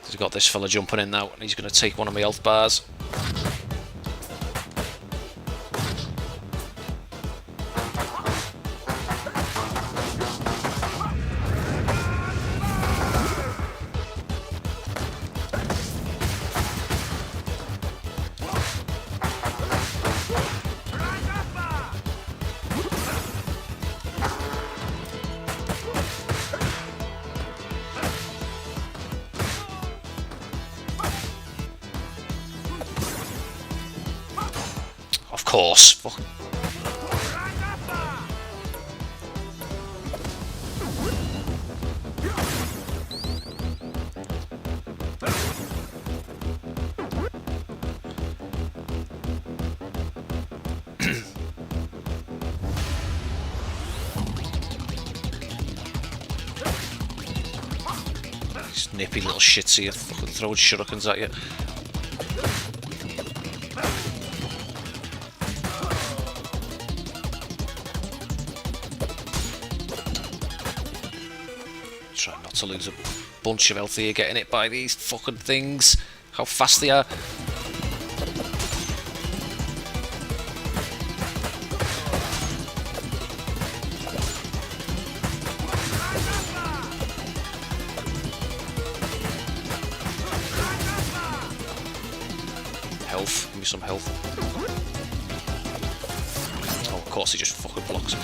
I've got this fella jumping in now, and he's going to take one of my health bars. Of course. Fuck. These nippy little shits here, fucking throwing shurikens at you. Try not to lose a bunch of health here getting hit by these fucking things. How fast they are. Health, give me some health. Oh, of course he just fucking blocks it.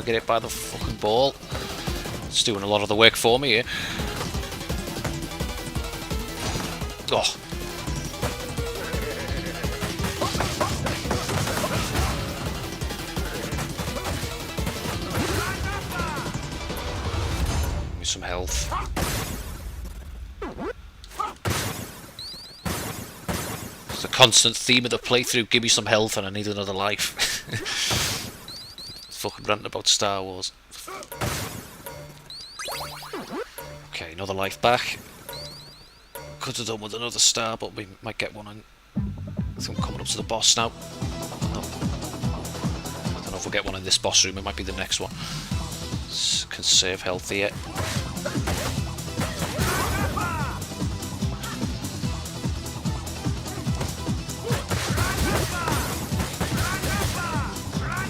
Get hit by the fucking ball. It's doing a lot of the work for me here. Oh. Give me some health. It's a constant theme of the playthrough. Give me some health and I need another life. Fucking ranting about Star Wars. Okay, another life back. Could have done with another star, but we might get one on. I think I'm coming up to the boss now. No. I don't know if we'll get one in this boss room, it might be the next one. Conserve health here.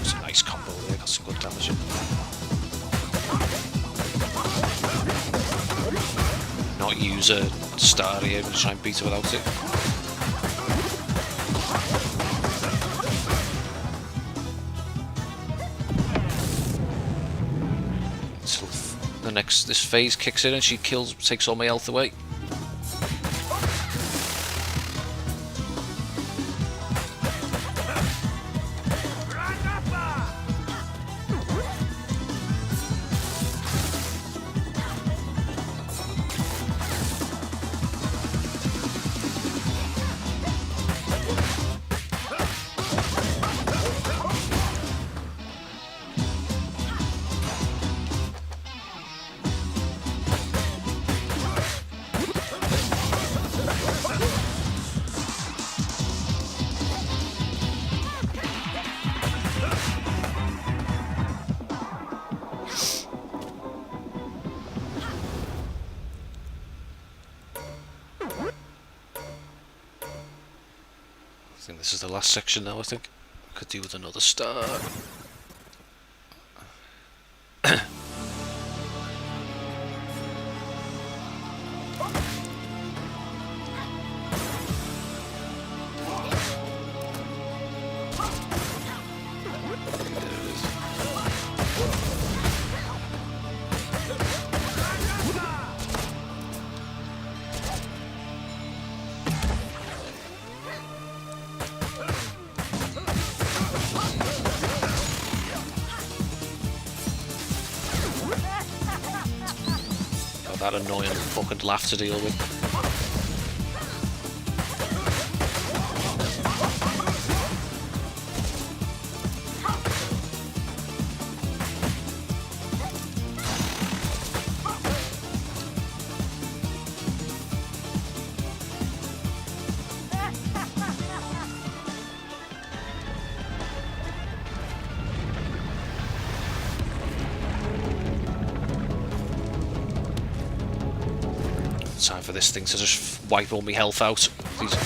It's a nice combo there, got some good damage in. Not use a star here, but try and beat it without it. Until the this phase kicks in and she takes all my health away. I think this is the last section now. I think I could do with another star. That annoying fucking laugh to deal with. Time for this thing to just wipe all my health out. Please. I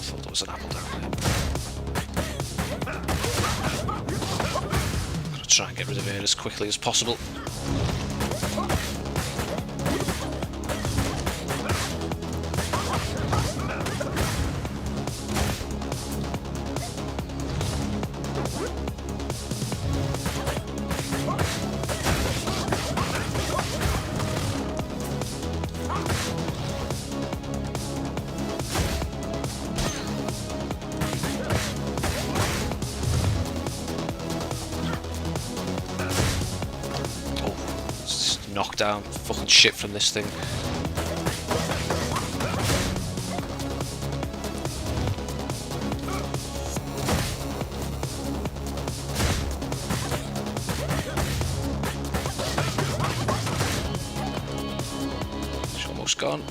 thought there was an apple down there. I'm gonna try and get rid of it as quickly as possible. Knock down fucking shit from this thing. It's almost gone.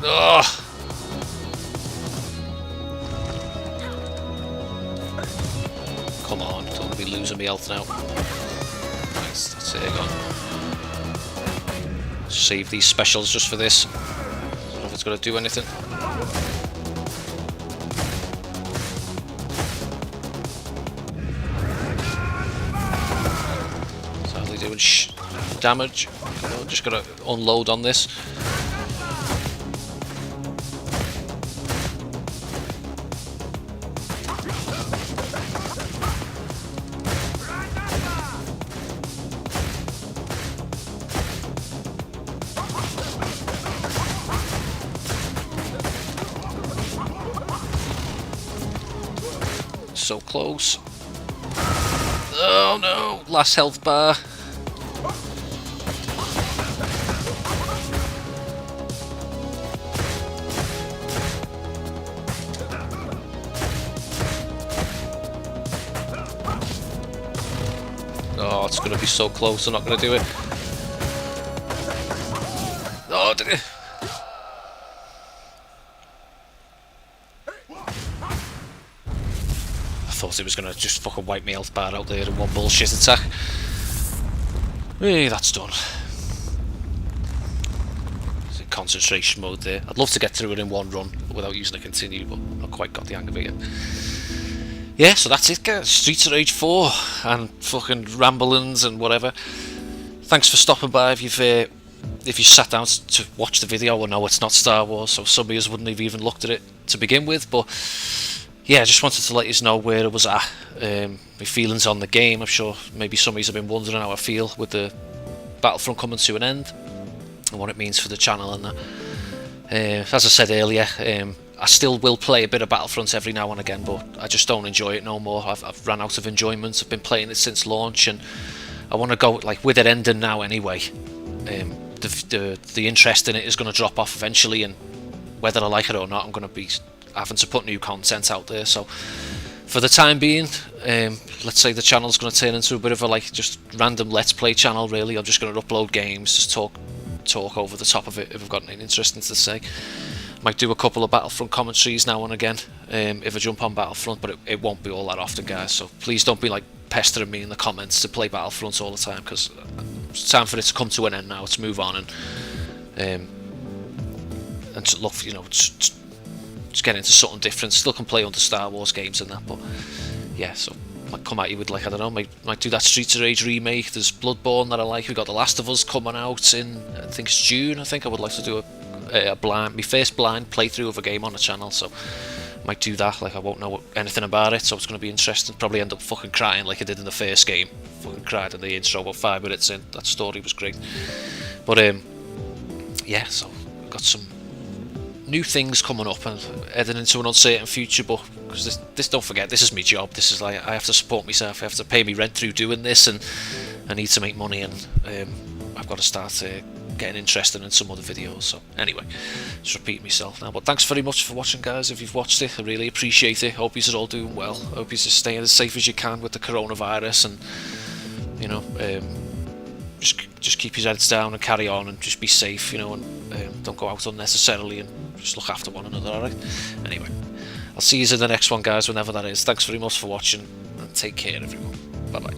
Ugh. Come on, don't be losing me health now. Nice, that's it, gone. Save these specials just for this. I don't know if it's going to do anything. It's hardly doing damage. I'm just going to unload on this. So close. Oh no! Last health bar. Oh, it's going to be so close. I'm not going to do it. Oh, did it? I thought it was going to just fucking wipe me health bar out there in one bullshit attack. Hey, that's done. It's in concentration mode there. I'd love to get through it in one run without using a continue, but I've not quite got the hang of it yet. Yeah, so that's it, guys. Streets of Rage 4 and fucking ramblings and whatever. Thanks for stopping by. If you sat down to watch the video, I know it's not Star Wars, so some of you wouldn't have even looked at it to begin with, but yeah, I just wanted to let you know where I was at, my feelings on the game. I'm sure maybe some of you have been wondering how I feel with the Battlefront coming to an end and what it means for the channel and that. As I said earlier, I still will play a bit of Battlefront every now and again, but I just don't enjoy it no more. I've run out of enjoyment. I've been playing it since launch, and I want to go, like, with it ending now anyway. The interest in it is going to drop off eventually, and whether I like it or not, I'm going to be having to put new content out there. So for the time being, let's say the channel's going to turn into a bit of a, like, just random let's play channel. Really, I'm just going to upload games, just talk over the top of it if I've got anything interesting to say. Might do a couple of Battlefront commentaries now and again, if I jump on Battlefront, but it won't be all that often, guys, so please don't be like pestering me in the comments to play Battlefront all the time, because it's time for it to come to an end now. Let's move on and to look, you know, just get into something different. Still can play under Star Wars games and that, but yeah, so might come at you with, like, I don't know, might do that Streets of Rage remake. There's Bloodborne that I like. We got The Last of Us coming out in, I think it's June. I think I would like to do my first blind playthrough of a game on the channel, so might do that. Like, I won't know anything about it, so it's going to be interesting. Probably end up fucking crying like I did in the first game. Fucking cried in the intro about 5 minutes in. That story was great. But yeah, so we've got some new things coming up and heading into an uncertain future, but because this, don't forget, this is my job. This is, like, I have to support myself. I have to pay me rent through doing this, and I need to make money, and I've got to start getting interested in some other videos. So anyway, just repeating myself now, but thanks very much for watching, guys. If you've watched it, I really appreciate it. Hope you're all doing well. Hope you're staying as safe as you can with the coronavirus, and, you know, just keep your heads down and carry on, and just be safe, you know, and don't go out unnecessarily, and just look after one another. Alright, anyway, I'll see you in the next one, guys, whenever that is. Thanks very much for watching, and take care, everyone. Bye bye.